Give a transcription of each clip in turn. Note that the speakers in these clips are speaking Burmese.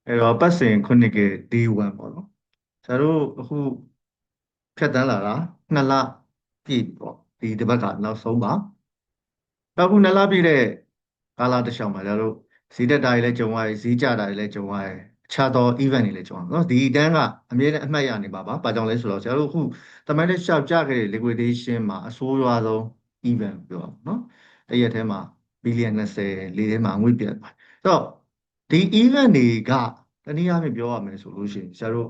အဲ့တော့ပတ်စဉ်ခုနှစ်က day 1ပေါ့နော်ဆရာတို့အခုဖြတ်တန်းလာတာ2လပြည့်ပေါ့ဒီတစ်ပတ်ကနောက်ဆုံးပါနောက်ခု2လပြည့်တဲ့ကာလတစ်လျှောက်မှာဆရာတို့ဈေးတက်တာတွေလည်းကြုံရတယ်ဈေးကျတာတွေလည်းကြုံရတယ်အခြားသော event တွေလည်းကြုံရမှာနော်ဒီတန်းကအမြဲတမ်းအမှတ်ရနေပါပါဘာကြောင့်လဲဆိုတော့ဆရာတို့အခုတမိုင်းတစ်လျှောက်ကျခဲ့တဲ့ liquidation မှာအဆိုးရွားဆုံး event ပြောရမှာနော်တရက်ထဲမှာဘီလီယံ20လေထဲမှာငွေပြတ်သွားအဲ့တော့ဒီ event တွေကတနည်းအားဖြင့်ပြောရမယ်ဆိုလို့ရှိရင်ဆရာတို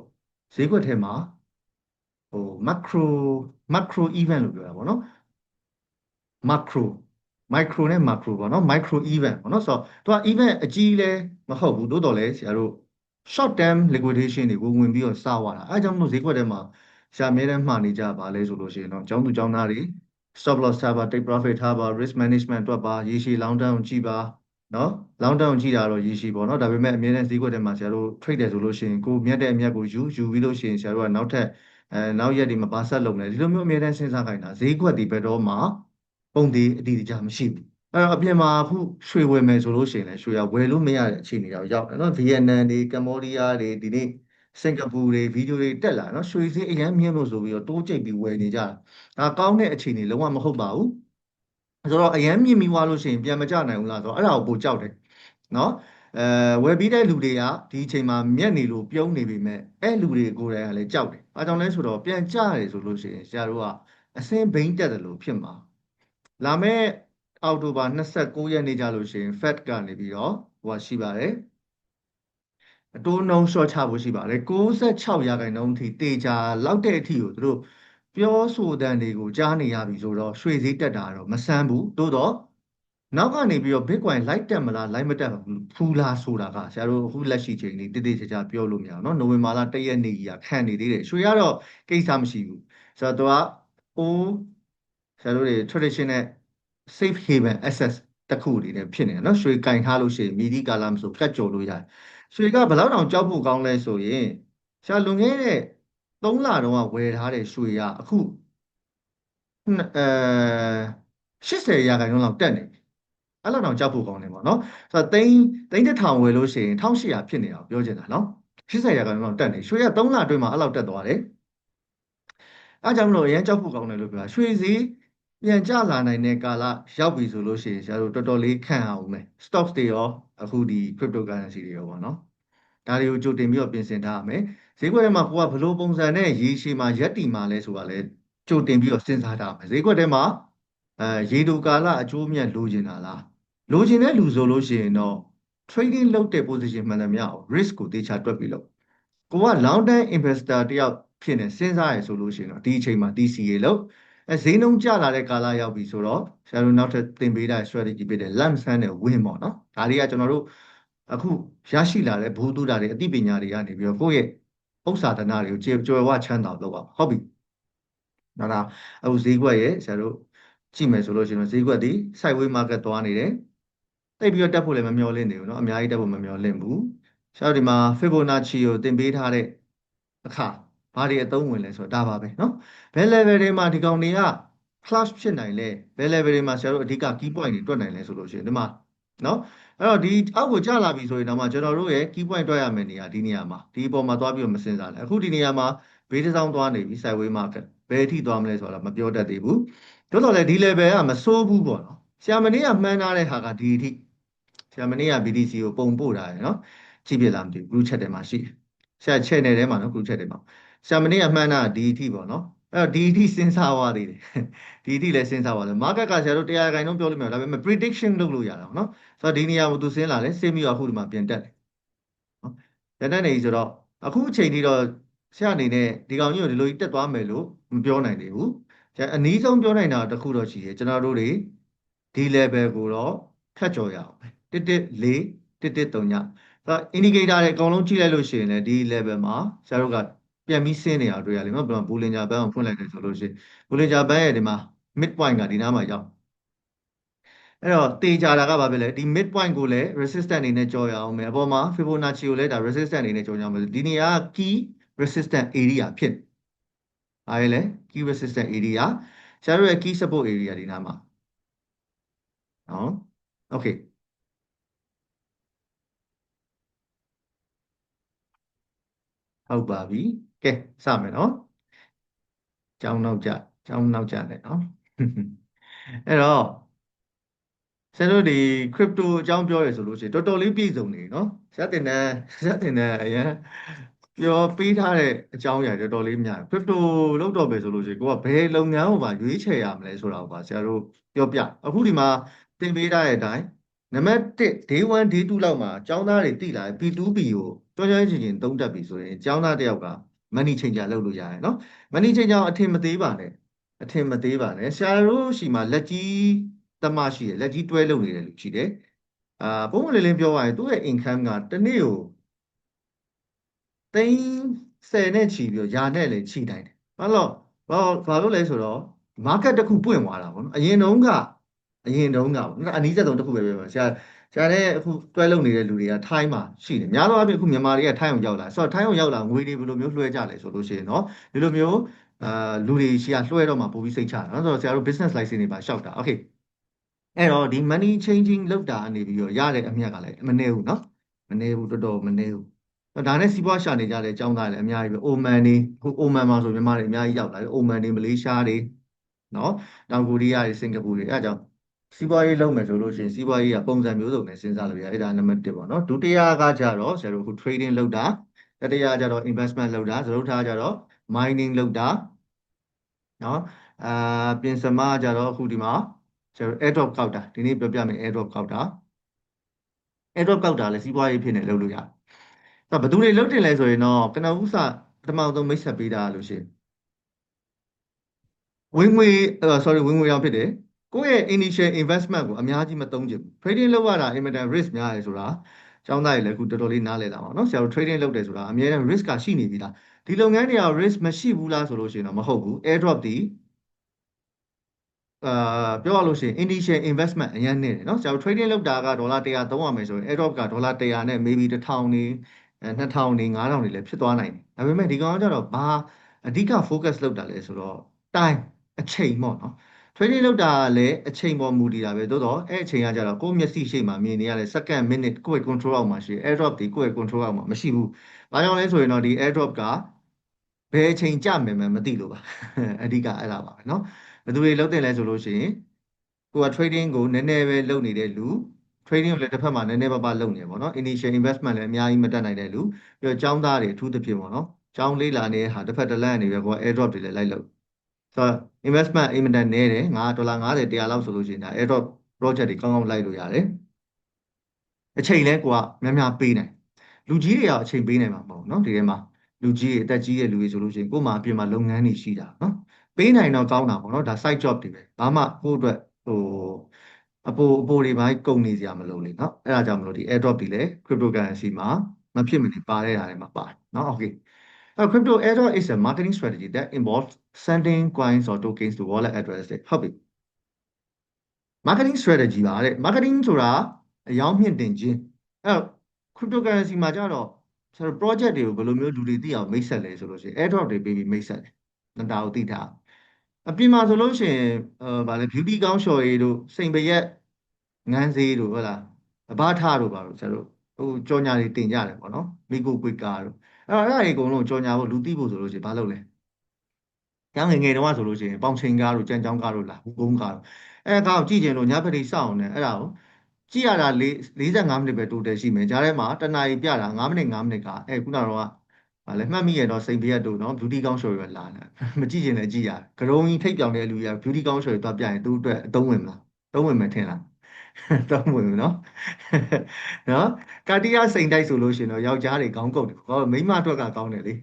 ့ဈေးကွက်ထဲမှာဟို macro event လို့ပြောတာပေါ့နော် macro micro နဲ့ macro ပေါ့နော် micro event ပေါ့နော်ဆိုတော့သူက event အကြီးလည်းမဟုတ်ဘူးတိုးတော်လဲဆရာတို့ short term liquidation တွေကိုဝင်ပြီးတော့စသွားတာအဲဒါကြောင့်မလို့ဈေးကွက်ထဲမှာဆရာအများနဲ့မှားနေကြပါလဲဆိုလို့ရှိရင်တော့ကျောင်းသူကျောင်းသားတွေ stop loss ထားပါ take profit ထားပါ risk management တွက်ပါရေရှည် long term ကြည့်ပါနော် long term ကြည့်တာတော့ရေရှည်ပေါ့နော်ဒါပေမဲ့အများနဲ့ဈေးကွက်ထဲမှာဆရာတို့ trade တယ်ဆိုလို့ရှိရင်ကိုမြတ်တဲ့အမြတ်ကိုယူပြီးလို့ရှိရင်ဆရာတို့ကနောက်ထပ်နောက်ရက်ဒီမှာပါဆက်လုပ်နေဒီလိုမျိုးအများနဲ့စဉ်းစားခိုင်းတာဈေးကွက်ဒီဘက်တော့မှပုံသေးအတိအကျမရှိဘူးအဲ့တော့အပြင်မှာအခုရွှေဝယ်မယ်ဆိုလို့ရှိရင်လည်းရွှေကဝယ်လို့မရတဲ့အခြေအနေတော့ရောက်တယ်နော်ဗီယက်နမ်တွေကမ္ဘောဒီးယားတွေဒီနေ့စင်ကာပူတွေဗီဒီယိုတွေတက်လာနော်ရွှေဈေးအရင်မြင့်လို့ဆိုပြီးတော့တိုးကျိတ်ပြီးဝယ်နေကြတာဒါကောင်းတဲ့အခြေအနေလုံးဝမဟုတ်ပါဘူးဆိုတော့အရင်မြင့်ပြီးွားလို့ရှိရင်ပြန်မကြနိုင်ဘူးလားဆိုတော့အဲ့ဒါကိုပိုကြောက်တယ်နော်ဝယ်ပြီးတဲ့လူတွေကဒီအချိန်မှာမြက်နေလို့ပြုံးနေပြီမဲ့အဲ့လူတွေကိုယ်တိုင်ကလည်းကြောက်တယ်။ဘာကြောင့်လဲဆိုတော့ပြန်ကြရတယ်ဆိုလို့ရှိရင်ဆရာတို့ကအစင်းဘိန်းတက်တယ်လို့ဖြစ်မှာလာမယ့်အောက်တိုဘာ29ရက်နေ့ကြလို့ရှိရင် Fed ကနေပြီးတော့ဟိုရှိပါတယ်အတိုးနှုန်းလျှော့ချဖို့ရှိပါတယ်96ရာခိုင်နှုန်းအထိတေချာလောက်တဲ့အထိကိုသူတို့ပြောဆိုတဲ့တွေကိုကြားနေရပြီဆိုတော့ရွှေဈေးတက်တာတော့မဆန်းဘူးတိုးတော့နောက်ကနေပြီးတော့ Bitcoin လိုက်တက်မလားလိုက်မတက်ဘူးလားဆိုတာကဆရာတို့အခုလက်ရှိချိန်นี้တိတိကျကျပြောလို့မရအောင်နော်နိုဝင်ဘာလ1ရက်နေ့ကြီးကခံနေသေးတယ်ရွှေကတော့ကိစ္စမရှိဘူးဆိုတော့သူကအိုးဆရာတို့တွေ traditional safe haven access တစ်ခုအနေနဲ့ဖြစ်နေတယ်နော်ရွှေကင်ထားလို့ရှိရင်မြည်သည့်ကာလမဆိုဖြတ်ကျော်လို့ရတယ်ရွှေကဘယ်လောက်တောင်ကြောက်ဖို့ကောင်းလဲဆိုရင်ဆရာလွန်ခဲ့တဲ့3လတုန်းကဝယ်ထားတဲ့ရွှေကအခုနှစ်80ရာခိုင်နှုန်းလောက်တက်နေပြီအဲ့လောက်တောင်ကြောက်ဖို့ကောင်းတယ်ပေါ့နော်ဆိုတော့သိန်းတစ်ထောင်ဝယ်လို့ရှိရင်1800ဖြစ်နေတာကိုပြောချင်တာနော်80ရာခိုင်နှုန်းလောက်တက်နေရွှေက3လအတွင်းမှာအဲ့လောက်တက်သွားတယ်အားကြောင့်မလို့အရင်ကြောက်ဖို့ကောင်းတယ်လို့ပြောတာရွှေဈေးပြန်ကျလာနိုင်တဲ့ကာလရောက်ပြီဆိုလို့ရှိရင်ဆရာတို့တော်တော်လေးခံအောင်မယ် stocks တွေရောအခုဒီ cryptocurrency တွေရောပေါ့နော်ဒါတွေကိုကြိုတင်ပြီးတော့ပြင်ဆင်ထားရမယ်ဈေးကွက်ထဲမှာကိုကဘယ်လိုပုံစံနဲ့ရေရှည်မှာရက်တီမှာလဲဆိုတာလဲကြိုတင်ပြီးတော့စဉ်းစားထားရမယ်ဈေးကွက်ထဲမှာရေတိုကာလအကျိုးအမြတ်လိုချင်တာလားလိုချင်တဲ့လူဆိုလို့ရှိရင်တော့ trading လုပ်တဲ့ position မှန်သမျှကို risk ကိုတေချာတွက်ပြီးလုပ်ကိုက long term investor တယောက်ဖြစ်နေစဉ်းစားရဆိုလို့ရှိရင်တော့ဒီအချိန်မှာ DCA လို့ဈေးနှုန်းကျလာတဲ့ကာလရောက်ပြီဆိုတော့ဆရာတို့နောက်ထပ်သင်ပေးတဲ့ strategy ဖြစ်တဲ့ lump sum နဲ့ win ပေါ့နော်ဒါတွေကကျွန်တော်တို့အခုရရှိလာတဲ့ဘုသူတာတွေအသိပညာတွေကနေပြီးတော့ကိုယ့်ရဲ့ဥစ္စာဒနာတွေကိုကြွယ်ဝချမ်းသာလုပ်ပါဟုတ်ပြီနော်ဒါအခုဈေးကွက်ရဲ့ဆရာတို့ကြည့်မယ်ဆိုလို့ရှိရင်တော့ဈေးကွက်ဒီ sideways market သွားနေတယ်တိတ်ပြီးတော့တက်ဖို့လည်းမမျှော်လင့်နေဘူးเนาะအများကြီးတက်ဖို့မမျှော်လင့်ဘူးဆရာတို့ဒီမှာ Fibonacci ကိုသင်ပေးထားတဲ့အခါဘာတွေအသုံးဝင်လဲဆိုတော့ဒါပါပဲเนาะဘယ် level တွေမှာဒီကောင်တွေက flush ဖြစ်နိုင်လဲဘယ် level တွေမှာဆရာတို့အဓိက key point တွေတွက်နိုင်လဲဆိုလို့ရှိရင်ဒီမှာเนาะအဲ့တော့ဒီအောက်ကိုကျလာပြီဆိုရင်တော့မှကျွန်တော်တို့ရဲ့ key point တွက်ရမယ့်နေရာဒီနေရာမှာဒီအပေါ်မှာသွားပြီးတော့မစင်စားလဲအခုဒီနေရာမှာဘေးတစ်စောင်းသွားနေပြီ sideways market ဘယ်အထိသွားမလဲဆိုတာမပြောတတ်သေးဘူးတိုးတော်လည်းဒီ level ကမစိုးဘူးပေါ့နော်ဆရာမနေ့ကမှန်းထားတဲ့ဟာကဒီအထိဆရာမနေ့က BDC ကိုပုံပို့ထားတယ်နော်ကြည့်ပြလားမသိဘူး group chat ထဲမှာရှိဆရာ channel ထဲမှာနော် group chat ထဲမှာဆရာမနေ့ကမှန်းတာဒီအထိပေါ့နော်အဲ့တော့ဒီအထိစဉ်းစားသွားသေးတယ်ဒီအထိလည်းစဉ်းစားပါလို့ market ကဆရာတို့100ခိုင်နှုန်းပြောလို့မရဘူးဒါပေမဲ့ prediction လုပ်လို့ရတာပေါ့နော်ဆိုတော့ဒီနေရာကိုသူစဉ်းလာတယ်စေးပြီးတော့အခုဒီမှာပြန်တက်တယ်နော်ပြန်တက်နေပြီဆိုတော့အခုအချိန်ထိတော့ဆရာအနေနဲ့ဒီကောင်ကြီးကိုဒီလိုကြီးတက်သွားမယ်လို့မပြောနိုင်သေးဘူးဆရာအနည်းဆုံးပြောနိုင်တာတစ်ခုတော့ရှိတယ်ကျွန်တော်တို့တွေဒီ level ကိုတော့ဖြတ်ကျော်ရအောင်114 113ညဆိုတော့ indicator တွေအကုန်လုံးကြည့်လိုက်လို့ရှိရင်လည်းဒီ level မှာဆရာတို့ကပြန်ပြီးဆင်းနေတာတွေ့ရလိမ့်မယ်။ဘူလင်ဂျာဘန်းကိုဖွင့်လိုက်တယ်ဆိုလို့ရှိရင်ဘူလင်ဂျာဘန်းရဲ့ဒီမှာ mid point ကဒီနားမှာရောက်အဲ့တော့တေချာတာကဘာဖြစ်လဲဒီ mid point ကိုလည်း resistance အနေနဲ့ကြော်ရအောင်မယ်အပေါ်မှာ Fibonacci ကိုလည်းဒါ resistance အနေနဲ့ကြော်ရအောင်မယ်ဒီနေရာက key resistance area ဖြစ်အားရလဲ key resistance area ဆရာတို့ရဲ့ key support area ဒီနားမှာနော် okay ဟုတ်ပါပြီကဲစမယ်နော်ကျောင်းနောက်ကြကျောင်းနောက်ကြတယ်နော်အဲ့တော့ဆရာတို့ဒီ crypto အကြောင်းပြောရဆိုလို့ရှိရင်တော်တော်လေးပြည့်စုံနေနော်ဆရာတင်တဲ့အရင်ပြောပေးထားတဲ့အကြောင်းအရာတော်တော်လေးများ crypto လောက်တော့ပဲဆိုလို့ရှိရင်ကိုကဘယ်လုပ်ငန်းကိုပါရွေးချယ်ရမလဲဆိုတာကိုပါဆရာတို့ပြောပြအခုဒီမှာသင်ပေးထားတဲ့အတိုင်းနံပါတ်1 day 1 day 2လောက်မှာကျောင်းသားတွေတိလာ P2P ကိုတွန်းတွန်းချင်းချင်းသုံးတတ်ပြီဆိုရင်ကျောင်းသားတစ်ယောက်က money changer လုပ်လို့ရတယ်နော် money changer အထင်မသေးပါနဲ့အထင်မသေးပါနဲ့ဆရာတို့ရှိမှလက်ကြီးတမရှိတယ်လက်ကြီးတွဲလုပ်နေတဲ့လူရှိတယ်ပုံမှန်လေးပြောရရင်သူ့ရဲ့ income ကတစ်နေ့ကိုသိန်း10နဲ့ချီပြီးတော့ယာနဲ့လည်းချီနိုင်တယ်ဘာလို့လဲဆိုတော့ market တစ်ခုပွင့်သွားတာပေါ့နော်အရင်တုန်းကပေါ့နော်အနည်းဆက်ဆုံးတစ်ခုပဲပြောပါဆရာနဲ့အခုတွဲလုပ်နေတဲ့လူတွေကထိုင်းမှာရှိတယ်များသောအားဖြင့်အခုမြန်မာတွေကထိုင်းအောင်ရောက်လာဆိုတော့ထိုင်းအောင်ရောက်လာငွေတွေဘယ်လိုမျိုးလွှဲကြလဲဆိုလို့ရှိရင်เนาะဒီလိုမျိုးလူတွေရှီကလွှဲတော့မှပို့ပြီးစိတ်ချတာเนาะဆိုတော့ဆရာတို့ business license တွေပါရှောက်တာ okay အဲ့တော့ဒီ money changing လောက်တာအနေပြီးတော့ရတဲ့အမြတ်ကလည်းမနေဘူးเนาะမနေဘူးတော်တော်မနေဘူးဒါနဲ့စီးပွားရှာနေကြတဲ့အကြောင်းသားတွေလည်းအများကြီးပဲအိုမန်တွေဟိုအိုမန်မှာဆိုမြန်မာတွေအများကြီးရောက်လာတယ်အိုမန်တွေမလေးရှားတွေเนาะတောင်ကိုရီးယားတွေစင်ကာပူတွေအဲအကြောင်းစီးပွားရေးလုပ်မယ်ဆိုလို့ရှိရင်စီးပွားရေးကပုံစံမျိုးစုံနဲ့စဉ်းစားလို့ရတယ်အဲ့ဒါနံပါတ်1ပေါ့เนาะဒုတိယကကြတော့ဆရာတို့အခု trading လုပ်တာတတိယကြတော့ investment လုပ်တာသရုပ်ထားကြတော့ mining လုပ်တာเนาะပြင်စမကြတော့အခုဒီမှာကျွန်တော် airdrop ကောက်တာဒီနေ့ပြောပြမယ် airdrop ကောက်တာ airdrop ကောက်တာလည်းစီးပွားရေးဖြစ်နေလုပ်လို့ရတယ်။ဘယ်သူတွေလုပ်တင်လဲဆိုရင်တော့ကနဦးစပထမဆုံးမိတ်ဆက်ပေးတာလို့ရှိရင်ဝင်ငွေsorry ဝင်ငွေရောင်ဖြစ်တယ်။ကိုယ့်ရဲ့ initial investment ကိုအများကြီးမသုံးချင်ဘူး။ trading လုပ်ရတာ immediate risk များတယ်ဆိုတာကျောင်းသားတွေလည်းအခုတော်တော်လေးနားလည်တာပါနော်။ဆရာတို့ trading လုပ်တယ်ဆိုတာအများကြီး risk ကရှိနေပြီလား။ဒီလုပ်ငန်းတွေက risk မရှိဘူးလားဆိုလို့ရှိရင်တော့မဟုတ်ဘူး။ airdrop ဒီပြောရလို့ရှိရင် initial investment အရင်နဲ့တယ်เนาะကျွန်တော် trading လုပ်တာကဒေါ်လာ100သုံးရမယ်ဆိုရင် airdrop ကဒေါ်လာ100နဲ့ maybe 1000နေ2000နေ9000နေလည်းဖြစ်သွားနိုင်တယ်ဒါပေမဲ့ဒီကောင်ကကျတော့ဘာအဓိက focus လုပ်တာလဲဆိုတော့ time အချိန်ပေါ့เนาะ trading လုပ်တာကလည်းအချိန်ပေါ်မူတည်တာပဲသို့တော့အဲ့အချိန်ကကျတော့ကိုယ့်မျက်စိရှိမှမြင်နေရတဲ့ second minute ကိုယ့်ရဲ့ control အောက်မှာရှိတယ် airdrop ဒီကိုယ့်ရဲ့ control အောက်မှာမရှိဘူးဘာကြောင့်လဲဆိုရင်တော့ဒီ airdrop ကဘယ်အချိန်ကြမယ်မှမသိလို့ပါအဓိကအဲ့ဒါပါပဲเนาะဘယ်သူတွေလုပ်တယ်လဲဆိုလို့ရှိရင်ကိုက trading ကိုနည်းနည်းပဲလုပ်နေတဲ့လူ trading ကိုလည်းတစ်ဖက်မှာနည်းနည်းပါးပါးလုပ်နေပေါ့နော် initial investment လည်းအများကြီးမတက်နိုင်တဲ့လူပြီးတော့ចောင်းသားတွေအထူးသဖြင့်ပေါ့နော်ចောင်းလေးလာနေတဲ့ဟာတစ်ဖက်တစ်လန့်နေပဲကိုက airdrop တွေလည်းလိုက်လုပ်ဆိုတော့ investment အင်မတန်နည်းတယ်$50 100 100လောက်ဆိုလို့ရှိရင်ဒါ airdrop project တွေကောင်းကောင်းလိုက်လို့ရတယ်အချိန်လဲကိုကများများပေးနိုင်လူကြီးတွေကအချိန်ပေးနိုင်မှာမဟုတ်ဘူးเนาะဒီထဲမှာလူကြီးတွေအသက်ကြီးတဲ့လူတွေဆိုလို့ရှိရင်ကို့မှာအပြင်မှာလုပ်ငန်းတွေရှိတာเนาะပေးနိုင်တော့ကောင်းတာပေါ့เนาะဒါ side job တွေပဲဘာမှကိုယ့်အတွက်ဟိုအပိုတွေဘာကုန်နေစရာမလိုလေเนาะအဲ့ဒါကြောင့်မလို့ဒီ airdrop တွေလည်း cryptocurrency မှာမဖြစ်မနေပါတဲ့ဟာတွေမှာပါတယ်เนาะ okay crypto airdrop is a marketing strategy that involves sending coins or tokens to wallet address တွေဟုတ်ပြီ marketing strategy ပါတဲ့ marketing ဆိုတာအယောင်းမြင့်တင်ခြင်းအဲ့တော့ cryptocurrency မှာကြတော့ဆိုတော့ project တွေကိုဘယ်လိုမျိုးလူတွေသိအောင်မိတ်ဆက်လဲဆိုလို့ရှိရင် airdrop တွေပေးပြီးမိတ်ဆက်တယ်။ဒါကိုသိထားအပြင်မှာဆိုလို့ရှိရင်ဗာလဲ beauty ကောင်းလျှော်ရည်တို့စိန်ပရက်ငန်းစေးတို့ဟုတ်လားအဘထားတို့ပါတို့ကျတော့ဟိုကြော်ညာတွေတင်ကြတယ်ပေါ့နော်မိကိုကွေကာတို့အဲ့တော့အဲ့ဒါတွေအကုန်လုံးကြော်ညာဖို့လူသိဖို့ဆိုလို့ရှိရင်ဘာလုပ်လဲကျောင်းငယ်ငယ်တုန်းကဆိုလို့ရှိရင်ပေါင်ချိန်ကားတို့ကြမ်းကြောင်းကားတို့လာဘူးကုန်းကားတို့အဲ့ဒါကိုကြည့်ကျင်လို့ညဖက်တွေစောင့်နေအဲ့ဒါကိုကြည့်ရတာ45မိနစ်ပဲ total ရှိမယ်ကြားထဲမှာတစ်နာရီပြတာ9မိနစ်9မိနစ်ကအဲ့ခုနကတော့ဗာလဲမှတ်မိရတော့စိန်ပရက်တို့နော် beauty ကောင်းလျှော်ရည်လာတယ်မကြည့်ကျင်လည်းကြည့်ရကရုံးကြီးထိပ်ပြောင်တဲ့လူကြီးက beauty ကောင်းလျှော်ရည်သွားပြရင်သူ့အတွက်အသုံးဝင်မလားသုံးဝင်မယ်ထင်လားသုံးဝင်ဘူးနော်နော်ကာတီးယားစိန်တိုက်ဆိုလို့ရှိရင်တော့ယောက်ျားတွေခေါင်းကုတ်တယ်ဟောမိန်းမအတွက်ကကောင်းတယ်လေ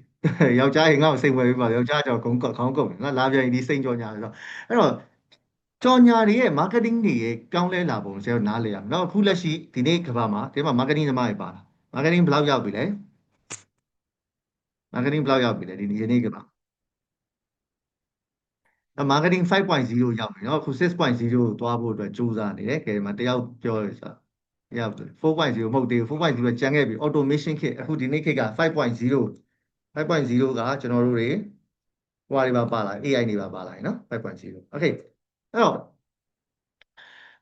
ယောက်ျားရင်ငါ့ကိုစိန်ဝယ်ပြီးပါယောက်ျားကြောင့်ခေါင်းကုတ်တယ်ငါလာပြန်ဒီစိန်ကြော်ညာဆိုတော့အဲ့တော့ကြော်ညာတွေရဲ့ marketing တွေရဲ့ပြောင်းလဲလာပုံကျွန်တော်နားလည်ရမယ်နော်အခုလက်ရှိဒီနေ့ကမ္ဘာမှာဒီမှာ marketing သမားတွေပါလာ marketing ဘယ်လောက်ရောက်ပြီလဲ marketing ဘယ်လောက်ရောက်ပြီလဲဒီနေ့ကမ္ဘာmarketing 5.0ရောက်ပြီเนาะအခု6.0ကိုသွားဖို့အတွက်ကြိုးစားနေတယ်ကဲဒီမှာတယောက်ပြောရဆိုရောက်4.0မဟုတ်သေးဘူး4.0ကကျန်ခဲ့ပြီ automation ခေတ်အခုဒီနေ့ခေတ်က5.0 5.0ကကျွန်တော်တို့တွေဟိုဟာတွေပါလာ AI တွေပါလာเนาะ5.0 okay အဲ့တော့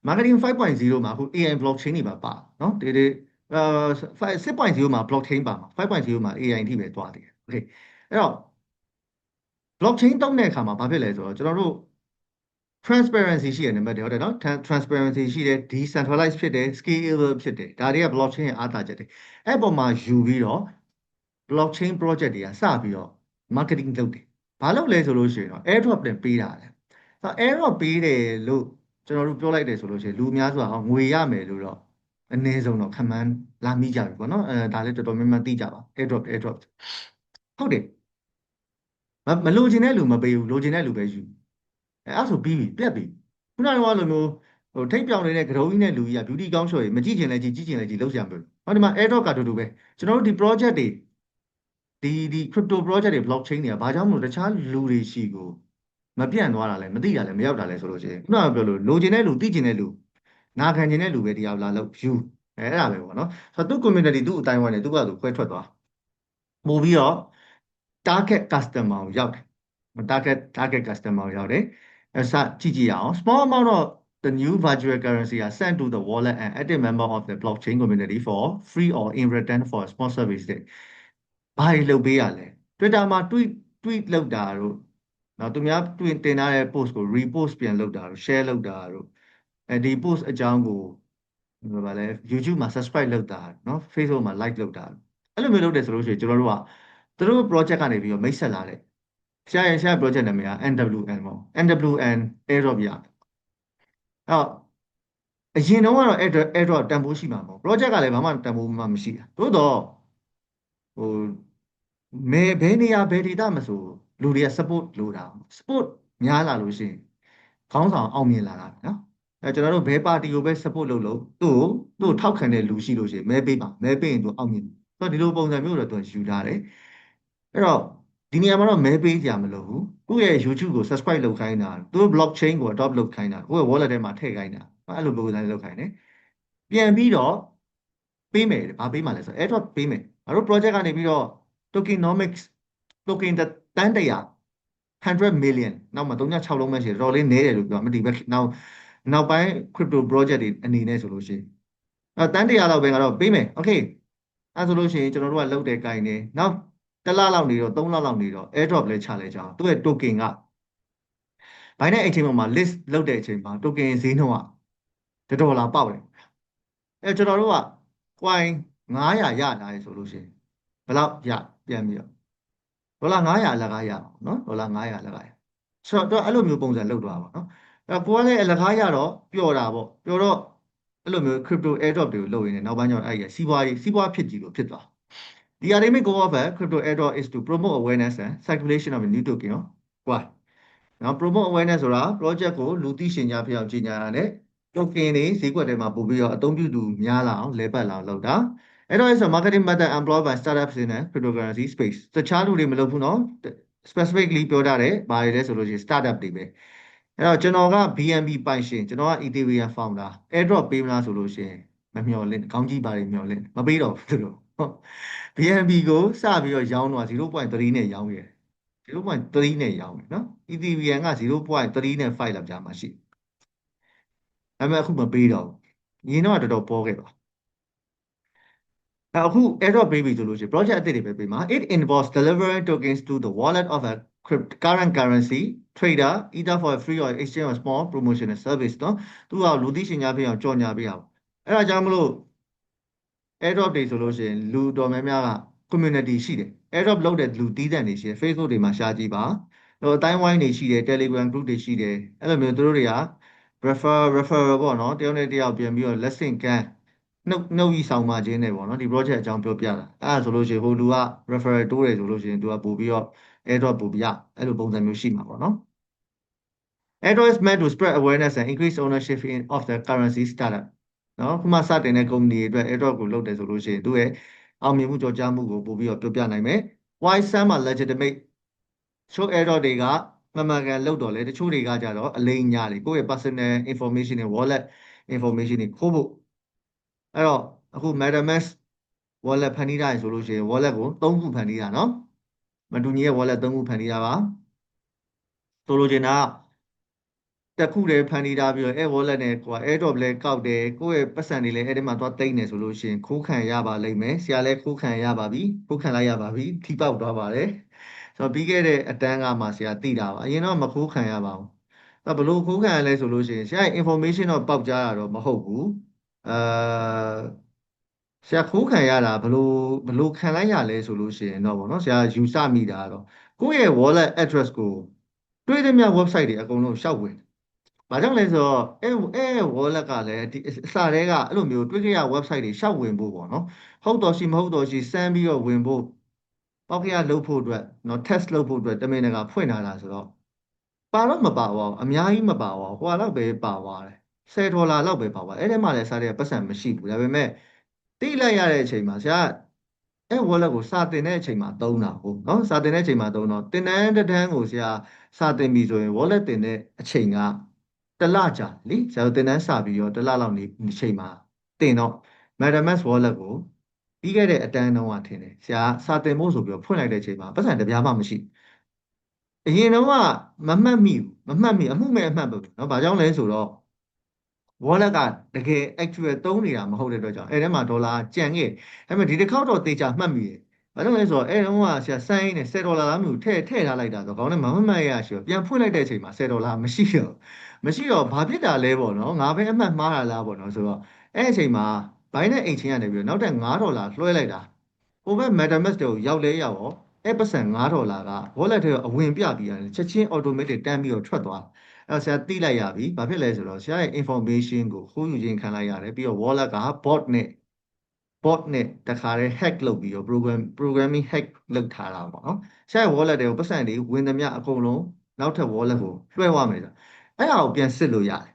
marketing 5.0မှာအခု AI blockchain တွေပါเนาะဒီ6.0မှာ blockchain ပါမှာ5.0မှာ AI အထိပဲသွားတယ် okay အဲ့တော့ blockchain တုံးတဲ့အခါမှာဘာဖြစ်လဲဆိုတော့ကျွန်တော်တို့ transparency ရှိတယ်နံပါတ်1ဟုတ်တယ်နော် transparency ရှိတယ် decentralized ဖြစ်တယ် scalable ဖြစ်တယ်ဒါတွေက blockchain ရဲ့အားသာချက်တွေအဲ့ပေါ်မှာယူပြီးတော့ blockchain project တွေကစပြီးတော့ marketing လုပ်တယ်ဘာလုပ်လဲဆိုလို့ရှိရင်တော့ airdrop နဲ့ပေးတာလေဆိုတော့ airdrop ပေးတယ်လို့ကျွန်တော်တို့ပြောလိုက်တယ်ဆိုလို့ရှိရင်လူအများစုကငွေရမယ်လို့တော့အနည်းဆုံးတော့ခံမှန်းလာမိကြပြီပေါ့နော်ဒါလည်းတော်တော်များများသိကြပါ airdrop ဟုတ်တယ်မလိုချင်တဲ့လူမပေးဘူးလိုချင်တဲ့လူပဲယူအဲ့ဆိုပြီးပြီပြက်ပြီခုနကလိုမျိုးဟိုထိတ်ပြောင်နေတဲ့ကတုံးကြီးနဲ့လူကြီးက beauty ကောင်းချော်ကြီးမကြည့်ချင်လဲကြည့်ကြည့်ချင်လဲကြည့်လောက်ရမှာလို့ဟောဒီမှာ airdrop ကတူတူပဲကျွန်တော်တို့ဒီ project တွေဒီ crypto project တွေ blockchain တွေကဘာကြောင့်မလို့တခြားလူတွေရှိကိုမပြန့်သွားတာလဲမသိတာလဲမရောက်တာလဲဆိုလို့ရှိရင်ခုနကပြောလို့လိုချင်တဲ့လူသိချင်တဲ့လူနာခံချင်တဲ့လူပဲတရားလာလို့ view အဲ့ဒါပဲပေါ့နော်ဆိုတော့သူ့ community သူ့အတိုင်းဝိုင်းနဲ့သူ့ဘာသူခွဲထွက်သွားပို့ပြီးတော့ target customer ကိုရောက်တယ် target customer ကိုရောက်တယ်အစကြည့်ကြည့်ရအောင် small amount of the new virtual currency are sent to the wallet and active member of the blockchain community for free or in return for a small service တွေဘာတွေလုပ်ပေးရလဲ Twitter မှာ tweet လုပ်တာတို့နော်သူများတင်ထားတဲ့ post ကို repost ပြန်လုပ်တာတို့ share လုပ်တာတို့ဒီ post အကြောင်းကိုဘာလဲ YouTube မှာ subscribe လုပ်တာနော် Facebook မှာ like လုပ်တာအဲ့လိုမျိုးလုပ်တယ်ဆိုလို့ရှိရင်ကျွန်တော်တို့ကသူတို့ project ကနေပြီးတော့မိတ်ဆက်လာတဲ့ရှား project နာမည်က NWN ပေါ့ NWN airdrop ရအဲ့တော့အရင်တုန်းကတော့ airdrop တန်ဖိုးရှိမှာပေါ့ project ကလည်းဘာမှတန်ဖိုးမှမရှိတာသို့တော့ဟိုဘယ်နေရာဘယ်ဒေသမဆိုလူတွေက support လိုတာ support များလာလို့ရှိရင်ခေါင်းဆောင်အောင်မြင်လာတာနော်ကျွန်တော်တို့ဘယ်ပါတီကိုပဲ support လုပ်လို့သူ့ထောက်ခံတဲ့လူရှိလို့ရှိရင်မဲပေးပါမဲပေးရင်သူအောင်မြင်ဆိုတော့ဒီလိုပုံစံမျိုးတော့သူယူထားတယ်အဲ့တော့ဒီနေရာမှာတော့မဲပေးကြမလို့ဘူးကိုယ့်ရဲ့ YouTube ကို subscribe လုပ်ခိုင်းတာသူ့ blockchain ကို adopt လုပ်ခိုင်းတာကိုယ့်ရဲ့ wallet ထဲမှာထည့်ခိုင်းတာအဲ့လိုပုံစံလုပ်ခိုင်းတယ်ပြန်ပြီးတော့ပေးမယ်ဘာပေးမှလဲဆိုတော့ airdrop ပေးမယ်ငါတို့ project ကနေပြီးတော့ tokenomics token တန်း100 100 million နောက်မှာ36လုံးပဲရှိတယ်တော်တော်လေးနည်းတယ်လို့ပြောမသိဘူးနောက်ပိုင်း crypto project တွေအနေနဲ့ဆိုလို့ရှိရင်တန်း100လောက်ပဲကတော့ပေးမယ် okay အဲဆိုလို့ရှိရင်ကျွန်တော်တို့ကလုတ်တယ်ကိုင်တယ်နောက်တစ်လလောက်နေတော့3လလောက်နေတော့ airdrop လဲချလဲကြအောင်သူ့ရဲ့ token ကဘိုင်းတဲ့အချိန်မှာ list လုတ်တဲ့အချိန်မှာ token ဈေးနှုန်းက$1ပေါက်တယ်ကျွန်တော်တို့က coin 900ရလာတယ်ဆိုလို့ရှိရင်ဘယ်လောက်ရပြန်ပြီးတော့$900အလကားရအောင်နော်$900အလကားရဆိုတော့အဲ့လိုမျိုးပုံစံလုပ်သွားပါနော်ကိုကလည်းအလကားရတော့ပျော်တာပေါ့ပျော်တော့အဲ့လိုမျိုး crypto airdrop တွေကိုလုပ်ရင်းနဲ့နောက်ပိုင်းကျတော့အဲ့ဒီစီးပွားဖြစ်ကြည့်လို့ဖြစ်သွား The ultimate goal of a crypto airdrop is to promote awareness and circulation of a new token နော်ကွာနော် promote awareness ဆိုတာ project ကိုလူသိရှင်ကြားဖြစ်အောင်ကြီးညာရတဲ့ token တွေဈေးကွက်ထဲမှာပို့ပြီးတော့အသုံးပြုသူများလာအောင်လဲပတ်လာအောင်လုပ်တာအဲ့တော့ is a marketing method employed by startups in the cryptocurrency space တခြားလူတွေမလုပ်ဘူးနော် specifically ပြောထားတယ်ဘာတွေလဲဆိုလို့ရှိရင် startup တွေပဲအဲ့တော့ကျွန်တော်က BNB ပိုင်ရှင်ကျွန်တော်က Ethereum founder airdrop ပေးမလားဆိုလို့ရှိရင်မမျှော်လင့်ခေါင်းကြီးပါတယ်မျှော်လင့်မပေးတော့ဘူးသူတို့ဟုတ် BNB ကိုစပြီးတော့ရောင်းတော့0.3နဲ့ရောင်းရတယ်0.3နဲ့ရောင်းတယ်နော် Ethereum က0.3နဲ့5လောက်ကြာမှရှိဒါပေမဲ့အခုမပေးတော့ဘူးညီတော့တော်တော်ပေါ်ခဲ့ပါအခု airdrop ပေးပြီဆိုလို့ရှိရင် project အသစ်တွေပဲပေးမှာ it involves delivering tokens to the wallet of a current currency trader either for a free or exchange or small promotional service နော်သူကလူသိရှင်ကြားဖြစ်အောင်ကြော်ညာပေးအောင်အဲ့ဒါကြောင့်မလို့ airdrop တွေဆိုလို့ရှိရင်လူတော်များများက community ရှိတယ် airdrop လုပ်တဲ့လူတီးတန့်တွေရှိတယ် Facebook တွေမှာရှားကြည့်ပါဟိုအတိုင်းဝိုင်းတွေရှိတယ် Telegram group တွေရှိတယ်အဲ့လိုမျိုးသူတို့တွေက referral ပေါ့နော်တယောက်နဲ့တယောက်ပြန်ပြီးတော့ lesson ကန်နှုတ်ဤဆောင်မှခြင်းနဲ့ပေါ့နော်ဒီ project အကြောင်းပြောပြတာအဲ့ဒါဆိုလို့ရှိရင်ဟိုလူက referral တိုးတယ်ဆိုလို့ရှိရင်သူကပို့ပြီးတော့ airdrop ပို့ပြအဲ့လိုပုံစံမျိုးရှိမှာပေါ့နော် airdrop is meant to spread awareness and increase ownership of the currency startup နော်ခုမှစတင်တဲ့ company တွေအတွက် airdrop ကိုလုပ်တယ်ဆိုလို့ရှိရင်သူရဲ့အောင်မြင်မှုကြော်ကြားမှုကိုပို့ပြီးတော့ပြောပြနိုင်မယ် why some are legitimate ချို့ airdrop တွေကမှန်ကန်လုပ်တော့လေတချို့တွေကကြတော့အလိမ်ညာတွေကိုယ့်ရဲ့ personal information တွေ wallet information တွေခိုးဖို့အဲ့တော့အခု MetaMask wallet ဖန်တီးတာဆိုလို့ရှိရင် wallet ကို3ခုဖန်တီးတာနော်မတူညီရဲ့ wallet 3ခုဖန်တီးတာပါဆိုလိုချင်တာ တက်ခုတည်းဖန်တီးထားပြီးတော့ Air Wallet နဲ့ကိုယ် AirDrop လဲကောက်တယ်ကိုယ့်ရဲ့ပတ်စံတွေလည်းအဲ့ဒီမှာသွားသိမ်းနေဆိုလို့ရှိရင်ခိုးခံရပါလိမ့်မယ်ဆရာလည်းခိုးခံရပါပြီခိုးခံလိုက်ရပါပြီထိပေါက်သွားပါတယ်ဆိုတော့ပြီးခဲ့တဲ့အတန်းကမှဆရာသိတာပါအရင်တော့မခိုးခံရပါဘူးအဲ့ဘလို့ခိုးခံရလဲဆိုလို့ရှိရင်ဆရာ information တော့ပေါက်ကြားတာတော့မဟုတ်ဘူးအာဆရာခိုးခံရတာဘလို့ခံလိုက်ရလဲဆိုလို့ရှိရင်တော့ဗောနော်ဆရာယူဆမိတာကတော့ကိုယ့်ရဲ့ wallet address ကိုတွေးသမျှ website တွေအကုန်လုံးရှောက်ဝင်ဘာကြောင့်လဲဆိုတော့wallet ကလည်းဒီအစတည်းကအဲ့လိုမျိုးတွေးကြရ website တွေရှောက်ဝင်ဖို့ပေါ့နော်ဟုတ်တော်ရှိမဟုတ်တော်ရှိစမ်းပြီးတော့ဝင်ဖို့ပောက်ခရလုပ်ဖို့အတွက်နော် test လုပ်ဖို့အတွက်တမင်တကာဖွင့်ထားတာဆိုတော့ပါတော့မပါပါဘူးအများကြီးမပါပါဘူးဟိုလောက်ပဲပါသွားတယ်$10လောက်ပဲပါသွားအဲ့ထဲမှာလည်းစားတဲ့ပတ်စံမရှိဘူးဒါပေမဲ့တိလိုက်ရတဲ့အချိန်မှာဆရာအဲ့ wallet ကိုစာတင်တဲ့အချိန်မှာသုံးတာဟုတ်နော်စာတင်တဲ့အချိန်မှာသုံးတော့တင်တန်းတစ်တန်းကိုဆရာစာတင်ပြီဆိုရင် wallet တင်တဲ့အချိန်ကတစ်လကြာလीဆရာတို့တင်တန်းစာပြီးတော့တစ်လလောက်နေအချိန်မှာတင်တော့ MetaMask wallet ကိုပြီးခဲ့တဲ့အတန်းတုန်းကထင်တယ်ဆရာစာတင်ဖို့ဆိုပြီးတော့ဖွင့်လိုက်တဲ့အချိန်မှာပတ်စံတစ်ပြားမှမရှိအရင်တော့ကမမှတ်မိဘူးမမှတ်မိအမှုမဲ့အမှတ်ပဲเนาะဘာကြောင့်လဲဆိုတော့ wallet ကတကယ် actual သုံးနေတာမဟုတ်တဲ့အတွက်ကြောင့်အဲ့ထဲမှာဒေါ်လာကျန်ခဲ့ဒါပေမဲ့ဒီတစ်ခေါက်တော့တေချာမှတ်မိတယ်ဘာလို့လဲဆိုတော့အဲ့တုန်းကဆရာဆိုင်းနေ$10လားမျိုးထည့်ထားလိုက်တာဆိုတော့ခေါင်းထဲမှာမမှတ်ရရှိတော့ပြန်ဖွင့်လိုက်တဲ့အချိန်မှာ$10မရှိတော့ဘာဖြစ်တာလဲပေါ့နော်ငါပဲအမှတ်မှားတာလားပေါ့နော်ဆိုတော့အဲ့အချိန်မှာဘိုင်းနဲ့အိတ်ချင်းကနေပြီးတော့နောက်ထပ်$5လွှဲလိုက်တာဟိုဘက် MetaMask တွေကိုရောက်လဲရောက်ရောအဲ့ပတ်စံ$5က wallet ထဲအဝင်ပြပြီးရတယ်ချက်ချင်း automatic တန်းပြီးတော့ထွက်သွားအဲ့တော့ဆရာသိလိုက်ရပြီဘာဖြစ်လဲဆိုတော့ဆရာရဲ့ information ကိုခိုးယူခြင်းခံလိုက်ရတယ်ပြီးတော့ wallet က bot နဲ့တခါတည်း hack လုပ်ပြီးတော့ programming hack လုပ်ထားတာပေါ့နော်ဆရာရဲ့ wallet တွေကိုပတ်စံတွေဝင်သမျှအကုန်လုံးနောက်ထပ် wallet ကိုလွှဲသွားမယ်ဆိုအဲ့ဒါကိုပြန်စစ်လို့ရတယ်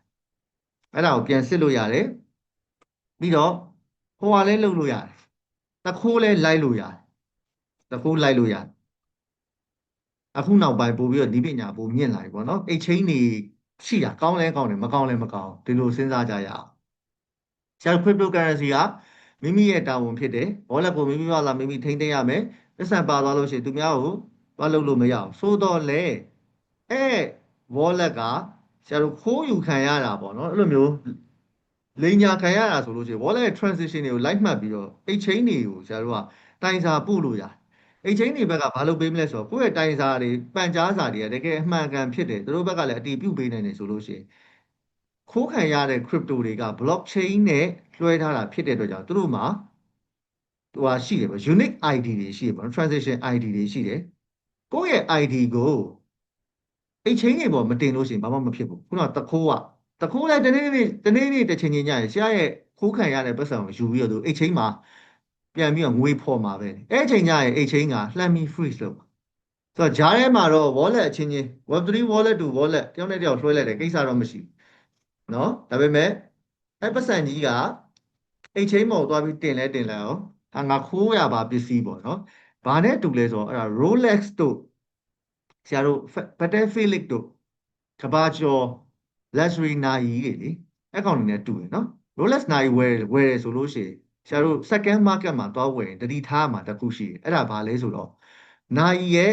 အဲ့ဒါကိုပြန်စစ်လို့ရတယ်ပြီးတော့ဟိုဟာလည်းလုပ်လို့ရတယ်တခိုးလည်းလိုက်လို့ရတယ်တခိုးလိုက်လို့ရတယ်အခုနောက်ပိုင်းပို့ပြီးတော့ဒီပညာပို့မြင့်လာပြီပေါ့နော် exchange တွေရှိတာကောင်းလဲကောင်းတယ်မကောင်းလဲမကောင်းဒီလိုစဉ်းစားကြရအောင်ဆရာ cryptocurrency ကမိမိရဲ့တာဝန်ဖြစ်တယ် wallet ကိုမိမိဘာသာမိမိထိန်းသိမ်းရမယ်ပတ်စံပါသွားလို့ရှိရင်သူများကိုဘာလုပ်လို့မရအောင်ဆိုတော့လေအဲ wallet ကဆရာတို့ခိုးယူခံရတာပေါ့နော်အဲ့လိုမျိုးလိန်ညာခံရတာဆိုလို့ရှိရင် wallet transaction တွေကိုလိုက်မှတ်ပြီးတော့ exchange တွေကိုဆရာတို့ကတိုင်စာပို့လို့ရတယ်exchange တွေဘက်ကဘာလုပ်ပေးမလဲဆိုတော့ကိုယ့်ရဲ့တိုင်စာတွေပန်ကြားစာတွေကတကယ်အမှန်ကန်ဖြစ်တယ်သူတို့ဘက်ကလည်းအတည်ပြုပေးနိုင်တယ်ဆိုလို့ရှိရင်ခိုးခံရတဲ့ crypto တွေက blockchain နဲ့လွှဲထားတာဖြစ်တဲ့အတွက်ကြောင့်သူတို့မှာဟိုဟာရှိတယ်ပေါ့ unique ID တွေရှိတယ်ပေါ့နော် transaction ID တွေရှိတယ်ကိုယ့်ရဲ့ ID ကို exchange တွေပေါ်မတင်လို့ရှိရင်ဘာမှမဖြစ်ဘူးခုနကတခိုးလိုက်တနေ့နေ့တစ်ချိန်ချိန်ညရင်ဆရာရဲ့ခိုးခံရတဲ့ပတ်စံကိုယူပြီးတော့သူ exchange မှာပြန်ပြီးတော့ငွေဖော်မှာပဲအဲ့အချိန်ညရင် exchange ကလှမ်းပြီး freeze လုပ်ဆိုတော့ဂျားထဲမှာတော့ wallet အချင်းချင်း Web3 wallet to wallet တယောက်နဲ့တယောက်လွှဲလိုက်တယ်ကိစ္စတော့မရှိဘူးเนาะဒါပေမဲ့အဲ့ပတ်စံကြီးက exchange ပေါ်သွားပြီးတင်လဲရောငါခိုးရပါပစ္စည်းပေါ့เนาะဘာနဲ့တူလဲဆိုတော့အဲ့ဒါ Rolex တို့ဆရာတို့ Patek Philippe တို့ကဘာကျော် luxury နာရီတွေလေအဲ့ကောင်တွေနဲ့တူတယ်เนาะ Rolex နာရီဝယ်တယ်ဆိုလို့ရှိရင်ဆရာတို့ second market မှာသွားဝယ်ရင်တတိထားမှာတစ်ခုရှိတယ်အဲ့ဒါဘာလဲဆိုတော့နာရီရဲ့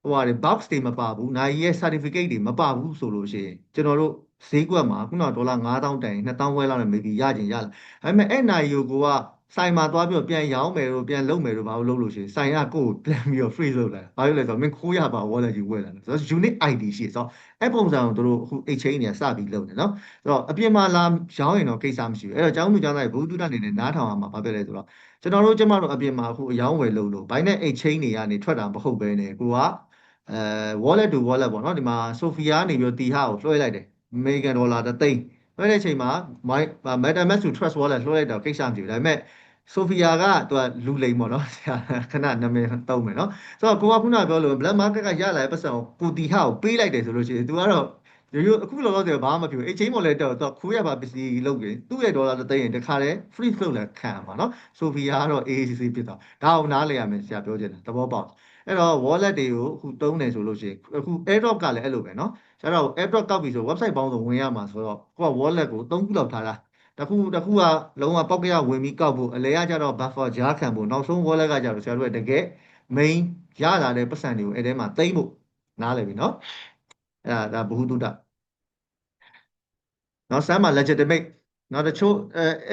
ဟိုဟာတွေ box တွေမပါဘူးနာရီရဲ့ certificate တွေမပါဘူးဆိုလို့ရှိရင်ကျွန်တော်တို့ဈေးကွက်မှာခုနကဒေါ်လာ9000တိုင်2000ဝဲလောက်နဲ့ maybe ရချင်ရလာဒါပေမဲ့အဲ့နာရီကိုကဆိုင်မှာသွားပြီးတော့ပြန်ရောင်းမယ်တို့ပြန်လုပ်မယ်တို့ဘာလို့လုပ်လို့ရှိရင်ဆိုင်ကကိုယ်ကိုပြန်ပြီးတော့ freeze လုပ်လာဘာလို့လဲဆိုတော့မင်းခိုးရပါ wallet ကြီးဝယ်လာတယ်ဆိုတော့ unique ID ရှိတယ်ဆိုတော့အဲ့ပုံစံကိုတို့အခု exchange တွေကစပြီးလုပ်တယ်နော်ဆိုတော့အပြင်မှာလာရောင်းရင်တော့ကိစ္စမရှိဘူးအဲ့တော့ကျောင်းသူကျောင်းသားတွေဘုသူတအနေနဲ့နားထောင်အောင်မှာဘာဖြစ်လဲဆိုတော့ကျွန်တော်တို့ကျမတို့အပြင်မှာအခုအယောင်းဝယ်လုပ်လို့ဘိုင်းနဲ့ exchange တွေကနေထွက်တာမဟုတ်ဘဲနဲ့ကိုကအဲ wallet to wallet ပေါ့နော်ဒီမှာ Sophia ကနေပြီးတော့တီဟာကိုလွှဲလိုက်တယ်အမေရိကန်ဒေါ်လာတစ်သိန်းလွှဲတဲ့အချိန်မှာ MetaMask to Trust Wallet လွှဲလိုက်တော့ကိစ္စမရှိဘူးဒါပေမဲ့ဆိုဖီယာကသူကလူလိမ်ပေါ့နော်ဆရာခဏနာမည်သုံးမယ်နော်ဆိုတော့ကိုကခုနပြောလို့ black market ကရလာတဲ့ပတ်စံကိုကိုတီဟာကိုပေးလိုက်တယ်ဆိုလို့ရှိရင် तू ကတော့ရိုးအခုလောလောဆယ်ဘာမှမဖြစ်ဘူး exchange ပေါ်လဲတော့သူခိုးရပါပစ္စည်းလုပ်ရင်သူ့ရဲ့ဒေါ်လာတစ်သိန်းရင်တခါတည်း free flow လဲခံရမှာနော်ဆိုဖီယာကတော့ AACC ဖြစ်သွားဒါအောင်နားလဲရမယ်ဆရာပြောချင်တာသဘောပေါက်အဲ့တော့ wallet တွေကိုအခုတုံးတယ်ဆိုလို့ရှိရင်အခု airdrop ကလည်းအဲ့လိုပဲနော်ဆရာတော့ airdrop ကောက်ပြီဆို website ပေါင်းစုံဝင်ရမှာဆိုတော့ကိုက wallet ကို3ခုလောက်ထားတာတခုကလုံးဝပောက်ကရဝင်ပြီးကောက်ဖို့အလဲရကြတော့ buffer ကြားခံဖို့နောက်ဆုံး wallet ကကြတော့ဆရာတို့ရဲ့တကယ် main ရလာတဲ့ပတ်စံတွေကိုအဲ့ထဲမှာသိမ့်ဖို့နားလည်ပြီနော်အဲ့ဒါဗဟုသုတ နော် send မှာ legitimate နော်တချို့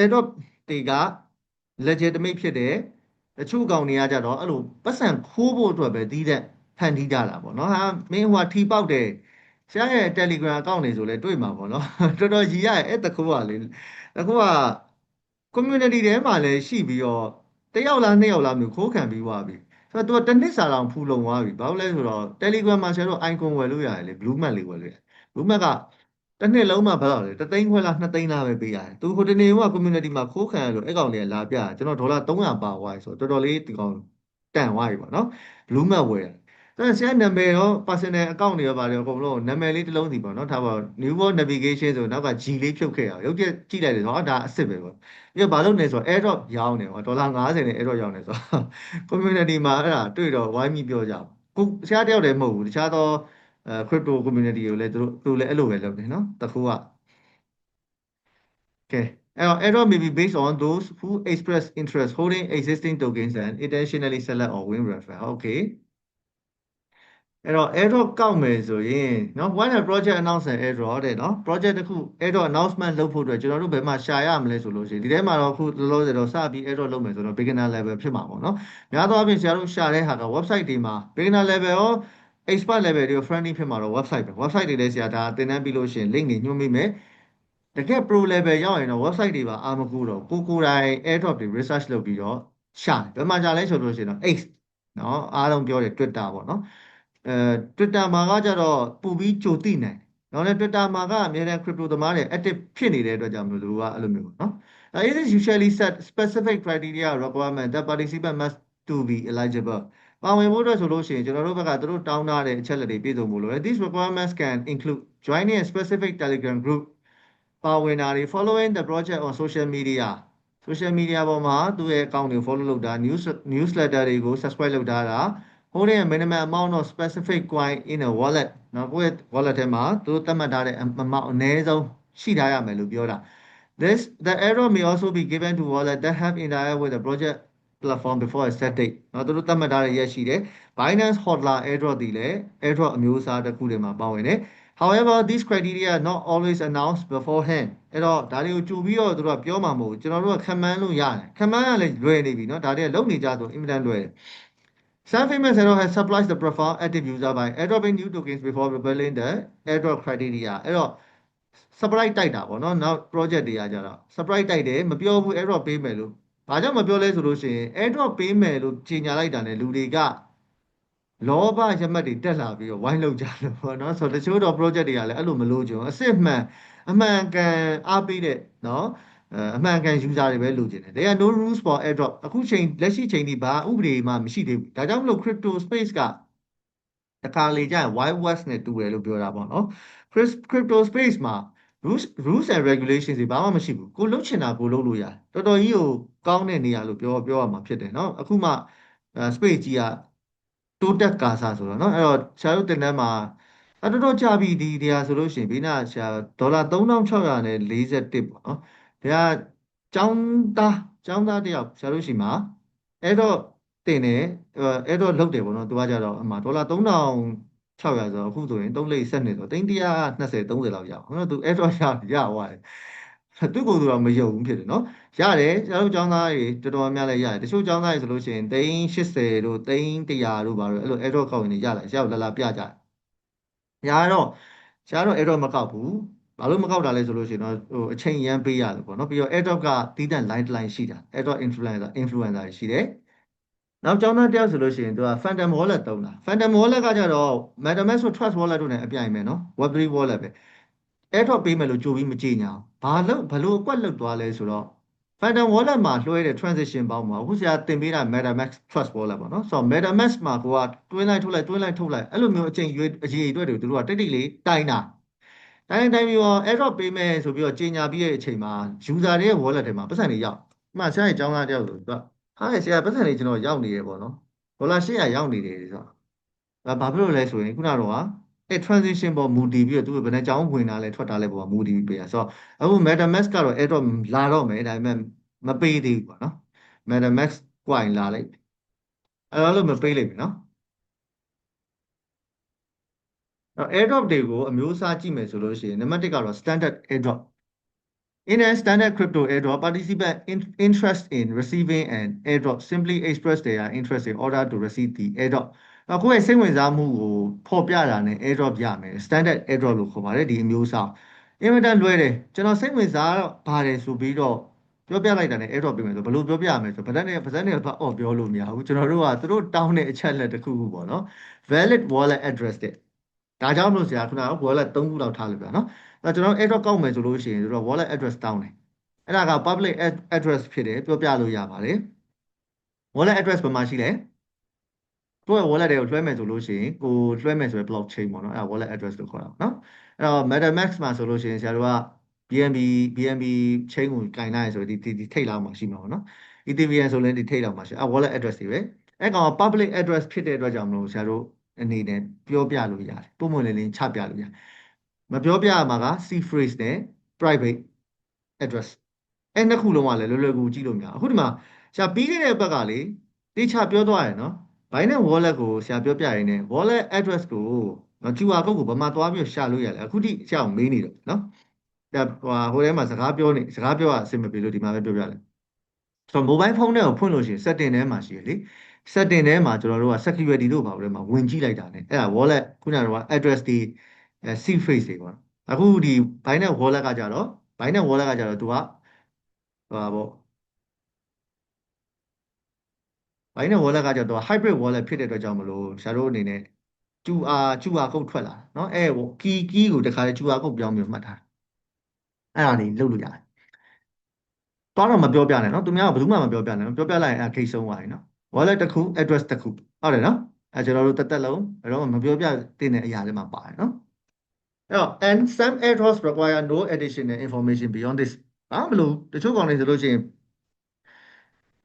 airdrop တွေက legitimate ဖြစ်တယ်တချို့ကောင်တွေကကြတော့အဲ့လိုပတ်စံခိုးဖို့အတွက်ပဲတီးတဲ့ဖန်တီးကြတာပေါ့နော်ဟာမင်းဟိုကထီပေါက်တယ်ဆရာရဲ့ Telegram account တွေဆိုလဲတွေ့မှာပေါ့နော်တော်တော်ကြီးရတယ်အဲ့တကူကလေတကူက community ထဲမှာလည်းရှိပြီးတော့တစ်ယောက်လားနှစ်ယောက်လားမျိုးခိုးခံပြီးသွားပြီဆိုတော့ तू တစ်နှစ်စာတောင်ဖူလုံသွားပြီဘာလို့လဲဆိုတော့ Telegram မှာဆရာတို့ icon ဝယ်လို့ရတယ်လေ blue mat လေးဝယ်လို့ရတယ် blue mat ကတစ်နှစ်လုံးမှာဘယ်လောက်လဲတစ်သိန်းခွဲလားနှစ်သိန်းလားပဲပေးရတယ်သူဟိုတနေ့က community မှာခိုးခံရလို့အဲ့ကောင်တွေကလာပြကျွန်တော်ဒေါ်လာ300ပါသွားပြီဆိုတော့တော်တော်လေးဒီကောင်တန်သွားပြီပေါ့နော် blue mat ဝယ်တယ်အဲ့ဆရာနာမည်ရော personal account တွေရောပါတယ်အကုန်လုံးနာမည်လေးတစ်လုံးစီပေါ့နော်ထားပါ new world navigation ဆိုနောက်က G လေးဖြုတ်ခဲ့ရအောင်ရုပ်ချက်ကြည့်လိုက်တယ်ဆိုတော့ဒါအစ်စ်ပဲပေါ့ပြီးတော့ဘာလို့လဲဆိုတော့ airdrop ရောင်းတယ်ဟောဒေါ်လာ90နဲ့ airdrop ရောင်းတယ်ဆိုတော့ community မှာအဲ့ဒါတွေ့တော့ဝိုင်းပြီးပြောကြပါကိုဆရာတယောက်တည်းမဟုတ်ဘူးတခြားသောcrypto community ကိုလည်းသူတို့လည်းအဲ့လိုပဲလုပ်တယ်နော်တခုက okay အဲ့တော့ airdrop may be based on those who express interest holding existing tokens and intentionally select or win refer okay အဲ့တော့ airdrop ကောက်မယ်ဆိုရင်เนาะ when a project announce an airdrop တဲ့เนาะ project တစ်ခု airdrop announcement လုပ်ဖို့အတွက်ကျွန်တော်တို့ဘယ်မှာရှာရမလဲဆိုလို့ရှိရင်ဒီထဲမှာတော့အခုလောလောဆယ်တော့စပြီး airdrop လုပ်မယ်ဆိုတော့ beginner level ဖြစ်မှာပေါ့เนาะများသောအားဖြင့်ဆရာတို့ရှာတဲ့ဟာက website တွေမှာ beginner level ရော expert level တွေရော friendly ဖြစ်မှာတော့ website ပဲ website တွေလည်းဆရာဒါသင်တန်းပြီးလို့ရှိရင် link တွေညွှန်ပေးမယ်တကယ် pro level ရောက်ရင်တော့ website တွေပါအားမကူတော့ကိုယ်တိုင် airdrop တွေ research လုပ်ပြီးတော့ရှာတယ်ဘယ်မှာရှာလဲဆိုလို့ရှိရင်တော့ X เนาะအားလုံးပြောတယ် Twitter ပေါ့เนาะအဲ Twitter မှာကကြတော့ပို့ပြီးကြိုသိနိုင်။နောက်လည်း Twitter မှာကအများနဲ့ crypto သမားတွေ active ဖြစ်နေတဲ့အတွက်ကြောင့်မလို့သူကအဲ့လိုမျိုးပေါ့နော်။ It is usually set specific criteria requirement that participant must to be eligible ပါဝင်ဖို့အတွက်ဆိုလို့ရှိရင်ကျွန်တော်တို့ဘက်ကသူတို့တောင်းထားတဲ့အချက်လက်တွေပြည့်စုံဖို့လိုတယ် These requirements can include joining a specific Telegram group ပါဝင်တာတွေ following the project on social media social media ပေါ်မှာသူ့ရဲ့ account တွေကို follow လုပ်တာ newsletter တွေကို subscribe လုပ်ထားတာ holding a minimum amount of specific coin in a wallet နော်ကိုယ့်ရဲ့ wallet ထဲမှာသူတို့သတ်မှတ်ထားတဲ့ amount အနည်းဆုံးရှိထားရမယ်လို့ပြောတာ the error may also be given to wallet that have interact with the project platform before a set date နော်သူတို့သတ်မှတ်ထားတဲ့ရက်ရှိတယ် Binance Hodler airdrop ဒီလည်း airdrop အမျိုးအစားတစ်ခုတည်းမှာပါဝင်တယ် However these criteria are not always announced beforehand အဲ့တော့ဒါတွေကိုကြိုပြီးတော့သူတို့ကပြောမှာမဟုတ်ဘူးကျွန်တော်တို့ကခံမှန်းလို့ရတယ်ခံမှန်းရလဲလွယ်နေပြီเนาะဒါတွေကလုံနေကြဆိုအင်မတန်လွယ်တယ် Some famous airdrop has supplies the profile active user by airdropping new tokens before revealing the airdrop criteria အဲ့တော့ surprise တိုက်တာပေါ့เนาะနောက် project တွေကကြတော့ surprise တိုက်တယ်မပြောဘူး airdrop ပေးမယ်လို့ဘာကြောင့်မပြောလဲဆိုလို့ရှိရင် airdrop ပေးမယ်လို့ကြေညာလိုက်တာနဲ့လူတွေကလောဘရမတ်တွေတက်လာပြီးတော့ဝိုင်းလောက်ကြတယ်ပေါ့နော်ဆိုတော့တချို့တော့ project တွေကလည်းအဲ့လိုမလို့ကြုံအစစ်မှန်အမှန်ကန်အားပေးတဲ့နော်အမှန်ကန် user တွေပဲလိုချင်တယ် There are no rules for airdrop အခုချိန်လက်ရှိချိန်ဒီဘာဥပဒေမှမရှိသေးဘူးဒါကြောင့်မလို့ crypto space ကတခါလေကြာရင် Wild West နဲ့တူတယ်လို့ပြောတာပေါ့နော် crypto space မှာ rules and regulations တွေဘာမှမရှိဘူးကိုလုပ်ချင်တာကိုလုပ်လို့ရတယ်တော်တော်ကြီးကိုကောင်းတဲ့နေရာလို့ပြောရမှာဖြစ်တယ်နော်အခုမှspace ကြီးကတိုးတက်ကာစားဆိုတော့เนาะအဲ့တော့ဆရာတို့တင်တန်းမှာတော်တော်ကြာပြီဒီတရားဆိုလို့ရှိရင်ဘေးနာဆရာဒေါ်လာ3641ပေါ့နော်ဒါကចောင်းသားတယောက်ဆရာတို့ရှိမှာအဲ့တော့တင်တယ်အဲ့တော့လုတ်တယ်ပေါ့နော်သူကကြတော့အမှဒေါ်လာ3600ဆိုတော့အခုဆိုရင်3လိပ်ဆက်နေဆိုတော့320 30လောက်ရအောင်နော်သူအဲ့တော့ရသွားတယ်သူ့ကိုယ်သူတော့မယုံဘူးဖြစ်တယ်နော်ရတယ်ကျတို့ចောင်းသားတွေတော်တော်များများလည်းရတယ်တချို့ចောင်းသားတွေဆိုလို့ရှိရင်380တို့300တို့ဘာလို့အဲ့လို airdrop ကောက်ရင်ရလာဆရာတို့လာပြကြတယ်ညာတော့ဆရာတို့ airdrop မကောက်ဘူးဘာလို့မကောက်တာလဲဆိုလို့ရှိရင်တော့ဟိုအချိန်ရမ်းပေးရတယ်ပေါ့နော်ပြီးတော့ airdrop ကတီးတန့် line တစ် line ရှိတာ airdrop influencer ရှိတယ်နောက်ကျောင်းသားတယောက်ဆိုလို့ရှိရင်သူက Phantom Wallet သုံးတာ Phantom Wallet ကကြတော့ MetaMask ဆို Trust Wallet တို့နဲ့အပြိုင်ပဲเนาะ Web3 Wallet ပဲ airdrop ပေးမယ်လို့ကြိုပြီးမကြေညာဘူးဘာလို့အကွက်လွတ်သွားလဲဆိုတော့ Phantom Wallet မှာလွှဲတဲ့ transaction ပေါင်းမှာအခုဆရာတင်ပေးတာ MetaMask Trust Wallet ပေါ့နော်ဆိုတော့ MetaMask မှာကိုကတွင်းလိုက်ထုတ်လိုက်အဲ့လိုမျိုးအချိန်အရေးအတွက်တွေသူတို့ကတိတ်တိတ်လေးတိုင်းတာတိုင်းပြီးတော့ airdrop ပေးမယ်ဆိုပြီးတော့ကြေညာပြီးတဲ့အချိန်မှာ user တွေရဲ့ wallet ထဲမှာပတ်စံတွေရောက်ဥပမာဆရာရဲ့အကြောင်းသားတယောက်ဆိုသူကဟာဆရာပတ်စံတွေကျွန်တော်ရောက်နေရပေါ့နော်ဒေါ်လာ800ရောက်နေတယ်ဆိုတော့ဘာဖြစ်လို့လဲဆိုရင်ခုနကတော့အဲ transition ပေါ်မူတည်ပြီးတော့သူဘယ်နှကြောင်းဝင်တာလဲထွက်တာလဲပေါ်မှာမူတည်ပြီးပေးရဆိုတော့အခု MetaMask ကတော့ airdrop လာတော့မယ်ဒါပေမဲ့မပေးသေးဘူးပေါ့နော် MetaMask coin လာလိုက်အဲ့လိုမပေးလိုက်ပြီနော်အဲ့ airdrop တွေကိုအမျိုးအစားကြည့်မယ်ဆိုလို့ရှိရင်နံပါတ်1ကတော့ standard airdrop In a standard crypto airdrop, participants interest in receiving an airdrop simply express their interest in order to receive the airdrop. အခုရဲ့စိတ်ဝင်စားမှုကိုဖော်ပြတာနဲ့ airdrop ရမယ် standard airdrop လို့ခေါ်ပါတယ်ဒီအမျိုးအစားအင်မတန်လွယ်တယ်ကျွန်တော်စိတ်ဝင်စားတော့ပါတယ်ဆိုပြီးတော့ပြောပြလိုက်တာနဲ့ airdrop ပေးမယ်ဆိုဘယ်လိုပြောပြရမလဲဆိုဗဇက်နဲ့တော့အော်ပြောလို့မရဘူးကျွန်တော်တို့ကသူတို့တောင်းတဲ့အချက်လက်တစ်ခုခုပေါ့နော် valid wallet address တဲ့ဒါကြောင့်မလို့ဆရာခုနက wallet 3ခုလောက်ထားလို့ပြနော်အဲ့တော့ကျွန်တော် airdrop ကောက်မယ်ဆိုလို့ရှိရင်တို့ wallet address တောင်းတယ်အဲ့ဒါက public address ဖြစ်တယ်ပြောပြလို့ရပါတယ် wallet address ဘယ်မှာရှိလဲကိုယ့်ရဲ့ wallet တွေကိုလွှဲမယ်ဆိုလို့ရှိရင်ကိုလွှဲမယ်ဆိုရင် blockchain ပေါ့နော်အဲ့ဒါ wallet address လို့ခေါ်တာပေါ့နော်အဲ့တော့ MetaMask မှာဆိုလို့ရှိရင်ဆရာတို့က BNB chain ကိုကင်လိုက်ရဆိုဒီထိတ်လောက်မှာရှိမှာပေါ့နော် Ethereum ဆိုလည်းဒီထိတ်လောက်မှာရှိwallet address တွေပဲအဲ့ကောင် public address ဖြစ်တဲ့အတွက်ကြောင့်မလို့ဆရာတို့အနေနဲ့ပြောပြလို့ရတယ်ပုံမှန်လေးချပြလို့ရတယ်မပြောပြရမှာက C phrase နဲ့ private address အဲ့နှစ်ခုလုံးကလည်းလွယ်လွယ်ကူကြည့်လို့မရအခုဒီမှာဆရာပြီးခဲ့တဲ့ဘက်ကလေတေချာပြောသွားရယ်နော် Binance wallet ကိုဆရာပြောပြရင်းနဲ့ wallet address ကို QR code ကိုဘာမှသွားပြီးရှာလို့ရလဲအခုထိဆရာကိုမေးနေတော့နော်ဒါဟိုထဲမှာစကားပြောရအဆင်မပြေလို့ဒီမှာပဲပြောပြလိုက်ဆိုတော့ mobile phone နဲ့ကိုဖွင့်လို့ရှိရင် setting ထဲမှာရှိရလေ setting ထဲမှာကျွန်တော်တို့က security တို့ဘာလို့လဲမှာဝင်ကြည့်လိုက်တာ ਨੇ အဲ့ဒါ wallet ခုနကတော့ address ဒီ seed phrase တွေပေါ့အခုဒီ Binance wallet ကကြတော့ Binance wallet ကကြတော့သူကဟိုပါပေါ့ Binance wallet ကကြတော့ hybrid wallet ဖြစ်တဲ့အတွက်ကြောင့်မလို့ဆရာတို့အနေနဲ့ QR code ထွက်လာเนาะအဲ key ကိုတခါလေ QR code ပြောင်းပြီးမှတ်ထားအဲ့ဒါလေးလုပ်လို့ရတယ်တော့တော့မပြောပြနဲ့เนาะသူများကဘယ်သူမှမပြောပြနဲ့ပြောပြလိုက်ရင်အဲ့ case ဆုံးသွားပြီเนาะ wallet တစ်ခု address တစ်ခုဟုတ်တယ်เนาะအဲကျွန်တော်တို့တက်လုံးဘယ်တော့မှမပြောပြတဲ့အရာလေးမှာပါတယ်เนาะအဲ့တော့ and some airdrops require no additional information beyond this ဘာမလို့တချို့ကောင်တွေဆိုလို့ရှိရင်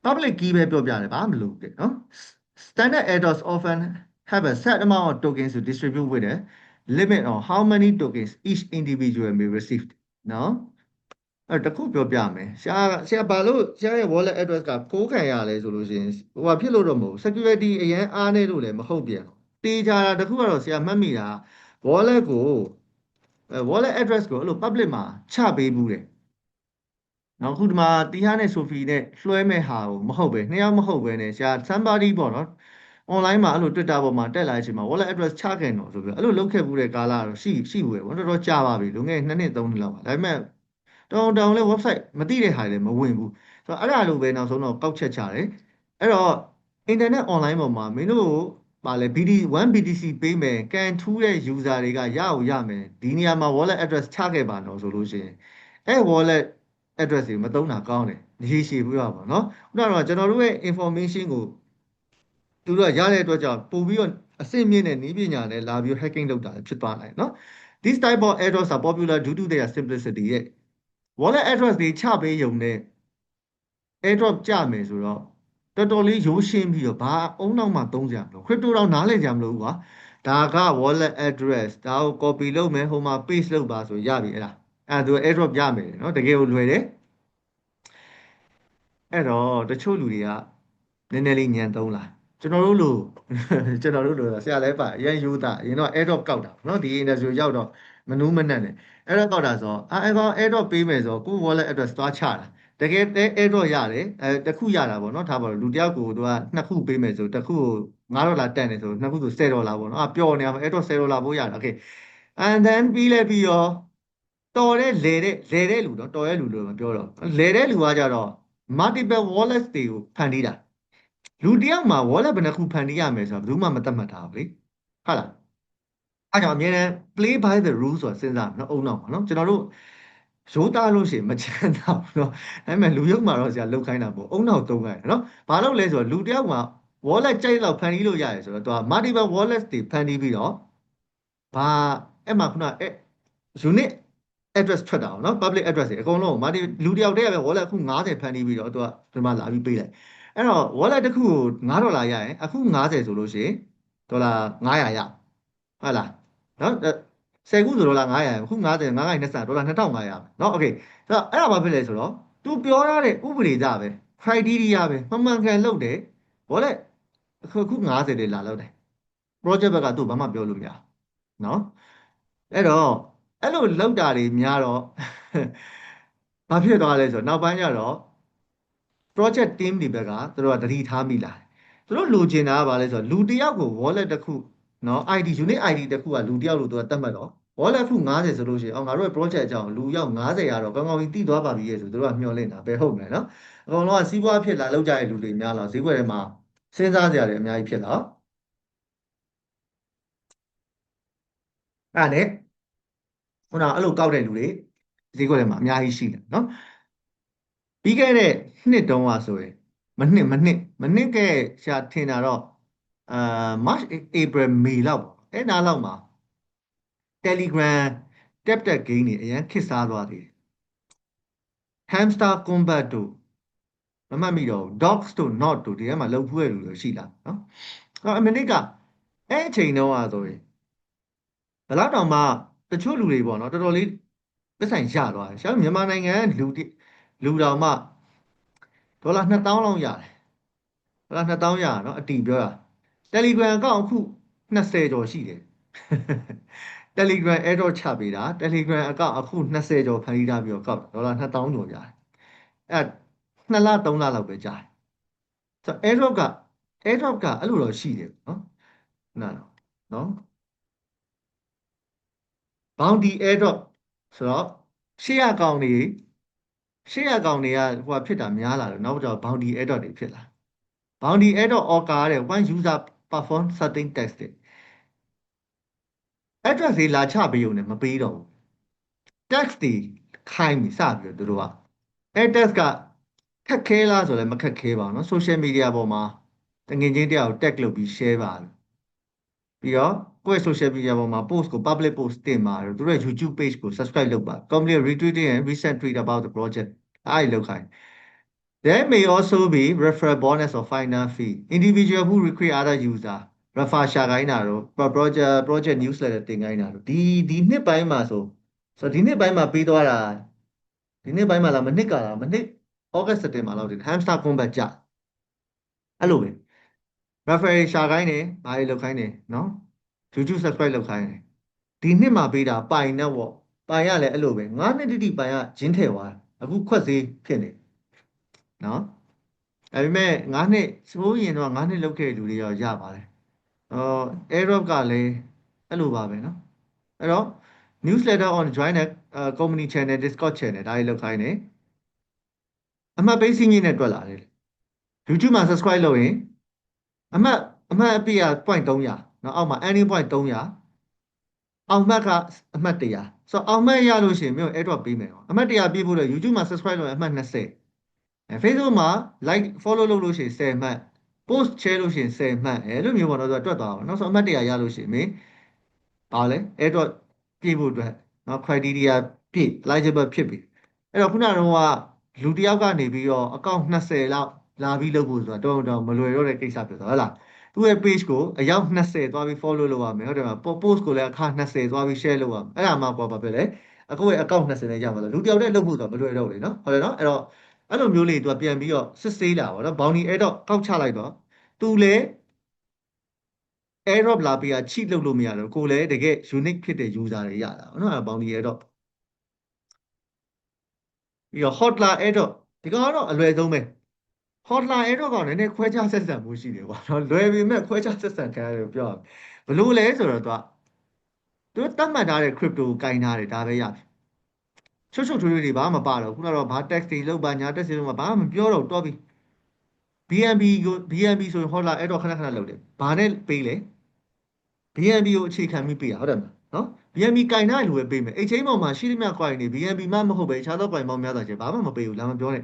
public key ပဲပြောပြတယ်ဘာမလို့တဲ့နော် standard airdrops often have a set amount of tokens to distribute with a limit on how many tokens each individual may receive နော်အဲ့တခုပြောပြမယ်ဆရာဘာလို့ဆရာရဲ့ wallet address ကဖိုးခံရလဲဆိုလို့ရှိရင်ဟိုဟာဖြစ်လို့တော့မဟုတ် security အရင်အားနေလို့လည်းမဟုတ်ပြန်တေးကြတာတခုကတော့ဆရာမှတ်မိတာ wallet ကို wallet address ကိုအဲ့လို public မှာချပေးဘူးတယ်နောက်ခုဒီမှာတီဟာနဲ့ဆိုဖီနဲ့လွှဲမဲ့ဟာကိုမဟုတ်ပဲနှစ်ယောက်မဟုတ်ပဲနဲ့ရှာ somebody ပေါ့နော် online မှာအဲ့လို Twitter ပေါ်မှာတက်လာတဲ့အချိန်မှာ wallet address ချခဲ့တော့ဆိုပြီးအဲ့လိုလုပ်ခဲ့ဘူးတဲ့ကာလတော့ရှိဘူးပဲဘာတော်တော်ကြာပါပြီလွန်ခဲ့2နှစ်3နှစ်လောက်ပါဒါပေမဲ့တောင်လဲ website မသိတဲ့ဟာတွေလည်းမဝင်ဘူးဆိုတော့အဲ့ဒါလိုပဲနောက်ဆုံးတော့ကောက်ချက်ချတယ်အဲ့တော့ internet online ပေါ်မှာမင်းတို့ပါလဲ 1 BTC ပေးမယ်ကန်ထူးတဲ့ user တွေကရမယ်ဒီနေရာမှာ wallet address ချခဲ့ပါတော့ဆိုလို့ရှိရင်အဲ့ wallet address တွေမသုံးတာကောင်းတယ်ရေရှည်ပြရပါတော့ခုနကတော့ကျွန်တော်တို့ရဲ့ information ကိုသူတို့ကရတဲ့အတွက်ကြောင့်ပို့ပြီးတော့အစစ်မြင့်တဲ့နည်းပညာနဲ့လာပြီး hacking လုပ်တာဖြစ်သွားနိုင်နော် This type of airdrops are popular due to their simplicity ရဲ့ wallet address တွေချပေးရုံနဲ့ airdrop ကြမယ်ဆိုတော့တော်တော်လေးရိုးရှင်းပြီးတော့ဘာအုံနောက်မှသုံးကြမလို့ crypto တော့နားလည်ကြမလို့ကွာဒါက wallet address ဒါကို copy လုပ်မယ်ဟိုမှာ paste လုပ်ပါဆိုရပြီအဲ့ဒါအဲ့ဒါသူ airdrop ရမယ်နော်တကယ်ကိုလွယ်တယ်အဲ့တော့တချို့လူတွေကနည်းနည်းလေးညံသုံးလာကျွန်တော်တို့လိုဆရာလဲပါအရင်ယူတာအရင်တော့ airdrop ကောက်တာเนาะဒီ industry ရောက်တော့မနူးမနက်နဲ့အဲ့တော့ကောက်တာဆိုအဲ့ကောင် airdrop ပေးမယ်ဆိုကို wallet address သွားချတာတကယ် airdrop ရတယ်တခုရတာပေါ့เนาะထားပါတော့လူတယောက်ကိုသူကနှစ်ခုပေးမယ်ဆိုတစ်ခုကို$5တန်တယ်ဆိုနှစ်ခုဆို$10ပေါ့เนาะပျော်နေအောင် airdrop $10ပို့ရတယ် okay and then ပြီးရောတော်တဲ့လဲတဲ့လူတော့တော်တဲ့လူလို့မပြောတော့လဲတဲ့လူကကြတော့ multiple wallets တွေကိုဖန်တီးတာလူတယောက်မှာ wallet ဘယ်နှခုဖန်တီးရမယ်ဆိုတာဘယ်သူမှမသတ်မှတ်ထားဘူးလေဟုတ်လားအဲ့ကြောင့်အများနဲ့ play by the rules ဆိုတာစဉ်းစားနော်အုံနောက်ပါနော်ကျွန်တော်တို့ရိုးသားလို့ရှိရင်မချမ်းသာဘူးနော်ဒါပေမဲ့လူရုပ်မှာတော့ဆရာလုတ်ခိုင်းတာပေါ့အုံနောက်သုံးခိုင်းနော်ဘာလို့လဲဆိုတော့လူတယောက်မှာ wallet ကြိုက်လောက်ဖန်တီးလို့ရတယ်ဆိုတော့သူက multiple wallets တွေဖန်တီးပြီးတော့ဘာအဲ့မှာခုနunit address ထွက်တာเนาะ public address တွေအကုန်လုံးမာဒီလူတယောက်တည်းပဲ wallet အခု90ဖန်တီးပြီးတော့သူကဒီမှာလာပြီးပေးလိုက်အဲ့တော့ wallet တစ်ခုကို$5ရရင်အခု90ဆိုလို့ရှိရင်ဒေါ်လာ900ရဟုတ်လားเนาะ10ခုဆိုဒေါ်လာ900အခု90 920ဒေါ်လာ2500เนาะ okay ဆိုတော့အဲ့ဒါဘာဖြစ်လဲဆိုတော့ तू ပြောရတဲ့ဥပဒေကြပဲ criteria ပဲမှန်ကန်လုပ်တယ် wallet အခု90လေးလာလောက်တယ် project ဘက်ကသူ့ဘာမှပြောလို့မရเนาะအဲ့တော့အဲ့လိုလောက်တာတွေများတော့ ဘာဖြစ်သွားလဲဆိုတော့နောက်ပိုင်းကျတော့ project team တွေဘက်ကသူတို့ကတတိထားမိလာတယ်သူတို့လိုချင်တာကဘာလဲဆိုတော့လူတစ်ယောက်ကို wallet တစ်ခုเนาะ ID unit ID တစ်ခုကလူတစ်ယောက်လို့သူကသတ်မှတ်တော့ wallet ခု90ဆိုလို့ရှိရင်ငါတို့ရဲ့ project အကြောင်းလူရောက်90ရတော့ကောင်းကောင်းကြီးတည်သွားပါပြီရဲ့ဆိုသူတို့ကမျှော်လင့်တာပဲဟုတ်မယ်เนาะအကောင်လုံးကစီးပွားဖြစ်လာလောက်ကြတဲ့လူတွေများလာဈေးကွက်ထဲမှာစဉ်းစားစရာတွေအများကြီးဖြစ်လာအဲ့ဒါနဲ့ခုနအဲ့လိုကောက်တဲ့လူတွေဈေးကွက်ထဲမှာအများကြီးရှိတယ်เนาะပြီးခဲ့တဲ့နှစ်တုန်းကဆိုရင်မနှစ်ကရှာထင်တာတော့March April May လောက်ပေါ့အဲ့နားလောက်မှာ Telegram tap game တွေအရင်ခေတ်စားသွားသေးတယ် Hamster Combat တို့မမှတ်မိတော့ဘူး Dogs တို့ Not တို့ဒီထဲမှာလုံဖူးရလူတွေရှိလားနော်အဲ့အမေရိကအဲ့အချိန်တုန်းကဆိုရင်ဘယ်တော့တောင်မှတချို့လူတွေပေါ့နော်တော်တော်လေးပတ်ဆိုင်ရသွားတယ်ရှာမြန်မာနိုင်ငံလူတောင်မှဒေါ်လာ2000လောက်ရတယ်ဒေါ်လာ2000ရနော်အတီပြောတာ Telegram အကောင့်အခု20ကျော်ရှိတယ် Telegram Airdrop ချပေးတာ Telegram အကောင့်အခု20ကျော်ဖန်တီးထားပြီးတော့ကောက်ဒေါ်လာ2000ကျော်ရတယ်အဲ့2လ3လလောက်ပဲကြာတယ်ဆိုတော့ Airdrop ကအဲ့လိုတော့ရှိတယ်နော်နားနော် Bounty Airdrop ဆိုတော့ရှေ့အကောင့်တွေရှေ့အကောင့်တွေကဟိုဖြစ်တာများလာတယ်နောက်တော့ Bounty Airdrop တွေဖြစ်လာ Bounty Airdrop Orca တဲ့ one user perform certain tasks တဲ့ address တွေလာချပေးုံနဲ့မပေးတော့ဘူး tax တွေခိုင်းပြီးစပြီးတော့သူတို့ကအဲ tax ကခက်ခဲလားဆိုလည်းမခက်ခဲပါဘူးเนาะ social media ပေါ်မှာတငင်ချင်းတယောက် tag လုပ်ပြီး share ပါပြီးတော့ကိုယ့်ရဲ့ social media ပေါ်မှာ post ကို public post တင်ပါတော့သူတို့ရဲ့ YouTube page ကို subscribe လုပ်ပါ complete retweeting and recent tweet about the project အဲ့ဒီလောက်ခိုင်း There may also be referral bonus or final fee. Individual who recruit other user refer ရှာခိုင်းတာတော့ project newsletter တင်ခိုင်းတာတော့ဒီနှစ်ပိုင်းမှာဆိုဒီနှစ်ပိုင်းမှာပြီးသွားတာဒီနှစ်ပိုင်းမှာလားမနှစ် August September လောက်ဒီ Hamster Combat ကြအဲ့လိုပဲ refer ရှာခိုင်းတယ်ဘာတွေလုပ်ခိုင်းတယ်နော် YouTube subscribe လုပ်ခိုင်းတယ်ဒီနှစ်မှာပေးတာပိုင်နဲ့ပေါ့ပိုင်ရလဲအဲ့လိုပဲ9နှစ်တိတိပိုင်ရဂျင်းထဲသွားအခုခွက်သေးဖြစ်နေနော် ဒါပေမဲ့9နှစ်ဆိုရင်တော့9နှစ်လောက်ခဲ့တဲ့လူတွေရောရပါတယ်Aerob ကလည်းအဲ့လိုပါပဲเนาะအဲ့တော့ newsletter on join a company channel Discord channel ဒါတွေလောက်ခိုင်းနေအမှတ်ပေးစည်းမျဉ်းနဲ့တွက်လာတယ် YouTube မှာ subscribe လုပ်ရင်အမှတ်အပြည့်က point 300เนาะအောက်မှာ earning point 300အောင်မှတ်ကအမှတ်100ဆိုတော့အောင်မှတ်ရလို့ရှိရင်မြို့ airdrop ပေးမယ်အမှတ်100ပြည့်ဖို့လို့ YouTube မှာ subscribe လုပ်ရင်အမှတ်20Facebook မှာ like follow လုပ်လို့ရှိရင်10မှတ် post share လို့ရှိရင်10မှတ်အဲ့လိုမျိုးပေါ့နော်သူကတွက်သွားပါနောက်ဆုံးအမှတ်100ရလို့ရှိရင်မင်းဘာလဲ airdrop ပြည့်ဖို့အတွက်နော် criteria ပြည့် eligible ဖြစ်ပြီအဲ့တော့ခုနကတော့လူတစ်ယောက်ကနေပြီးတော့ account 20လောက်လာပြီးလုပ်ဖို့ဆိုတာတော့မလွယ်တော့တဲ့ကိစ္စဖြစ်သွားဟုတ်လားသူ့ရဲ့ page ကိုအယောက်20သွားပြီး follow လုပ်ရမယ်ဟုတ်တယ်မလား post ကိုလည်းအခါ20သွားပြီး share လုပ်ရမယ်အဲ့ဒါမှပေါ့ဘာဖြစ်လဲအခုရဲ့ account 20နဲ့ရမှာဆိုလူတစ်ယောက်တည်းလုပ်ဖို့ဆိုတာမလွယ်တော့ဘူးလေနော်ဟုတ်တယ်နော်အဲ့တော့အဲ့လိုမျိုးလေးသူကပြန်ပြီးတော့စစ်ဆေးလာပါတော့ bounty airdrop ကောက်ချလိုက်တော့သူလည်း airdrop လာပြီးချိလုပ်လို့မရတော့ကိုလည်းတကယ် unique ဖြစ်တဲ့ user တွေရတာနော်အဲ့ bounty airdrop ပြီးတော့ hotline airdrop ဒီကောင်ကတော့အလွယ်ဆုံးပဲ hotline airdrop ကလည်းနည်းနည်းခွဲခြားဆက်ဆံမှုရှိတယ်ကွာနော်လွယ်ပေမဲ့ခွဲခြားဆက်ဆံခံရတယ်ပြောရမယ်ဘလို့လဲဆိုတော့သူတတ်မှတ်ထားတဲ့ crypto ကိုကင်ထားတယ်ဒါပဲရပြီချွတ်ထွေးတွေဘာမှမပါတော့ခုနကတော့ဘာ tax တွေလောက်ပါညာ tax တွေလောက်ဘာမှမပြောတော့တော့ပြီ BNB ဆိုရင် hotline airdrop ခဏလုပ်တယ်ဘာနဲ့ပေးလဲ BNB ကိုအခြေခံပြီးပေးတာဟုတ်တယ်မလားနော် BNB ကင်ထားလူပဲပေးမယ် exchange ပေါ်မှာရှိသမျှ coin တွေ BNB မှမဟုတ်ပဲအခြားသော coin ပေါင်းများစွာကျဘာမှမပေးဘူးလာမပြောနဲ့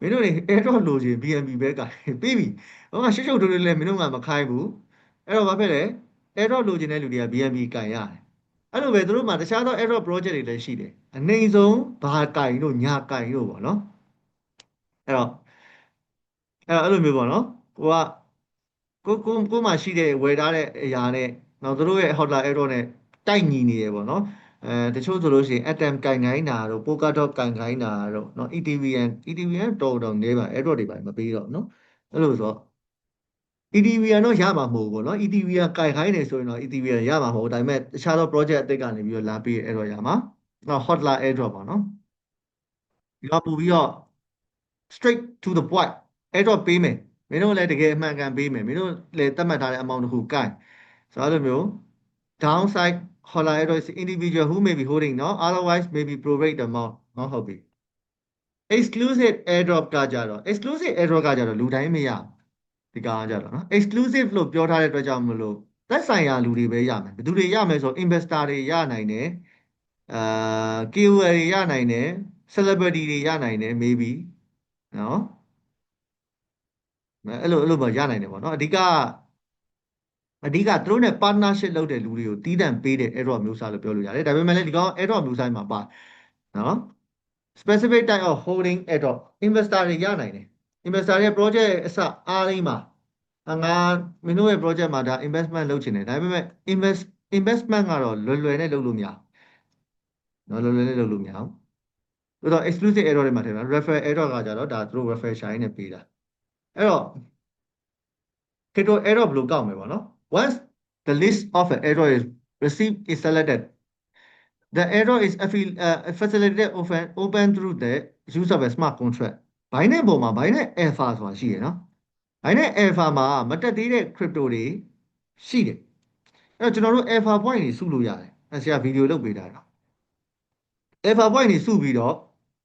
မင်းတို့တွေ airdrop လိုချင် BNB ပဲကင်ပေးပြီဟောကရှုပ်ထွေးလည်းမင်းတို့ကမခိုင်းဘူးအဲ့တော့ဘာဖြစ်လဲ airdrop လိုချင်တဲ့လူတွေက BNB ကင်ရတယ်အဲ့လိုပဲသူတို့မှာတခြားသော airdrop project တွေလည်းရှိတယ်အနေဆုံးဘာကင်တို့ညာကင်တို့ပေါ့နော်အဲ့တော့အဲ့လိုမျိုးပေါ့နော်ကိုမှရှိတဲ့ဝယ်ထားတဲ့အရာနဲ့နောက်သူတို့ရဲ့ hotline error နဲ့တိုက်ညီနေတယ်ပေါ့နော်တချို့ဆိုလို့ရှိရင် atom ကင်ခိုင်းတာတို့ polkadot ကင်ခိုင်းတာတို့နော် ETVN တော်နေပါ error တွေပါမပေးတော့နော်အဲ့လိုဆိုတော့ ETVN တော့ရမှာမဟုတ်ဘူးပေါ့နော် ETVN ကင်ခိုင်းနေဆိုရင်တော့ ETVN ရမှာမဟုတ်ဒါပေမဲ့တခြားသော project အသစ်ကနေပြီးတော့လာပြီး error ရမှာနော် hotline airdrop ပေါ့နော် ဒီတော့ပို့ပြီးတော့ straight to the point airdrop ပေးမယ်မင်းတို့လည်းတကယ်အမှန်ကန်ပေးမယ်မင်းတို့လည်းသတ်မှတ်ထားတဲ့ amount တစ်ခုကိုင်ဆိုတော့အဲ့လိုမျိုး downside holder airdrop is individual who may be holding เนาะ otherwise may be prorate amount เนาะဟုတ်ပြီ exclusive airdrop ကကြတော့ exclusive airdrop ကကြတော့လူတိုင်းမရဒီကောင်ကကြတော့เนาะ exclusive လို့ပြောထားတဲ့အတွက်ကြောင့်မလို့သက်ဆိုင်ရာလူတွေပဲရမယ်ဘယ်သူတွေရမယ်ဆို investor တွေရနိုင်တယ်အာ KOL တွေရနိုင်တယ် celebrity တွေရနိုင်တယ် maybe เนาะအဲ့လိုပဲရနိုင်တယ်ပေါ့เนาะအဓိကသူတို့နဲ့ partnership လုပ်တဲ့လူတွေကိုတီးတန့်ပေးတဲ့ airdrop မျိုးစားလို့ပြောလို့ရတယ်ဒါပေမဲ့လည်းဒီကောင် airdrop မျိုးစားမှာပါเนาะ specific type of holding airdrop investor တွေရနိုင်တယ် investor ရဲ့ project အစအားလေးမှာငါမင်းတို့ရဲ့ project မှာဒါ investment လုပ်ချင်တယ်ဒါပေမဲ့ investment ကတော့လွယ်နဲ့လုပ်လို့မရဘူးเนาะလွယ်နဲ့လုပ်လို့မရဘူးဆိုတော့ exclusive airdrop တွေမှာထည့်ပါ refer airdrop ကကြတော့ဒါသူတို့ refer shine နဲ့ပေးတာအဲ့တော့ crypto airdrop ဘယ်လိုကောက်မယ်ပေါ့နော် once the list of an airdrop is received is selected the airdrop is facilitated open through the use of a smart contract Binance ပေါ်မှာ Binance Alpha ဆိုတာရှိရယ်နော် Binance Alpha မှာမတက်သေးတဲ့ crypto တွေရှိတယ်အဲ့တော့ကျွန်တော်တို့ Alpha point တွေစုလို့ရတယ်ဆရာဗီဒီယိုလုပ်ပေးတာနော် Alpha point တွေစုပြီးတော့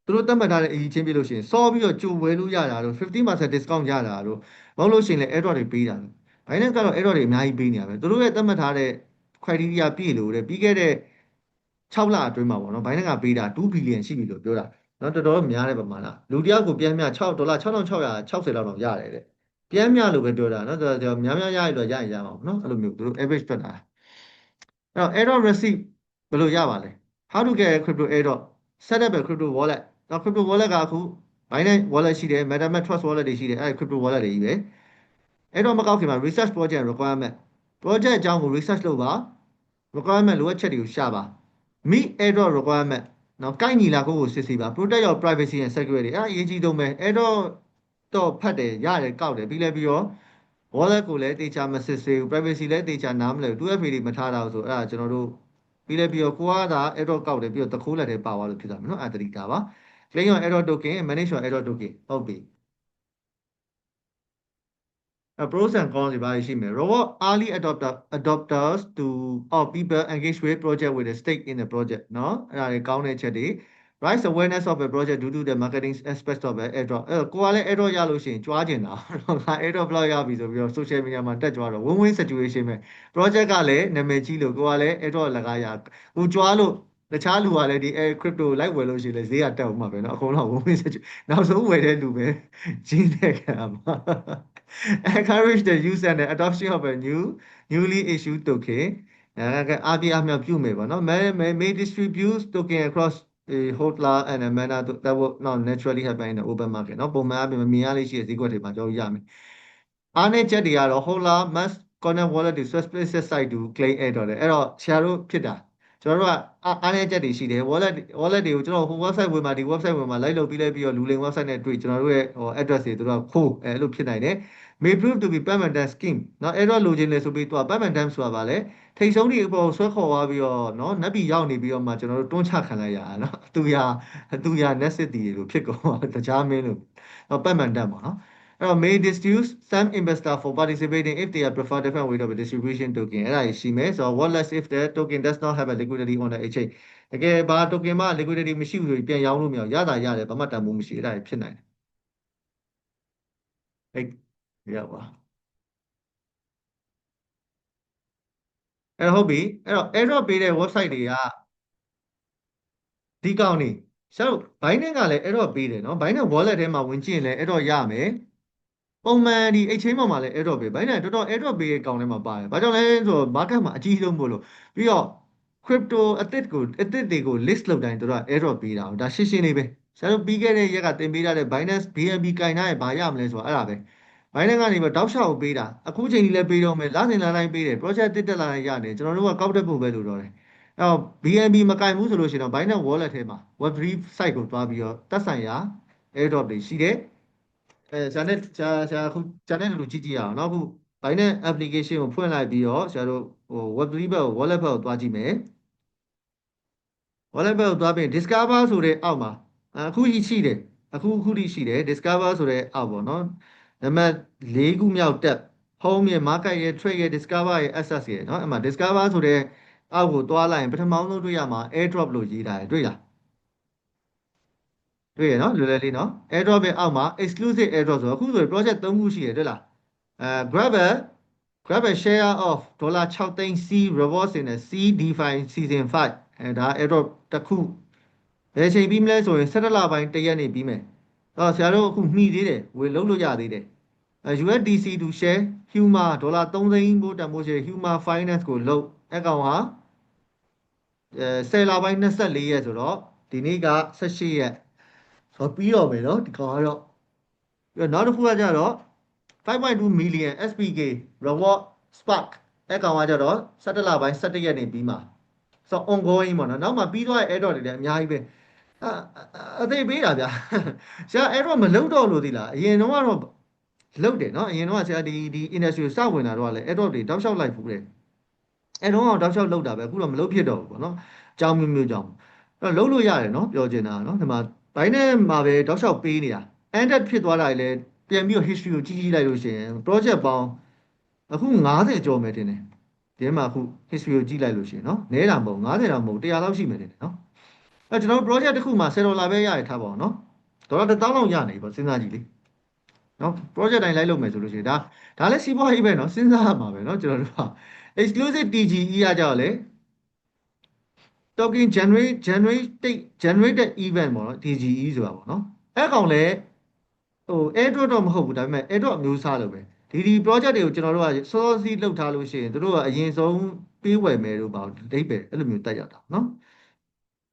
သူတို့သတ်မှတ်ထားတဲ့အရေးချင်းပြလို့ရှိရင်စောပြီးတော့ကြိုဝယ်လို့ရတာတို့50% discount ရတာတို့မဟုတ်လို့ရှိရင်လည်း airdrop တွေပေးတာတို့ Binance ကတော့ airdrop တွေအများကြီးပေးနေရပဲသူတို့ရဲ့သတ်မှတ်ထားတဲ့ criteria ပြည့်လို့တဲ့ပြီးခဲ့တဲ့6လအတွင်းမှာပေါ့နော် Binance ကပေးတာ2 billion ရှိပြီလို့ပြောတာเนาะတော်တော်များတဲ့ပမာဏလူတစ်ယောက်ကိုပြန်မြ6ဒေါ်လာ6660လောက်တော့ရတယ်တဲ့ပြန်မြလို့ပဲပြောတာเนาะတော်တော်များများရရလို့ရရင်ရမှာပေါ့เนาะအဲ့လိုမျိုးသူတို့ average တွက်တာအဲ့တော့ airdrop receipt ဘယ်လိုရပါလဲ how to get a crypto airdrop set up a crypto wallet တော့ crypto wallet ကအခု Binance wallet ရှိတယ် MetaMask Trust wallet တွေရှိတယ်အဲ့ဒါ crypto wallet တွေကြီးပဲအဲ့တော့မကောက်ခင်မှာ research project requirement project အကြောင်းကို research လုပ်ပါ requirement လိုအပ်ချက်တွေကိုရှာပါ meet airdrop requirement နော်ကိုက်ညီလာကိုစစ်ဆေးပါ protect your privacy and security အဲ့ဒါအရေးကြီးဆုံးပဲ airdrop တော့ဖတ်တယ်ရတယ်ကောက်တယ်ပြီးတော့ wallet ကိုလည်းတေချာမစစ်ဆေးဘူး privacy လည်းတေချာနားမလဲဘူး 2FA တွေမထားတာဆိုအဲ့ဒါကျွန်တော်တို့ပြီးတော့ကိုကသာ airdrop ကောက်တယ်ပြီးတော့တခိုးလက်ထဲပါသွားလို့ဖြစ်တာမယ်နော်အဲ့ဒါတတိတာပါ claim your airdrop token manage your airdrop token ဟုတ်ပြီpros and cons တွေပါရှိမယ် reward early adopters to or people engage with project with a stake in the project เนาะအဲ့ဒါတွေကောင်းတဲ့ချက်တွေ rise awareness of a project due to the marketing aspect of an airdrop အဲ့တော့ကိုကလည်း airdrop ရလို့ရှိရင်ကြွားကျင်တာငါ airdrop လောက်ရပြီဆိုပြီးတော့ social media မှာတက်ကြွားတော့ win-win situation ပဲ project ကလည်းနာမည်ကြီးလို့ကိုကလည်း airdrop လကားရကိုကြွားလို့တခြားလူကလည်းဒီ crypto လိုက်ဝယ်လို့ရှိရင်လည်းဈေးကတက်အောင်မှာပဲเนาะအကုန်လုံး win-win situation နောက်ဆုံးဝယ်တဲ့လူပဲကြီးတဲ့ခံမှာ encourage the use and the adoption of a newly issued token အားပြအမြောက်ပြုမယ်ပေါ့နော် may distribute token across the hodler and a manner that will not naturally happen in the open market เนาะပုံမှန်အပြင်မမြင်ရလေးရှိတဲ့ဈေးကွက်တွေမှာကြောက်ရမယ်အားနဲ့ချက်တွေကတော့ hodler must connect wallet to specific site to claim airdrop တယ်အဲ့တော့ဆရာတို့ဖြစ်တာကျွန်တော်တို့ကအားနဲ့ချက်တွေရှိတယ် wallet တွေကိုကျွန်တော်ဟို website ဝင်မှာဒီ website ဝင်မှာလိုက်လုပ်ပြီးပြီးတော့လူလိမ် website နဲ့တွေ့ကျွန်တော်တို့ရဲ့ဟို address တွေတို့ကခိုးအဲ့လိုဖြစ်နိုင်တယ် may prove to be permanent scheme เนาะအဲ့တော့လိုချင်လေဆိုပြီးသူက permanent ဆိုတာဗာလဲထိတ်ဆုံးတွေအပေါ်ဆွဲခေါ်သွားပြီးတော့เนาะနက်ပြီးရောက်နေပြီးတော့မှကျွန်တော်တို့တွန်းချခံလိုက်ရတာเนาะသူရ net sit တွေလို့ဖြစ်ကုန်တခြားမင်းလို့เนาะ permanent ပေါ့เนาะအဲ့တော့ may disuse some investor for participating if they prefer different way of distribution token အဲ့ဒါရှိမယ်ဆိုတော့ what less if the token does not have a liquidity on the exchange တကယ်ဘာ token မှာ liquidity မရှိဘူးဆိုပြန်ရောင်းလို့မရရတာရတယ်ဘာမှတန်ဖိုးမရှိအဲ့ဒါဖြစ်နိုင်တယ်အဲ့ရပါအဲ့ဟုတ်ပြီအဲ့တော့ airdrop ပေးတဲ့ website တွေကဒီကောင်နေဆရာတို့ Binance ကလည်း airdrop ပေးတယ်နော် Binance wallet ထဲမှာဝင်ကြည့်ရင်လည်း airdrop ရမယ်ပုံမှန်ဒီ exchange ပေါ်မှာလည်း airdrop ပေး Binance တော်တော် airdrop ပေးတဲ့ကောင်ထဲမှာပါတယ်ဘာကြောင့်လဲဆိုတော့ market မှာအကြီးဆုံးမို့လို့ပြီးတော့ crypto အသစ်တွေကို list လုပ်တိုင်းတို့က airdrop ပေးတာဒါရှင်းရှင်းလေးပဲဆရာတို့ပြီးခဲ့တဲ့ရက်ကတင်ပေးထားတဲ့ Binance BNB ကင်ထားရဲ့ဘာရမလဲဆိုတာအဲ့ဒါပဲ Binance ကနေပြီးတောက်လျှောက်ပေးတာအခုချိန်ကြီးလည်းပေးတော့မယ်လစဉ်လတိုင်းပေးတယ် project တက်လာတိုင်းရတယ်ကျွန်တော်တို့ကကောက်တက်ဖို့ပဲလို့တော့တယ်အဲ့တော့ BNB မကင်ဘူးဆိုလို့ရှိရင်တော့ Binance wallet ထဲမှာ Web3 site ကိုတွားပြီးတော့တက်ဆိုင်ရာ airdrop တွေရှိတယ်ဆရာခုဂျာနဲ့လူကြည့်ကြည့်ရအောင်เนาะအခု Binance application ကိုဖွင့်လိုက်ပြီးတော့ဆရာတို့ဟို Web3 ဘက်ကို wallet ဘက်ကိုတွားကြည့်မယ် wallet ဘက်ကိုတွားပြီး discover ဆိုတဲ့အောက်မှာ အခုရှိတယ်အခုထိရှိတယ် Discover ဆိုတဲ့အောက်ပေါ့နော်နံပါတ်၄ခုမြောက်တက် Home ရဲ့ Market ရဲ့ Trade ရဲ့ Discover ရဲ့ Access ရဲ့เนาะအဲ့မှာ Discover ဆိုတဲ့အောက်ကိုတွားလိုက်ရင်ပထမဆုံးတွေ့ရမှာ AirDrop လို့ရေးထားတယ်တွေ့လားတွေ့ရနော်လွယ်လွယ်လေးနော် AirDrop ရဲ့အောက်မှာ Exclusive AirDrop ဆိုတော့အခုဆိုရင် project 3ခုရှိတယ်တွေ့လားgrab a share of 6သိန်း C rewards in a C DeFi season 5အဲဒါ AirDrop တစ်ခုဘယ်ချိန်ပြီးမလဲဆိုရင်17လပိုင်း1ရက်နေ့ပြီးမယ်ဆရာတို့အခုမှီသေးတယ်ဝယ်လုံးလို့ရသေးတယ်USDC to share Huma 3သိန်းဘို့တန်ဖိုးရှိ Huma Finance ကိုလုတ်အကောင်ဟာ10လပိုင်း24ရက်ဆိုတော့ဒီနေ့က18ရက်ဆိုတော့ပြီးတော့မယ်နော်ဒီကောင်ကတော့ပြီးတော့နောက်တစ်ခုကကြတော့5.2 million SPK reward spark အဲကောင်ကကြတော့17လပိုင်း17ရက်နေ့ပြီးမှာဆိုတော့ ongoing ပေါ့နော်နောက်မှပြီးသွားတဲ့ add-on တွေလည်းအများကြီးပဲအအသေးပေးတာဗျာဆရာ add-on မလုပ်တော့လို့သီလားအရင်တော့ကတော့လုပ်တယ်နော်အရင်တော့ဆရာဒီ industry ကိုစဝင်လာတော့လည်း add-on တွေတောက်လျှောက်လိုက်ဖူးတယ်အဲတော့တောက်လျှောက်လုပ်တာပဲအခုတော့မလုပ်ဖြစ်တော့ဘူးပေါ့နော်အကြောင်းမျိုးမျိုးကြောင့်အဲ့တော့လုပ်လို့ရတယ်နော်ပြောချင်တာနော်ဒီမှာဘိုင်းထဲမှာပဲတောက်လျှောက်ပေးနေတာ ended ဖြစ်သွားတာလည်းပြန်ပြီးတော့ history ကိုကြည့်လိုက်လို့ရှိရင် project ပေါင်းအခု90ကျော်မယ်တင်တယ်ဒီမှာအခု history ကိုကြည့်လိုက်လို့ရှိရင်နော်နဲတာမဟုတ်90တာမဟုတ်100လောက်ရှိမယ်တင်တယ်နော်အဲကျွန်တော်တို့ project တစ်ခုမှာ$10ပဲရရထားပါအောင်နော်ဒေါ်လာ1000လောက်ရနေပြီပေါ့စဉ်းစားကြည့်လေနော် project တိုင်းလိုက်လုပ်မယ်ဆိုလို့ရှိရင်ဒါလည်းစီးပွားရေးပဲနော်စဉ်းစားရမှာပဲနော်ကျွန်တော်တို့က exclusive TGE ကကြောက်လေ token generated event ပေါ့နော် TGE ဆိုတာပေါ့နော်အဲ့ကောင်လည်းairdrop တော့မဟုတ်ဘူးဒါပေမဲ့ airdrop အမျိုးအစားလိုပဲဒီ project တွေကိုကျွန်တော်တို့ကစောစောစီးလုပ်ထားလို့ရှိရင်တို့ကအရင်ဆုံးပေးဝယ်မယ်လို့ပါအဓိပ္ပာယ်အဲ့လိုမျိုးတက်ရတာနော်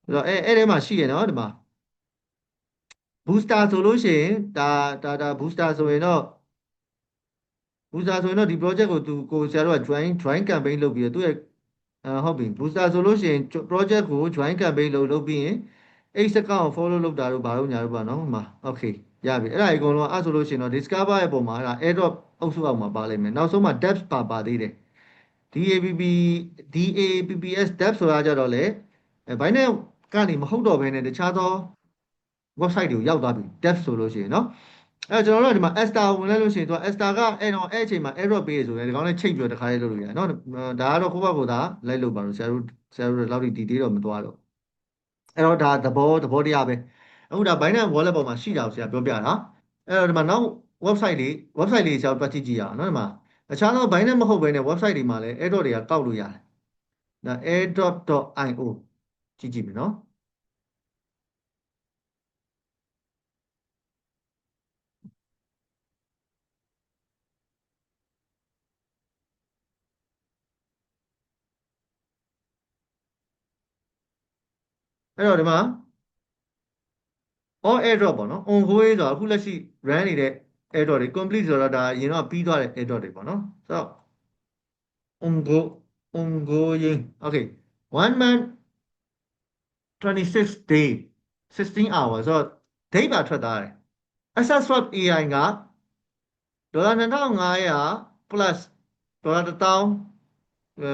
အဲ့တော့အဲ့ထဲမှာရှိရနော်ဒီမှာ booster ဆိုလို့ရှိရင်ဒါ booster ဆိုရင်တော့ booster ဆိုရင်တော့ဒီ project ကိုကိုဆရာတို့က join campaign လုပ်ပြီးတော့သူ့ရဲ့ဟုတ်ပြီ booster ဆိုလို့ရှိရင် project ကို join campaign လုပ်ပြီးရင် X account ကို follow လုပ်တာတို့ဘာလို့ညာတို့ပါနော်ဟိုမှာ okay ရပြီအဲ့ဒါအကုန်လုံးအဲ့ဆိုလို့ရှိရင်တော့ discover ရဲ့ပုံမှာအဲ့ဒါ airdrop အုပ်စုအောက်မှာပါလိမ့်မယ်နောက်ဆုံးမှာ depth ပါသေးတယ် DAPP DAPPS depth ဆိုတာကြတော့လေဘိုင်းနဲ့ကနေမဟုတ်တော့ဘဲနဲ့တခြားသော website တွေကိုရောက်သွားပြီ depth ဆိုလို့ရှိရင်เนาะအဲ့တော့ကျွန်တော်တို့ကဒီမှာ Asta ဝင်လိုက်လို့ရှိရင်သူက Asta ကအဲ့အချိန်မှာ error ပေးရဆိုရင်ဒီကောင်လေးချိန်ပြီးတော့တခါလေးလုပ်လို့ရတယ်เนาะဒါကတော့ကိုယ့်ဘက်ကိုသာလိုက်လုပ်ပါလို့ဆရာတို့လောက်ဒီ detail တော့မသွားတော့အဲ့တော့ဒါသဘောတရားပဲအခုဒါ Binance Wallet ပေါ်မှာရှိတာကိုဆရာပြောပြတာအဲ့တော့ဒီမှာနောက် website လေးဆရာတို့တွက်ကြည့်ကြည့်ရအောင်เนาะဒီမှာအခြားသော Binance မဟုတ်ဘဲနဲ့ website တွေမှာလည်း airdrop တွေကကောက်လို့ရတယ်ဒါ airdrop.io ကြည့်မယ်เนาะအဲ့တော့ဒီမှာ all airdrop ပေါ့နော် ongoing ဆိုတာအခုလက်ရှိ run နေတဲ့ airdrop တွေ complete ဆိုတော့ဒါအရင်တော့ပြီးသွားတဲ့ airdrop တွေပေါ့နော်ဆိုတော့ ongoing okay 1 month 26 day 16 hours ဆိုတော့ date ပါထွက်သွားတယ် access swap AI က$2500 plus 1000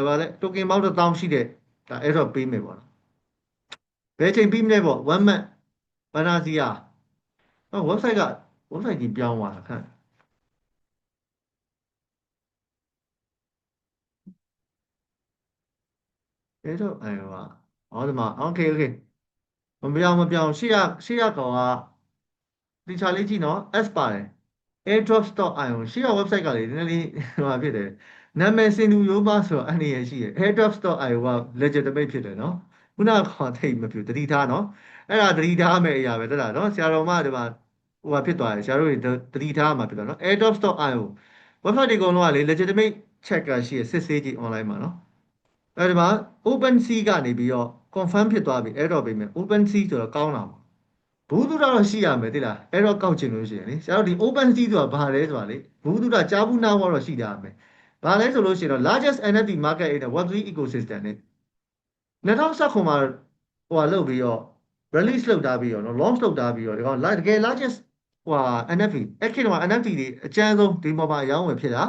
ဗာလဲ token ပေါင်း1000ရှိတဲ့ဒါ airdrop ပေးမယ်ပေါ့နော်ဘယ်ချိန်ပြီးမလဲပေါ့1 month ဘာနာစီယာwebsite က website ကြီးပြောင်းသွားတာခန့်အဲ့တော့အဲ့ဟောဒီမှာ okay okay မပြောင်းရှေ့ရကောင်ကဒီချာလေးကြည့်နော် S ပါတယ် airdrops.io ရှေ့ရ website ကလေနည်းနည်းလေးဟိုဟာဖြစ်တယ်နာမည်စင်သူရိုးပါဆိုတော့အနေရရှိတယ် airdrops.io က legitimate ဖြစ်တယ်နော်ခုနကခေါ်သိမဖြစ်တတိထားနော်အဲ့ဒါတတိထားမယ်အရာပဲတက်တာနော်ဆရာတော်မဒီမှာဟိုဟာဖြစ်သွားတယ်ဆရာတို့တွေတတိထားမှာဖြစ်သွားနော် airdrops.io website တွေအကုန်လုံးကလေ legitimate checker ရှိရစစ်ဆေးကြည့် online မှာနော်အဲဒီမှာ OpenSea ကနေပြီးတော့ confirm ဖြစ်သွားပြီ error ပေးမယ် OpenSea ဆိုတော့ကောင်းတာပေါ့ဘူးသူတော့ရှိရမယ်သိလား error ကောက်ချင်လို့ရှိရင်လေဆရာတို့ဒီ OpenSea ဆိုတာဘာလဲဆိုတာလေဘူးသူတော့ကြားဘူးနားတော့ရှိကြရမယ်ဘာလဲဆိုလို့ရှိရင်တော့ largest NFT market in the Web3 ecosystem နဲ့2019မှာဟိုဟာလုပ်ပြီးတော့ release လုပ်ထားပြီးတော့နော် launch လုပ်ထားပြီးတော့ဒီကောင်တကယ် largest ဟိုဟာ NFT အဲ့ခေတ်မှာ NFT တွေအကျန်းဆုံးဒီပေါ်မှာအရောင်းဝယ်ဖြစ်တာ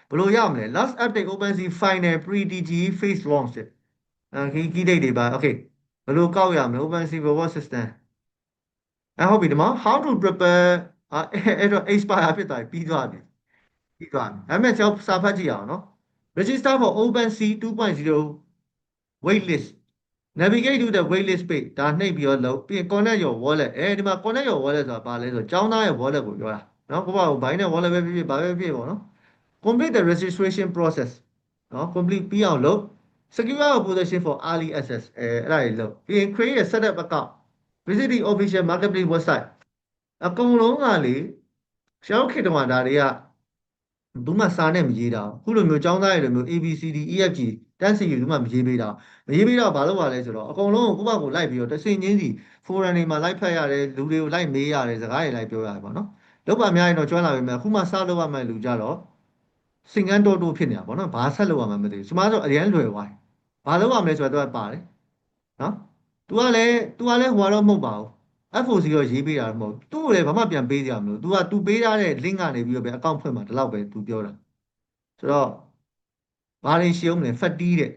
ဘယ်လိုရမလဲ last update OpenSea final pre-DGE phase launch key date တွေပါ okay ဘယ်လိုကောက်ရမလဲ OpenSea reward system ဟုတ်ပြီဒီမှာ how to prepare အဲ့တော့ expire ဖြစ်သွားပြီပြီးသွားပြီပြီးသွားပြီဒါပေမဲ့ကျွန်တော်စာဖတ်ကြည့်အောင်နော် register for OpenSea 2.0 waitlist navigate to the waitlist page ဒါနှိပ်ပြီးတော့လုပ်ပြီးရင် connect your wallet ဒီမှာ connect your wallet ဆိုတာဘာလဲဆိုတော့ကျောင်းသားရဲ့ wallet ကိုပြောတာနော်ကိုယ့်ဘာကိုဘိုင်းနဲ့ wallet ပဲဖြစ်ဖြစ်ဘာပဲဖြစ်ဖြစ်ပေါ့နော် complete the registration process နော် complete ပြီးအောင်လုပ် secure your position for early access အဲ့ဒါတွေလုပ်ပြီးရင် create a setup account visit the official marketplace website အကုန်လုံးကလေရှောက်ခေတ္တမှာဒါတွေကဘူးမှစာနဲ့မရေးတာခုလိုမျိုးចောင်းသားတွေလိုမျိုး ABCD EFG တန်းစီယူဘူးမှမရေးပေးတာမရေးပေးတော့ဘာလုပ်ရလဲဆိုတော့အကုန်လုံးကိုကိုယ့်ဘက်ကိုလိုက်ပြီးတော့တစင်ချင်းစီ forum တွေမှာလိုက်ဖတ်ရတယ်လူတွေကိုလိုက်မေးရတယ်စကားတွေလိုက်ပြောရတယ်ပေါ့နော်လောက်ပါအများကြီးတော့ကျွမ်းလာပြီမဲ့အခုမှစလုပ်ရမယ့်လူကြတော့စင်ကန်းတိုးတိုးဖြစ်နေတာပေါ့နော်ဘာဆက်လုပ်ရမှန်းမသိဘူးကျမတို့အရင်လွယ်သွားတယ်ဘာလုပ်ရမလဲဆိုတော့သူကပါတယ်နော် तू ကလည်းဟိုတော့မဟုတ်ပါဘူး FOC တော့ရေးပေးတာမဟုတ်သူ့ကိုလည်းဘာမှပြန်ပေးစရာမလို तू ပေးထားတဲ့ link ကနေပြီးတော့ပဲအကောင့်ဖွင့်မှာဒီလောက်ပဲ तू ပြောတာဆိုတော့ဘာတွေရှုံးမလဲဖတ်တီးတဲ့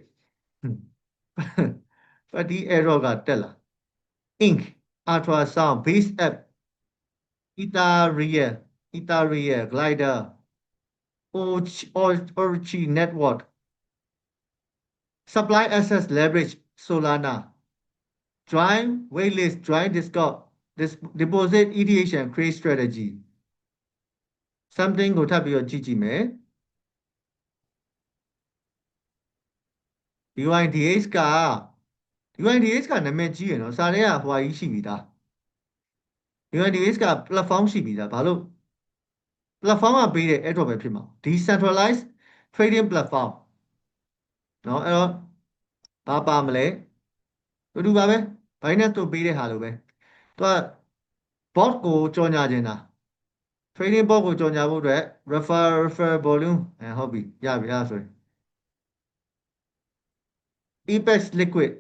ဖတ်တီး error ကတက်လာ ink ultrasound base app ethereal glider orchi network supply access leverage solana join waitlist join discord deposit ETH and create strategy something ကိုထပ်ပြီးတော့ကြည့်ကြည့်မယ် UIDH က UIDH ကနာမည်ကြီးရယ်နော်စာထဲကဟိုဟာကြီးရှိပြီသား UIDH က platform ရှိပြီသားဘာလို့ platform ကပေးတဲ့ airdrop ပဲဖြစ်မှာ decentralized trading platform နော်အဲ့တော့ဘာပါမလဲတူပါပဲ Binance တို့ပေးတဲ့ဟာလိုပဲသူက bot ကိုကြော်ညာခြင်းတာ trading bot ကိုကြော်ညာဖို့အတွက် refer volume ဟုတ်ပြီရပြီအဲ့ဒါဆိုရင် Apex liquid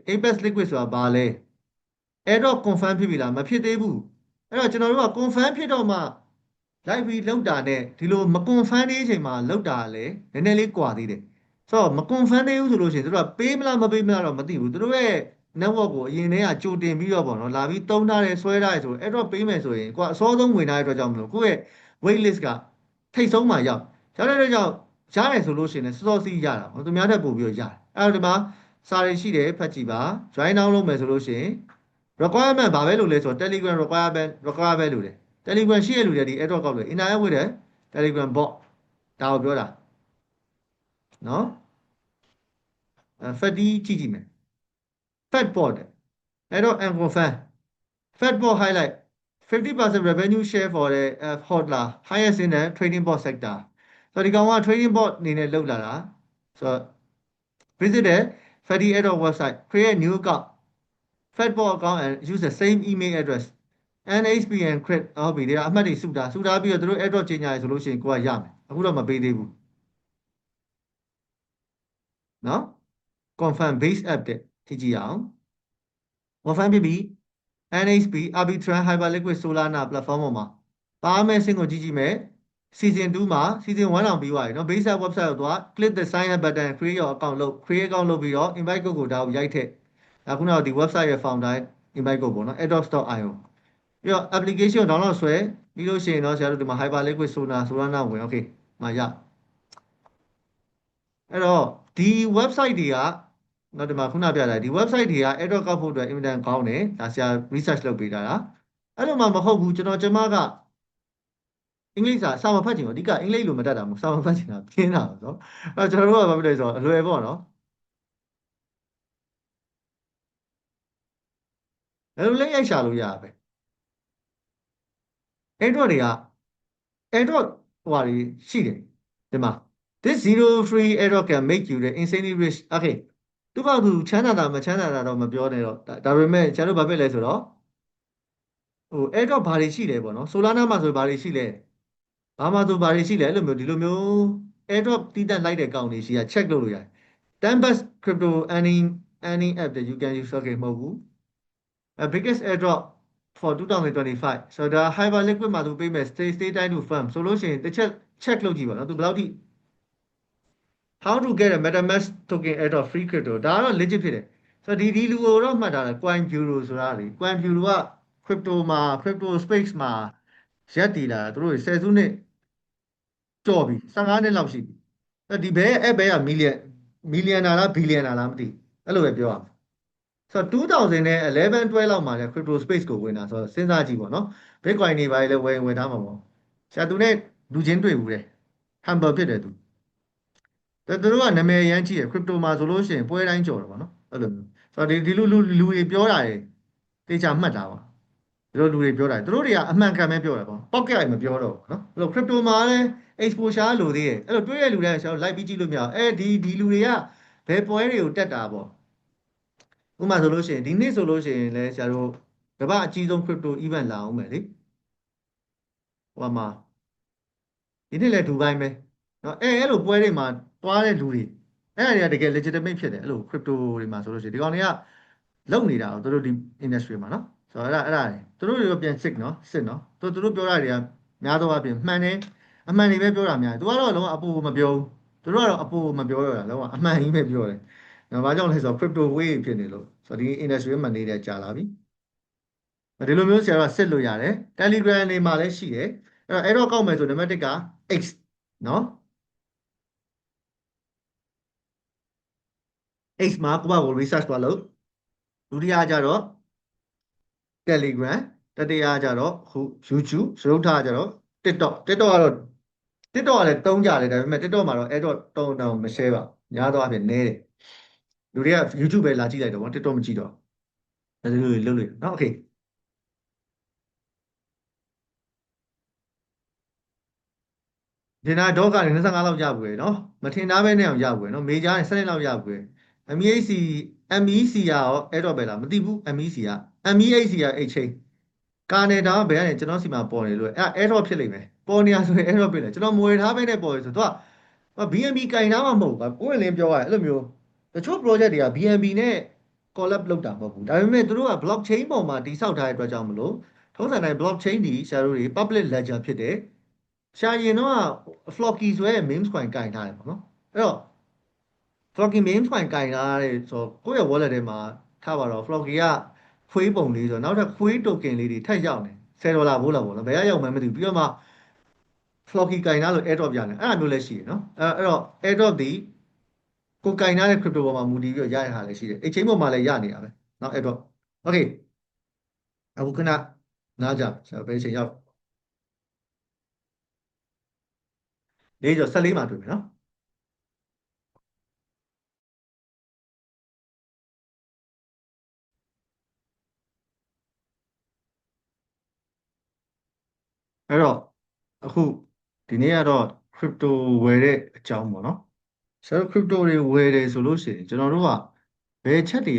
ဆိုတာဘာလဲအဲ့တော့ confirm ဖြစ်ပြီလားမဖြစ်သေးဘူးအဲ့တော့ကျွန်တော်တို့က confirm ဖြစ်တော့မှလိုက်ပြီးလောက်တာနဲ့ဒီလိုမ confirm သေးချိန်မှာလောက်တာလည်းနည်းနည်းလေးကွာသေးတယ်ဆိုတော့မ confirm သေးဘူးဆိုလို့ရှိရင်တို့ကပေးမလားမပေးမလားတော့မသိဘူးတို့ရဲ့ network ကိုအရင်တည်းကကြိုတင်ပြီးတော့ပေါ့နော်လာပြီးတုံးထားတယ်ဆွဲထားတယ်ဆိုအဲ့တော့ပေးမယ်ဆိုရင်ကိုကအစောဆုံးဝင်ထားတဲ့အတွက်ကြောင့်မလို့ကိုယ့်ရဲ့ wait list ကထိတ်ဆုံးမှာရောက်တဲ့အတွက်ကြောင့်ရတယ်ဆိုလို့ရှိရင်လည်းစောစောစီးရတာသူများထက်ပိုပြီးတော့ရတယ်အဲ့တော့ဒီမှာစာတွေရှိတယ်ဖတ်ကြည့်ပါ join down လုပ်မယ်ဆိုလို့ရှိရင် requirement ဘာပဲလုပ်လဲဆိုတော့ Telegram require ပဲလုပ်တယ် Telegram ရှိရလူတွေဒီ airdrop ကောက်လို့ interact with တယ် Telegram bot ဒါကိုပြောတာနော် fat ကြည့်ကြည့်မယ် fat bot အဲ့တော့ unconfirm fat bot highlight 50% revenue share for the hodler highest in the trading bot sector ဆိုတော့ဒီကောင်က trading bot အနေနဲ့လုပ်လာတာဆိုတော့ visit the Fatty airdrop website create a new account Fatbot account and use the same email address NHP and credit ဟုတ်ပြီဒါအမှတ်တွေစုထားပြီးတော့တို့ airdrop ချိန်ညာရဆိုလို့ရှိရင်ကိုကရမယ်အခုတော့မပေးသေးဘူးနော် confirm base app တဲ့ကြည့်ကြည့်အောင် confirm ဖြစ်ပြီ NHP Arbitrum Hyperliquid Solana platform ပေါ်မှာပါမယ်အဆင့်ကိုကြည့်ကြည့်မယ် season 2မှာ season 1အောင်ပြီးသွားပြီเนาะ base app website ကိုသွား click the sign up button create your account လုပ် create account လုပ်ပြီးတော့ invite code ကိုဒါကိုရိုက်ထည့်အခုနောက်ဒီ website ရဲ့ founder invite code ပေါ့เนาะ airdrop.io ပြီးတော့ application ကို download ဆွဲပြီးလို့ရှိရင်တော့ဆရာတို့ဒီမှာ Hyperliquid Solana ဝင် okay မှာရအဲ့တော့ဒီ website တွေကတော့ဒီမှာခုနပြတာဒီ website တွေက airdrop ကောက်ဖို့အတွက်အင်မတန်ကောင်းတယ်ဒါဆရာ research လုပ်ပေးတာလားအဲ့လိုမှမဟုတ်ဘူးကျမကအင်္ဂလိပ်စာမဖတ်ချင်ဘူးအဓိကအင်္ဂလိပ်လိုမတတ်တာမဟုတ်စာမဖတ်ချင်တာပြင်းတာဆိုတော့အဲ့ကျွန်တော်တို့ကဘာဖြစ်လဲဆိုတော့အလွယ်ပေါ့နော်အဲ့လိုလက်ရိုက်ရှာလို့ရပဲ airdrop တွေက airdrop ဟိုဟာတွေရှိတယ်ဒီမှာ this zero free airdrop can make you the insanely rich okay သူကသူချမ်းသာတာမချမ်းသာတာတော့မပြောနဲ့တော့ဒါပေမဲ့ကျွန်တော်တို့ဘာဖြစ်လဲဆိုတော့ဟို airdrop ဘာတွေရှိလဲပေါ့နော် Solana မှာဆိုဘာတွေရှိလဲဘာမှဆိုဘာတွေရှိလဲအဲ့လိုမျိုးဒီလိုမျိုး airdrop တီးတန့်လိုက်တဲ့ကောင်တွေရှိရ check လုပ်လို့ရတယ်10 best crypto earning app that you can use okay မဟုတ်ဘူး biggest airdrop for 2025ဆိုတော့ဒါ Hyperliquid မှာသူပေးမယ် stay time to firm ဆိုလို့ရှိရင်တစ်ချက် check လုပ်ကြည့်ပါနော်သူဘယ်လောက်ထိ how to get a MetaMask token airdrop free crypto ဒါကတော့ legit ဖြစ်တယ်ဆိုတော့ဒီလူကိုတော့မှတ်ထားတယ် Coin Bureau ဆိုတာလေ Coin Bureau က crypto မှာ crypto space မှာရက်တည်လာတာသူတို့10စုနှစ်ကြော်ပြီ15နှစ်လောက်ရှိပြီဒီဘဲအဲ့ဘဲကမီလီယံနာလားဘီလီယံနာလားမသိအဲ့လိုပဲပြောရမှာဆိုတော့2011 12လောက်မှာလဲ crypto space ကိုဝင်တာဆိုတော့စဉ်းစားကြည့်ပေါ့နော် Bitcoin တွေပါလေဝယ်ထားမှာပေါ့ဆရာသူနဲ့လူချင်းတွေ့ဘူးတယ် humble ဖြစ်တယ်သူသူတို့ကနာမည်ရမ်းကြီးတယ် crypto မှာဆိုလို့ရှိရင်ပွဲတိုင်းကြော်တယ်ပေါ့နော်အဲ့လိုမျိုးဆိုတော့ဒီလူတွေပြောတာတွေတေချာမှတ်တာပါဒီလိုလူတွေပြောတာသူတို့တွေကအမှန်ကန်ပဲပြောတာပေါ့ pocket အိမ်မပြောတော့ဘူးနော်အဲ့လို crypto မှာလည်း exposure လိုသေးတယ်အဲ့လိုတွေ့ရလူတိုင်းကျွန်တော်လိုက်ပြီးကြည့်လို့မရအောင်ဒီလူတွေကဘယ်ပွဲတွေကိုတက်တာပေါ့ဥပမာဆိုလို့ရှိရင်ဒီနေ့ဆိုလို့ရှိရင်လည်းဆရာတို့ကမ္ဘာအကြီးဆုံး crypto event လာအောင်မယ်လေဟိုမှာဒီနေ့လည်းဒူဘိုင်းပဲနော်အဲ့လိုပွဲတွေမှာတွားတဲ့လူတွေအဲ့ဒါတွေကတကယ် legitimate ဖြစ်တယ်အဲ့လို crypto တွေမှာဆိုလို့ရှိရင်ဒီကောင်တွေကလုံနေတာတော့တို့ဒီ industry မှာနော်ဆိုတော့အဲ့ဒါတွေတို့ပြန်စစ်နော်သူတို့ပြောတာတွေကများသောအားဖြင့်မှန်တယ်အမှန်တွေပဲပြောတာများတယ်သူကတော့လုံးဝအပူမပြောဘူးသူတို့ကတော့အပူမပြောတော့တာလုံးဝအမှန်ကြီးပဲပြောတယ်။ဘာကြောင့်လဲဆိုတော့ crypto wave ဖြစ်နေလို့ဆိုတော့ဒီ industry မှာနေတဲ့ကြာလာပြီ။ဒီလိုမျိုးဆရာကစစ်လို့ရတယ်။ Telegram တွေမှာလည်းရှိတယ်။အဲ့တော့ကောက်မယ်ဆိုနံပါတ်1က X နော် X မှာကိုယ့်ဘာကို research သွားလို့ဒုတိယကျတော့ Telegram တတိယကျတော့အခု YouTube စတုတ္ထကျတော့ TikTok ကတော့ TikTok ကလည်းတုံးကြတယ်ဒါပေမဲ့ TikTok မှာတော့အဲ့တော့တုံးမ share ပါများသောအားဖြင့်နည်းတယ်လူတွေက YouTube ပဲလာကြည့်လိုက်တော့ဗော TikTok မကြည့်တော့ဒါလိုလုပ်လို့နော် okay ထင်တာဒေါကနေ25လောက်ရဘူးရယ်နော်မထင်တာပဲနဲ့အောင်ရဘူးရယ်နော်မေဂျာနဲ့7လောက်ရဘူးရယ် MEHC MEC ကရောအဲ့တော့ပဲလားမသိဘူး MEC က MEHC က exchange ကာနယ်ဒါကဘယ်ကနေကျွန်တော်စီမှာပေါ်နေလို့အဲ့တော့ဖြစ်လိမ့်မယ်ပေါ်နေရဆိုရင်အဲ့တော့ဖြစ်လိမ့်ကျွန်တော်မွေထားပဲနဲ့ပေါ်ရဆိုတော့သူက BNB ကင်ထားမှမဟုတ်ဘူးကိုယ်လင်းပြောရတယ်အဲ့လိုမျိုးတချို့ project တွေက BNB နဲ့ collab လုပ်တာမဟုတ်ဘူးဒါပေမဲ့သူတို့က blockchain ပေါ်မှာတည်ဆောက်ထားတဲ့အတွက်ကြောင့်မလို့ထုံးစံတိုင်း blockchain ဒီဆရာတို့တွေ public ledger ဖြစ်တယ်ရှာရင်တော့ Flocky ဆိုရဲ memes coin ကင်ထားတယ်ပေါ့နော်အဲ့တော့ Flocky memes coin ကင်ထားတယ်ဆိုတော့ကိုယ့်ရဲ့ wallet ထဲမှာထားပါတော့ Flocky ကခွေးပုံလေးဆိုတော့နောက်ထပ်ခွေး token လေးတွေထပ်ရောက်နေ$10ဘိုးလာပေါ့နော်ဘယ်ရောက်မှန်းမသိဘူးပြီးတော့မှ Flocky ကင်ထားလို့ airdrop ရတယ်အဲ့ဒါမျိုးလည်းရှိတယ်နော်အဲ့တော့ airdrop ဒီကိုကင်ထားတဲ့ crypto ပေါ်မှာမူတည်ပြီးတော့ရရတာလည်းရှိတယ် exchange ပေါ်မှာလည်းရနေတာပဲเนาะ airdrop okay အခုခဏနားကြဆရာဘယ်အချိန်ရောက်4:14မှာတွေ့မယ်နော်အဲ့တော့အခုဒီနေ့ကတော့ crypto ဝယ်တဲ့အကြောင်းပေါ့နော်ဆရာတို့ crypto တွေဝယ်တယ်ဆိုလို့ရှိရင်ကျွန်တော်တို့ကဘယ်ချက်တွေ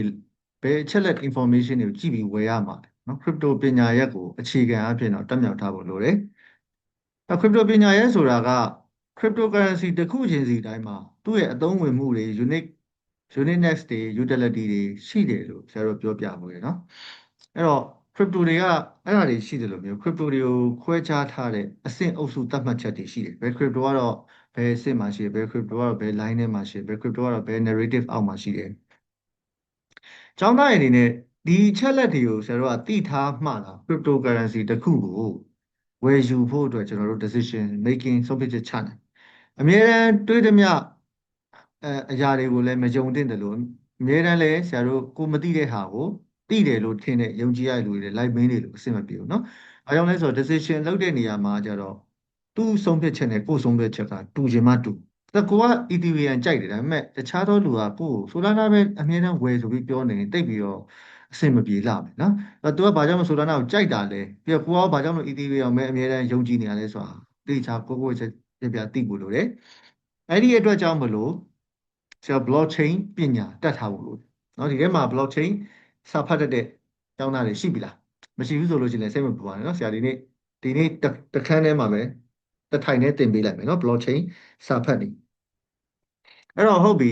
ဘယ်အချက်လက် information တွေကိုကြည့်ပြီးဝယ်ရမှာလဲနော် crypto ပညာရပ်ကိုအခြေခံအဖြစ်တော့တက်မြောက်ထားဖို့လိုတယ်crypto ပညာရပ်ဆိုတာက cryptocurrency တစ်ခုချင်းစီတိုင်းမှာသူ့ရဲ့အသုံးဝင်မှုတွေ uniqueness တွေ utility တွေရှိတယ်လို့ဆရာတို့ပြောပြမှုရယ်နော်အဲ့တော့ crypto တွေကအဲ့ဒါတွေရှိတယ်လို့မျိုး crypto တွေကိုခွဲခြားထားတဲ့အဆင့်အုပ်စုသတ်မှတ်ချက်တွေရှိတယ်ဘယ် crypto ကတော့ဘယ်အဆင့်မှာရှိတယ်ဘယ် crypto ကတော့ဘယ် line ထဲမှာရှိတယ်ဘယ် crypto ကတော့ဘယ် narrative အောက်မှာရှိတယ်ကျောင်းသားအနေနဲ့ဒီချက်လက်တွေကိုဆရာတို့ကသိထားမှလား cryptocurrency တစ်ခုကိုဝယ်ယူဖို့အတွက်ကျွန်တော်တို့ decision making ဆုံးဖြတ်ချက်ချနိုင်အမြဲတမ်းတွေးသမျှအရာတွေကိုလည်းမယုံသင့်တယ်လို့အမြဲတမ်းလည်းဆရာတို့ကိုမသိတဲ့ဟာကိုသိတယ်လို့ထင်တဲ့ယုံကြည်ရတဲ့လူတွေလည်း live main တွေလို့အဆင်မပြေဘူးเนาะ။အားကြောင့်လဲဆိုတော့ decision လုပ်တဲ့နေရာမှာကျတော့သူ့ဆုံးဖြတ်ချက်နဲ့ကိုယ်ဆုံးဖြတ်ချက်ကတူချင်မှတူ။ဒါကိုက Ethereum ကြိုက်တယ်ဒါပေမဲ့တခြားသောလူကကိုယ် Solana ပဲအမြဲတမ်းဝယ်ဆိုပြီးပြောနေတိတ်ပြီးတော့အဆင်မပြေလာမယ်နော်။အဲ့တော့ तू ကဘာကြောင့်မ Solana ကိုကြိုက်တာလဲ။ပြီးတော့ကိုကဘာကြောင့်မ Ethereum ပဲအမြဲတမ်းယုံကြည်နေရလဲဆိုတာသိချာကိုယ်ချက်ပြသိဖို့လိုတယ်။အဲ့ဒီအတွက်ကြောင့်မလို့ဆရာ blockchain ပညာတတ်ထားဖို့လိုတယ်เนาะဒီထဲမှာ blockchain စာဖတ်တတ်တဲ့ကျောင်းသားတွေရှိပြီလားမရှိဘူးဆိုလို့ရှိရင်လည်းစိတ်မပူပါနဲ့เนาะဆရာဒီနေ့တခန်းထဲမှာပဲတထိုင်နဲ့သင်ပေးလိုက်မယ်เนาะ blockchain စာဖတ်နေအဲ့တော့ဟုတ်ပြီ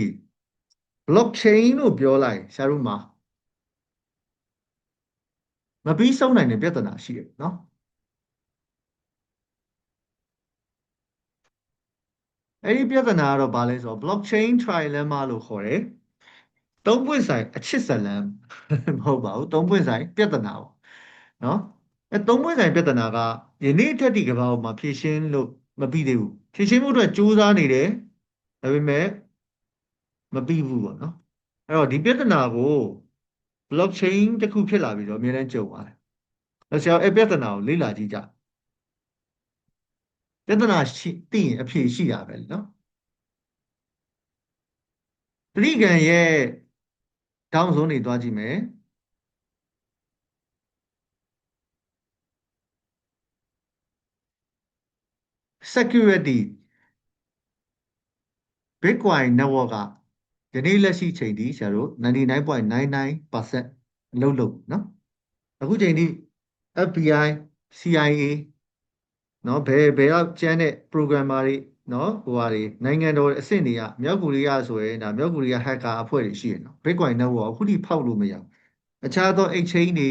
blockchain လို့ပြောလိုက်ဆရာတို့မှာမပြီးဆုံးနိုင်တဲ့ပြဿနာရှိတယ်เนาะအဲ့ဒီပြဿနာကတော့ဘာလဲဆိုတော့ blockchain trilemma လို့ခေါ်တယ်သုံးပွင့်ဆိုင်အချစ်ဇလံမဟုတ်ပါဘူးသုံးပွင့်ဆိုင်ပြဿနာပေါ့ နော်သုံးပွင့်ဆိုင်ပြဿနာကယနေ့အထက်ဒီကမ္ဘာပေါ်မှာဖြေရှင်းလို့မပြီးသေးဘူးဖြေရှင်းမှုအတွက်ကြိုးစားနေတယ်ဒါပေမဲ့မပြီးဘူးပေါ့နော်အဲ့တော့ဒီပြဿနာကို blockchain တစ်ခုဖြစ်လာပြီးတော့အများနဲ့ကြုံပါတယ်။ဆရာအဲ့ပြဿနာကိုလေ့လာကြည့်ကြပြဿနာရှိသိရင်အဖြေရှိတာပဲနော်။ပရိဂံရဲ့တောင်းဆုံးနေသွားကြည့်မယ် security Bitcoin network ကယနေ့လက်ရှိချိန်ဒီဆရာတို့99.99%အလုပ်လုပ်နော်အခုချိန်ဒီ FBI CIA နော်ဘယ်တော့ကျန်းတဲ့ programmer တွေနော်ဟိုဟာတွေနိုင်ငံတော်အဆင့်တွေကမြောက်ကိုရီးယားဆိုရင်ဒါမြောက်ကိုရီးယား hacker အဖွဲ့တွေရှိရနော် Bitcoin network အခုထိဖောက်လို့မရဘူးအခြားသော exchange တွေ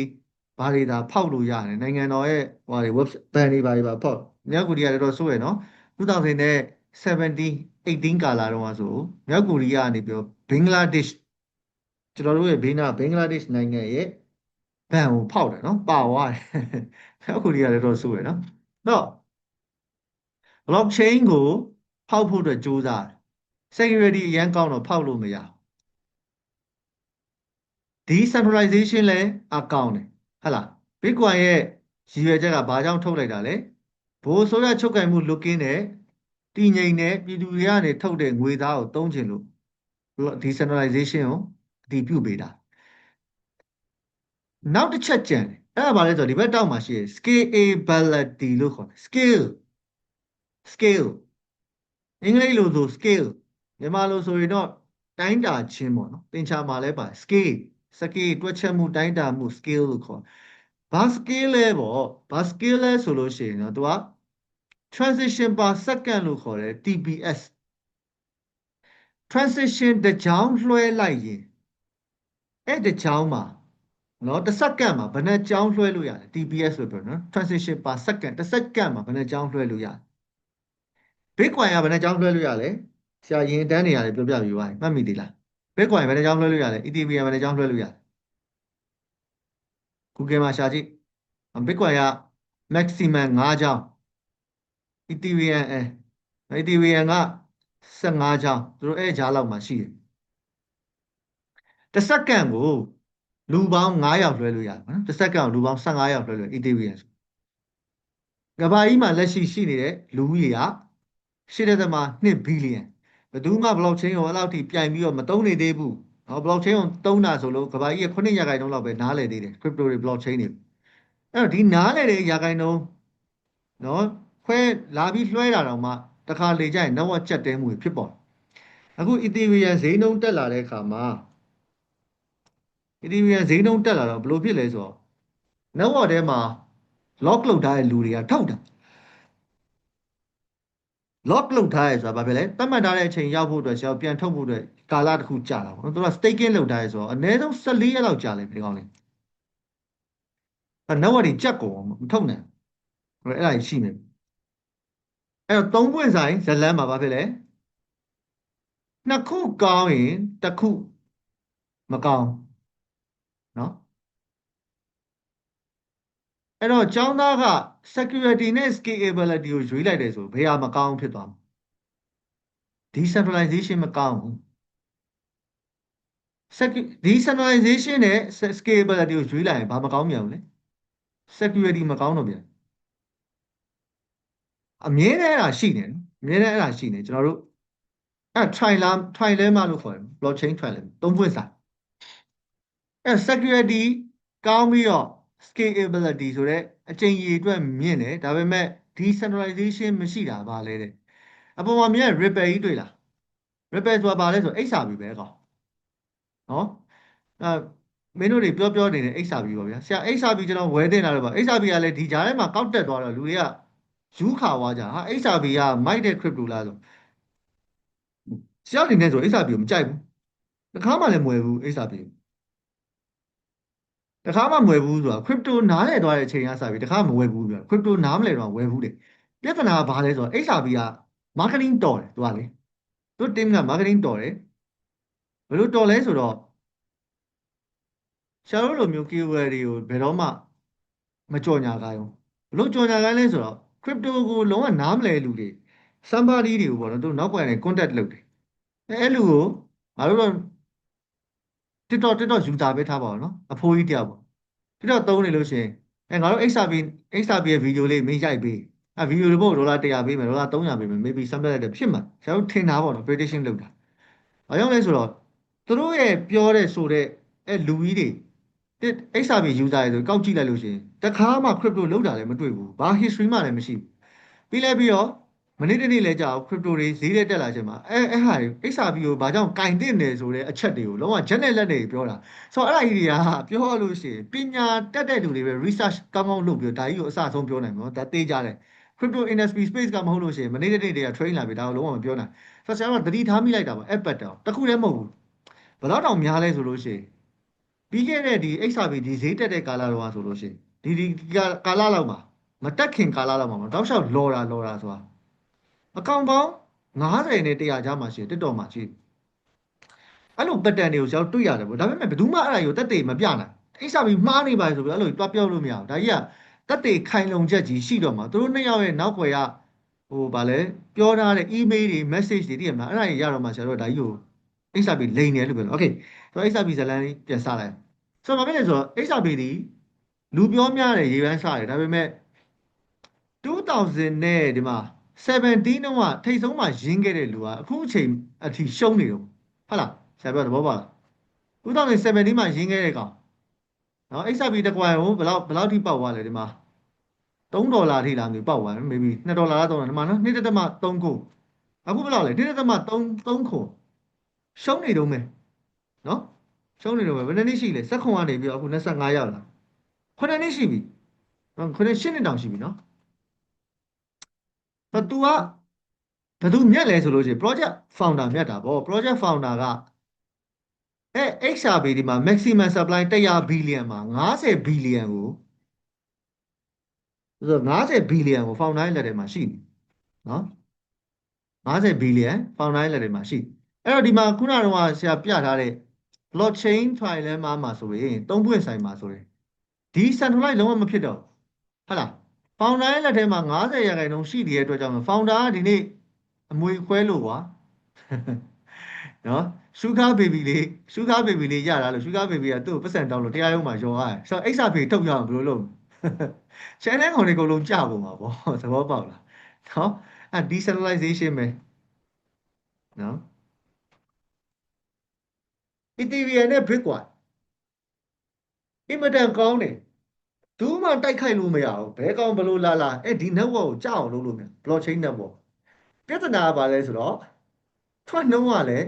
ဘာတွေဒါဖောက်လို့ရတယ်နိုင်ငံတော်ရဲ့ဟိုဟာတွေ web ban တွေဘာတွေပါဖောက်မြောက်ကိုရီးယားတော်တော်ဆိုးရနော်2017 18ကာလာတော့ဆိုမြောက်ကိုရီးယားကနေပြောဘင်္ဂလားဒေ့ရှ်ကျွန်တော်တို့ရဲ့ဘေးနားဘင်္ဂလားဒေ့ရှ်နိုင်ငံရဲ့ဘန်ကိုဖောက်တယ်နော်ပါသွားတယ်မြောက်ကိုရီးယားလည်းတော့ဆိုးရနော်တော့ blockchain ကိုဖောက်ဖို့အတွက်ကြိုးစားတယ် security အရန်ကောင်းတော့ဖောက်လို့မရ decentralization လည်းအကောင်းတယ်ဟုတ်လား Bitcoin ရဲ့ရည်ရွယ်ချက်ကဘာကြောင့်ထုတ်လိုက်တာလဲဘိုးဆိုရချုပ်ကင်မှုလွတ်ကင်းတဲ့တည်ငြိမ်တဲ့ပြည်သူတွေကနေထုတ်တဲ့ငွေသားကိုသုံးချင်လို့ decentralization ကိုအတည်ပြုပေးတာနောက်တစ်ချက်ကြံတယ်အဲ့ဒါဘာလဲဆိုတော့ဒီဘက်တောက်မှာရှိတယ် scalability လို့ခေါ်တယ် scale အင်္ဂလိပ်လိုဆို scale မြန်မာလိုဆိုရင်တော့တိုင်းတာခြင်းပေါ့နော်သင်္ချာမှာလည်းပါ scale တွက်ချက်မှုတိုင်းတာမှု scale လို့ခေါ်ဘာ scale လဲပေါ့ဘာ scale လဲဆိုလို့ရှိရင်တော့သူက transition per second လို့ခေါ်တယ် TPS transition တစ်ကြောင်းလွှဲလိုက်ရင်အဲ့တစ်ကြောင်းမှာနော်တစ်စက္ကန့်မှာဘယ်နှကြောင်းလွှဲလို့ရလဲ TPS လို့ပြောနော် transition per second တစ်စက္ကန့်မှာဘယ်နှကြောင်းလွှဲလို့ရလဲ Bitcoin ကဘယ်နှကြောင်းလွှဲလို့ရလဲဆရာရင်တန်းနေရတယ်ပြောပြပြီးပါမှတ်မိသေးလား Bitcoin ဘယ်နှကြောင်းလွှဲလို့ရလဲ Ethereum ဘယ်နှကြောင်းလွှဲလို့ရလဲ Google မှာရှာကြည့် Bitcoin က maximum 5ကြောင်း Ethereum Ethereum က15ကြောင်းသူတို့အဲ့ကြားလောက်မှာရှိတယ်တစ်စက္ကန့်ကိုလူပေါင်း9ယောက်လွှဲလို့ရတယ်နော်တစ်စက္ကန့်ကိုလူပေါင်း15ယောက်လွှဲလို့ Ethereum ဆိုကမ္ဘာကြီးမှာလက်ရှိရှိနေတဲ့လူဦးရေက8.2 ဘီလီယံဘယ်သူမှ blockchain ကိုအဲ့လောက်ထိပြိုင်ပြီးတော့မသုံးနေသေးဘူးနော် blockchain ကိုသုံးတာဆိုလို့ကမ္ဘာကြီးရဲ့9%လောက်ပဲနားလည်သေးတယ် crypto တွေ blockchain တွေအဲ့တော့ဒီနားလည်တဲ့ရာခိုင်နှုန်းနော်ခွဲလာပြီးလွှဲတာတော့မှတခါလေကြရင် network ကျက်တဲမှုတွေဖြစ်ပေါ်အခု Ethereum ဈေးနှုန်းတက်လာတဲ့အခါမှာ Ethereum ဈေးနှုန်းတက်လာတော့ဘယ်လိုဖြစ်လဲဆိုတော့ network ထဲမှာ lock လုပ်ထားတဲ့လူတွေကထုတ်တာ lock လုပ်ထားရဲဆိုတာဘာဖြစ်လဲသတ်မှတ်ထားတဲ့အချိန်ရောက်ဖို့အတွက်ဆရာပြန်ထုတ်ဖို့အတွက်ကာလတစ်ခုကြာတာပေါ့နော်သူက staking လုပ်ထားရဲဆိုတော့အနည်းဆုံး14ရက်လောက်ကြာလိမ့်မယ်ဒီကောင်လေးအဲ network တွေကြက်ကုန်မထုတ်နိုင်ဘူးအဲ့ဒါကြီးရှိနေအဲ့တော့သုံးပွင့်ဆိုင်ဇလန်းမှာဘာဖြစ်လဲနှစ်ခုကောင်းရင်တစ်ခုမကောင်းနော်အဲ့တော့ကျောင်းသားက security နဲ့ scalability ကိုရွေးလိုက်တယ်ဆိုဘယ်ဟာမကောင်းဖြစ်သွားမလဲ decentralization မကောင်းဘူး decentralization နဲ့ scalability ကိုရွေးလိုက်ရင်ဘာမကောင်းမြန်ဘူးလဲ security မကောင်းတော့ပြန်အမြဲတမ်းအဲ့ဒါရှိနေတယ်အမြဲတမ်းအဲ့ဒါရှိနေကျွန်တော်တို့အဲ့ trilemma လို့ခေါ်တယ် blockchain trilemma သုံးပွင့်ဆိုင်အဲ့ security ကောင်းပြီးတော့ scalability ဆိုတဲ့အချိန်ကြီးအတွက်မြင့်တယ်ဒါပေမဲ့ decentralization မရှိတာပါလေတဲ့အပေါ်မှာမြင် Ripple ကြီးတွေ့လား Ripple ဆိုတာဘာလဲဆို XRP ပဲကောင်နော်အဲမင်းတို့တွေပြောနေတဲ့ XRP ပေါ့ဗျာဆရာ XRP ကျွန်တော်ဝယ်တင်လာတော့ပါ XRP ကလည်းဒီကြားထဲမှာကောက်တက်သွားတော့လူတွေကယူခါသွားကြဟာ XRP ကမိုက်တဲ့ crypto လားဆိုဆရာအနေနဲ့ဆို XRP ကိုမကြိုက်ဘူးတခါမှလည်းမဝယ်ဘူး XRP ကိုတခါမှမဝယ်ဘူးဆိုတာ crypto နားလည်သွားတဲ့အချိန်ကစပြီးတခါမှမဝယ်ဘူးပြော crypto နားမလည်တော့ဝယ်ဘူးတယ်ပြဿနာကဘာလဲဆိုတော့ XRP က marketing တော်တယ်သူကလေသူ team က marketing တော်တယ်ဘယ်လိုတော်လဲဆိုတော့ဆရာတို့လိုမျိုး keyword တွေကိုဘယ်တော့မှ မကြော်ညာခိုင်းဘူးဘလို့ကြော်ညာခိုင်းလဲဆိုတော့ crypto ကိုလုံးဝနားမလဲလူတွေ somebody တွေကိုပေါ့နော်သူနောက်ပိုင်းနဲ့ contact လုပ်တယ်အဲ့လူကိုငါတို့တော့ TikTok user ပဲထားပါတော့နော်အဖိုးကြီးတယောက်ပေါ့ TikTok သုံးနေလို့ရှိရင်ငါတို့ XRP ရဲ့ဗီဒီယိုလေးမင်းရိုက်ပေးဗီဒီယိုတွေပို့$100ပေးမယ်$300ပေးမယ် maybe စမ်းပြလိုက်တယ်ဖြစ်မှာကျွန်တော်ထင်တာပေါ့နော် prediction လုပ်တာဘာကြောင့်လဲဆိုတော့သူတို့ရဲ့ပြောတဲ့ဆိုတဲ့လူကြီးတွေ XRP user တွေဆိုကောက်ကြည့်လိုက်လို့ရှိရင်တခါမှ crypto လောက်တာလည်းမတွေ့ဘူးဘာ history မှလည်းမရှိဘူးပြီးတော့မနေ့တနေ့လဲကြာအောင် crypto တွေဈေးထဲတက်လာချိန်မှာအဲ့ဟာတွေ XRP ကိုဘာကြောင့်ကင်တင်နေဆိုတဲ့အချက်တွေကိုလုံးဝချက်နဲ့လက်နဲ့ပြောတာဆိုတော့အဲ့ဒါကြီးတွေကပြောရလို့ရှိရင်ပညာတတ်တဲ့လူတွေပဲ research ကောင်းကောင်းလုပ်ပြီးဒါကြီးကိုအစဆုံးပြောနိုင်မှာဒါတေးကြတယ် crypto industry space ကမဟုတ်လို့ရှိရင်မနေ့တနေ့တွေက train လာပြီဒါကိုလုံးဝမပြောနိုင်ဆိုတော့ကျွန်တော်သတိထားမိလိုက်တာပါ app pattern တခုတည်းမဟုတ်ဘူးဘယ်တော့တောင်များလဲဆိုလို့ရှိရင်ပြီးခဲ့တဲ့ဒီ XRP ဒီဈေးတက်တဲ့ကာလတော့ဆိုလို့ရှိရင်ဒီကာလလောက်မှာမတက်ခင်ကာလလောက်မှာတောက်လျှောက်လော်တာဆိုတာအကောင့်ပေါင်း90နဲ့100ကြားမှာရှိတယ် TikTok မှာရှိတယ်အဲ့လို pattern တွေကိုကျွန်တော်တွေ့ရတယ်ပေါ့ဒါပေမဲ့ဘယ်သူမှအဲ့ဒါကိုတက်တေမပြနိုင် XRP မှားနေပါဆိုပြီးအဲ့လိုတွားပြောလို့မရဘူးဒါကြီးကတက်တေခိုင်လုံချက်ကြီးရှိတော့မှာသူတို့နှစ်ယောက်ရဲ့နောက်ွယ်ကဗာလဲပြောထားတဲ့ email တွေ message တွေတည်ရမလားအဲ့ဒါကြီးရတော့မှကျွန်တော်တို့ဒါကြီးကို XRP လိန်တယ်လို့ပြောလို့ okay ဆိုတော့ XRP ဇလန်လေးပြန်စလိုက်ဆိုတော့ဘာဖြစ်လဲဆိုတော့ XRP ဒီလူပြောများတယ်ရေပန်းစတယ်ဒါပေမဲ့2000နဲ့ဒီမှာ17တုန်းကထိတ်ဆုံးမှာရင်းခဲ့တဲ့လူကအခုအချိန်အထိရှုံးနေတော့ဟုတ်လားဆရာပြောသဘောပါလား2017မှာရင်းခဲ့တဲ့ကောင်နော် XRP တစ်ကွာကိုဘယ်လောက်ထိပေါက်သွားလဲဒီမှာ$3ထိလားမျိုးပေါက်သွားတယ် maybe $2လား$3ဒီမှာနော်2.3ခုအခုဘယ်လောက်လဲ2.3ခုရှုံးနေတော့မယ်နော်ရှုံးနေတော့မယ်ဘယ်နှစ်နှစ်ရှိလဲ16ကနေပြီးတော့အခု25ရောက်လာ9နှစ်ရှိပြီနော်9နှစ်10နှစ်တောင်ရှိပြီနော်တော့ तू ကဘယ်သူမြက်လဲဆိုလို့ရှိရင် project founder မြက်တာပေါ့ project founder ကXRP ဒီမှာ maximum supply 100 billion မှာ50 billion ကိုဆိုတော့50 billion ကို founder ရဲ့လက်ထဲမှာရှိတယ်နော်50 billion founder ရဲ့လက်ထဲမှာရှိအဲ့တော့ဒီမှာခုနကတော့ဆရာပြထားတဲ့ blockchain trilemma မှာဆိုရင်3ပွင့်ဆိုင်မှာဆိုရင်ဒီ centralize လုံးဝမဖြစ်တော့ဟုတ်လား founder ရဲ့လက်ထဲမှာ50%ရှိတဲ့အတွက်ကြောင့် founder ကဒီနေ့အမွေခွဲလို့ကွာနော်ရှုခါဘေဘီလေးရတာလို့ရှုခါဘေဘီကသူ့ကိုပတ်စံတောင်းလို့တရားရုံးမှာရောရတယ်ဆိုတော့ XRP ထုတ်ပြအောင်ဘယ်လိုလုပ် channel ကောင်တွေအကုန်လုံးကြပုံမှာပေါ့သဘောပေါက်လားနော်အဲ decentralization ပဲနော် Ethereum နဲ့ Bitcoin အင်မတန်ကောင်းတယ်ဘူးမှတိုက်ခိုက်လို့မရဘူးဘဲကောင်ဘလို့လာဒီ network ကိုကြောက်အောင်လုပ်လို့မြန် blockchain network ပြဿနာကဘာလဲဆိုတော့ထွက်နှုံးကလည်း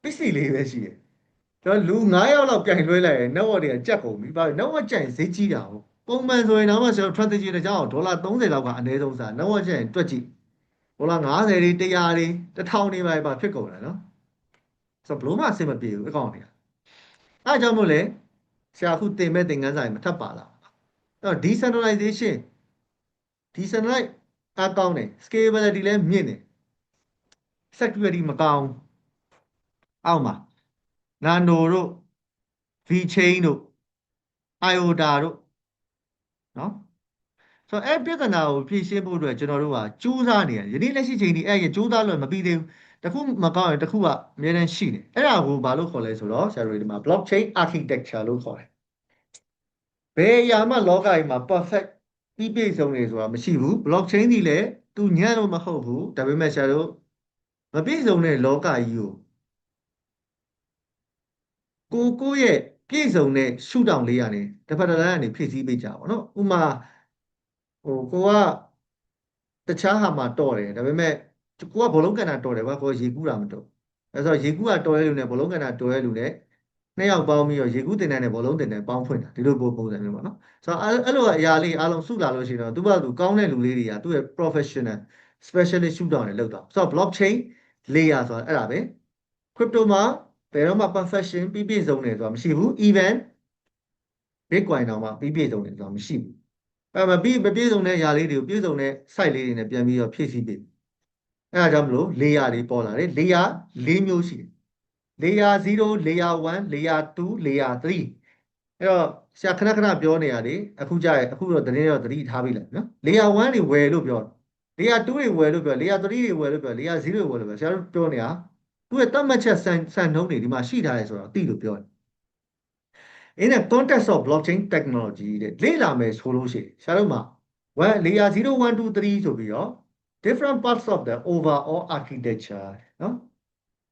ပစ္စည်းလေးပဲရှိတယ်ကျွန်တော်လူ9ယောက်လောက်ပြိုင်လွှဲလိုက်ရင် network တွေကကြက်ကုန်ပြီဘာလို့ network ကြိုင်ဈေးကြီးတာဟုတ်ပုံမှန်ဆိုရင်တော့ကျွန်တော် strategy တကြောင်$30လောက်ကအနည်းဆုံးစား network ကြိုင်တွက်ကြည့်$50တွေ100တွေ1000တွေပါဖြစ်ကုန်တယ်နော်ဆိုတော့ဘလို့မှအဆင်မပြေဘူးအကောင့်တွေကအဲအကြောင်းမို့လဲဆရာအခုတင်မဲ့သင်ခန်းစာတွေမထပ်ပါလားအဲ့တော့ decentralize အကောင့်နဲ့ scalability လည်းမြင့်တယ် security မကောင်းအောက်မှာ nano တို့ vchain တို့ iota တို့နော်ဆိုတော့အဲ့ပြဿနာကိုဖြေရှင်းဖို့အတွက်ကျွန်တော်တို့ကစူးစမ်းနေရတယ်ယနေ့လက်ရှိချိန်ဒီအဲ့ရစူးစမ်းလို့မပြီးသေးဘူးတခုမကောင်းရင်တခုကအများတန်းရှိတယ်အဲ့ဒါကိုဘာလို့ခေါ်လဲဆိုတော့ဆရာတို့ဒီမှာ blockchain architecture လို့ခေါ်တယ်ဘယ်အရာမှလောကကြီးမှာ perfect ပြီးပြည့်စုံနေဆိုတာမရှိဘူး blockchain ဒီလည်းသူညံ့လို့မဟုတ်ဘူးဒါပေမဲ့ဆရာတို့မပြည့်စုံတဲ့လောကကြီးကိုရဲ့ပြည့်စုံတဲ့ရှုထောင့်လေးကနေတစ်ဖက်တစ်လမ်းကနေဖြည့်ဆည်းပေးကြပါတော့ဥမာကိုကတခြားဟာမှာတော့တယ်ဒါပေမဲ့ကိုကဘောလုံးကန်တာတော့တယ်ကွာကိုရေကူးတာမတော့အဲဆိုရေကူးကတော်တဲ့လူနဲ့ဘောလုံးကန်တာတော်တဲ့လူနဲ့နှစ်ယောက်ပေါင်းပြီးတော့ရေကူးတင်တဲ့ဘောလုံးတင်တဲ့ပေါင်းဖွင့်တာဒီလိုပုံစံမျိုးပေါ့နော်ဆိုတော့အဲ့လိုအရာလေးအားလုံးစုလာလို့ရှိရင်တော့သူ့ဘာသူကောင်းတဲ့လူလေးတွေကသူ့ရဲ့ professional specialist ရှုထောင့်တွေလောက်တော့ဆိုတော့ blockchain layer ဆိုတာအဲ့ဒါပဲ crypto မှာဘယ်တော့မှ perfection ပြည့်စုံတယ်ဆိုတာမရှိဘူး even bitcoin တောင်မှပြည့်စုံတယ်ဆိုတာမရှိဘူးမပြည့်စုံတဲ့ຢာလေးတွေကိုပြည့်စုံတဲ့ site လေးတွေနဲ့ပြန်ပြီးတော့ဖြည့်ဆည်းပေးအဲဒါကြောင့်မလို့ layer တွေပေါ်လာတယ် layer ၄မျိုးရှိတယ် layer 0 layer 1 layer 2 layer 3အဲ့တော့ ဆရာခဏခဏပြောနေရတယ်အခုကြရအခုတော့တင်းတော့သတိထားပြီလေနော် layer 1တွေဝယ်လို့ပြောတယ် layer 2တွေဝယ်လို့ပြော layer 3တွေဝယ်လို့ပြော layer 0တွေဝယ်လို့ပြောဆရာတို့ပြောနေတာသူ့ရဲ့သတ်မှတ်ချက်စံနှုန်းတွေဒီမှာရှိထားတယ်ဆိုတော့သိလို့ပြောတယ် in the context of blockchain technology တဲ့လေ့လာမယ်ဆိုလို့ရှိရင်ဆရာတို့မှာ one layer 0 1 2 3ဆိုပြီးတော့ different parts of the overall architecture နော်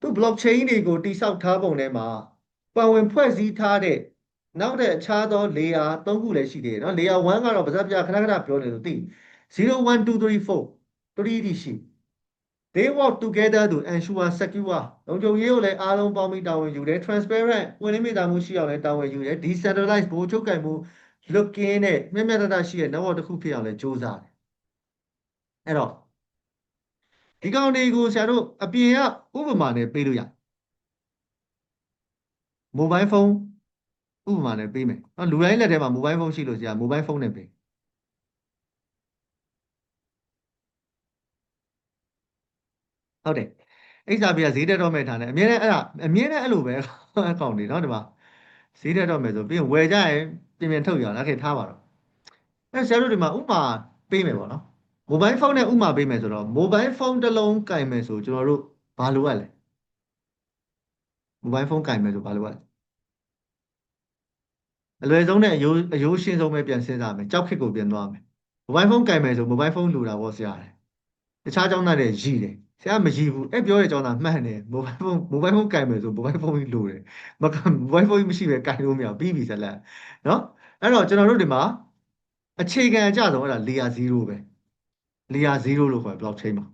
သူ blockchain တွေကိုတိစောက်ထားပုံထဲမှာပါဝင်ဖွဲ့စည်းထားတဲ့နောက်တဲ့အခြားသော layer 3ခုလည်းရှိသေးတယ်နော် layer 1ကတော့ပါဇက်ပြခဏခဏပြောနေလို့သိ0 1 2 3 4 3တိရှိ they work together to ensure secure လုံခြုံရေးကိုလည်းအားလုံးပေါင်းပြီးတာဝန်ယူတယ် transparent ဝင်လင်းမြင်သာမှုရှိအောင်လည်းတာဝန်ယူတယ် decentralized ဘိုးချုပ်ကိုင်မှုလွတ်ကင်းတဲ့မျက်မျက်တတရှိတဲ့ network တစ်ခုဖြစ်အောင်လည်းကြိုးစားတယ်အဲ့တော့ဒီကောင်တွေကိုဆရာတို့အပြင်ကဥပမာနဲ့ပေးလို့ရ mobile phone ဥပမာနဲ့ပေးမယ်နော်လူတိုင်းလက်ထဲမှာ mobile phone ရှိလို့ဆရာ mobile phone နဲ့ပေးဟုတ်တယ်အိစာပြဈေးတက်တော့မဲ့ထားတယ်အမြဲတမ်းအဲ့လိုပဲအကောင့်တွေနော်ဒီမှာဈေးတက်တော့မဲ့ဆိုပြီးရင်ဝယ်ကြရင်ပြင်ထုတ်ရအောင်လားခေထားပါတော့အဲ့ဆရာတို့ဒီမှာဥမာပေးမယ်ပေါ့နော် mobile phone နဲ့ဥမာပေးမယ်ဆိုတော့ mobile phone တစ်လုံးကင်မယ်ဆိုကျွန်တော်တို့ဘာလိုရလဲ mobile phone ကင်မယ်ဆိုဘာလိုရလဲအလွယ်ဆုံးနဲ့အယိုးရှင်းဆုံးပဲပြန်စဉ်းစားမယ်ကြောက်ခစ်ကိုပြန်သွားမယ် mobile phone ကင်မယ်ဆို mobile phone လိုတာပေါ့ဆရာတခြားကျောင်းသားတွေရည်တယ်ဆရာမရည်ဘူးအဲ့ပြောတဲ့ကျောင်းသားမှန်တယ် mobile phone ကင်မယ်ဆို mobile phone ကြီးလိုတယ်mobile phone ကြီးမရှိပဲကင်လို့မရပြီးပြီဇလက်နော်အဲ့တော့ကျွန်တော်တို့ဒီမှာအခြေခံအကျဆုံးအဲ့ဒါ layer 0ပဲ layer 0လို့ခေါ်တယ် blockchain မှာ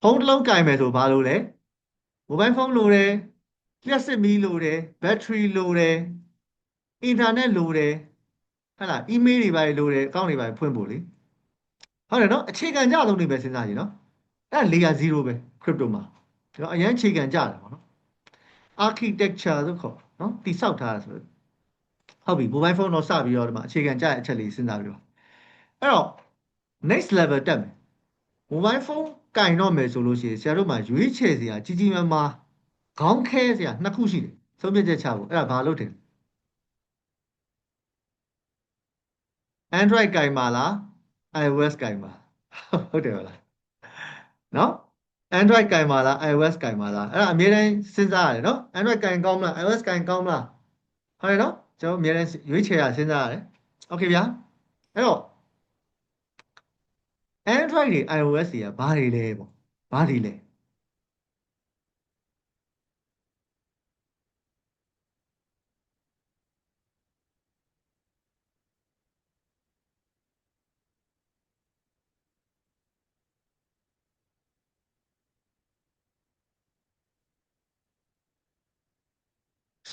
ဖုန်းတစ်လုံးကင်မယ်ဆိုဘာလို့လဲ mobile phone လိုတယ်လျှက်စစ်မီးလိုတယ် battery လိုတယ် internet လိုတယ်ဟဲ့လား email တွေပါလိုတယ်အကောင့်တွေပါဖွင့်ဖို့လေဟုတ်တယ်နော်အခြေခံကြဆုံးတွေပဲစဉ်းစားကြည့်နော်အဲ့ဒါ layer 0ပဲ crypto မှာကျွန်တော်အရင်အခြေခံကြတယ်ပေါ့နော် architecture ဆိုခေါ်နော်တိဆောက်ထားတာဆိုဟုတ်ပြီ mobile phone တော့စပြီးတော့ဒီမှာအခြေခံကြတဲ့အချက်လေးစဉ်းစားပြီးတော့အဲ့တော့ next level တက်မယ် mobile phone ကင်တော့မယ်ဆိုလို့ရှိရင်ဆရာတို့မှာရွေးချယ်စရာကြီးကြီးမားမားခေါင်းခဲစရာနှစ်ခုရှိတယ်ဆုံးဖြတ်ချက်ချဖို့အဲ့ဒါဘာလို့ထင် Android ကင်ပါလား iOS ကင်ပါဟုတ်တယ်ဟုတ်လားနော် Android ကင်ပါလား iOS ကင်ပါလားအဲ့ဒါအများတိုင်းစဉ်းစားရတယ်နော် Android ကင်ကောင်းမလား iOS ကင်ကောင်းမလားဟုတ်တယ်နော်ကျွန်တော်အများတိုင်းရွေးချယ်ရစဉ်းစားရတယ်โอเคဗျာအဲ့တော့ Android တွေ iOS တွေကဘာတွေလဲပေါ့ဘာတွေလဲ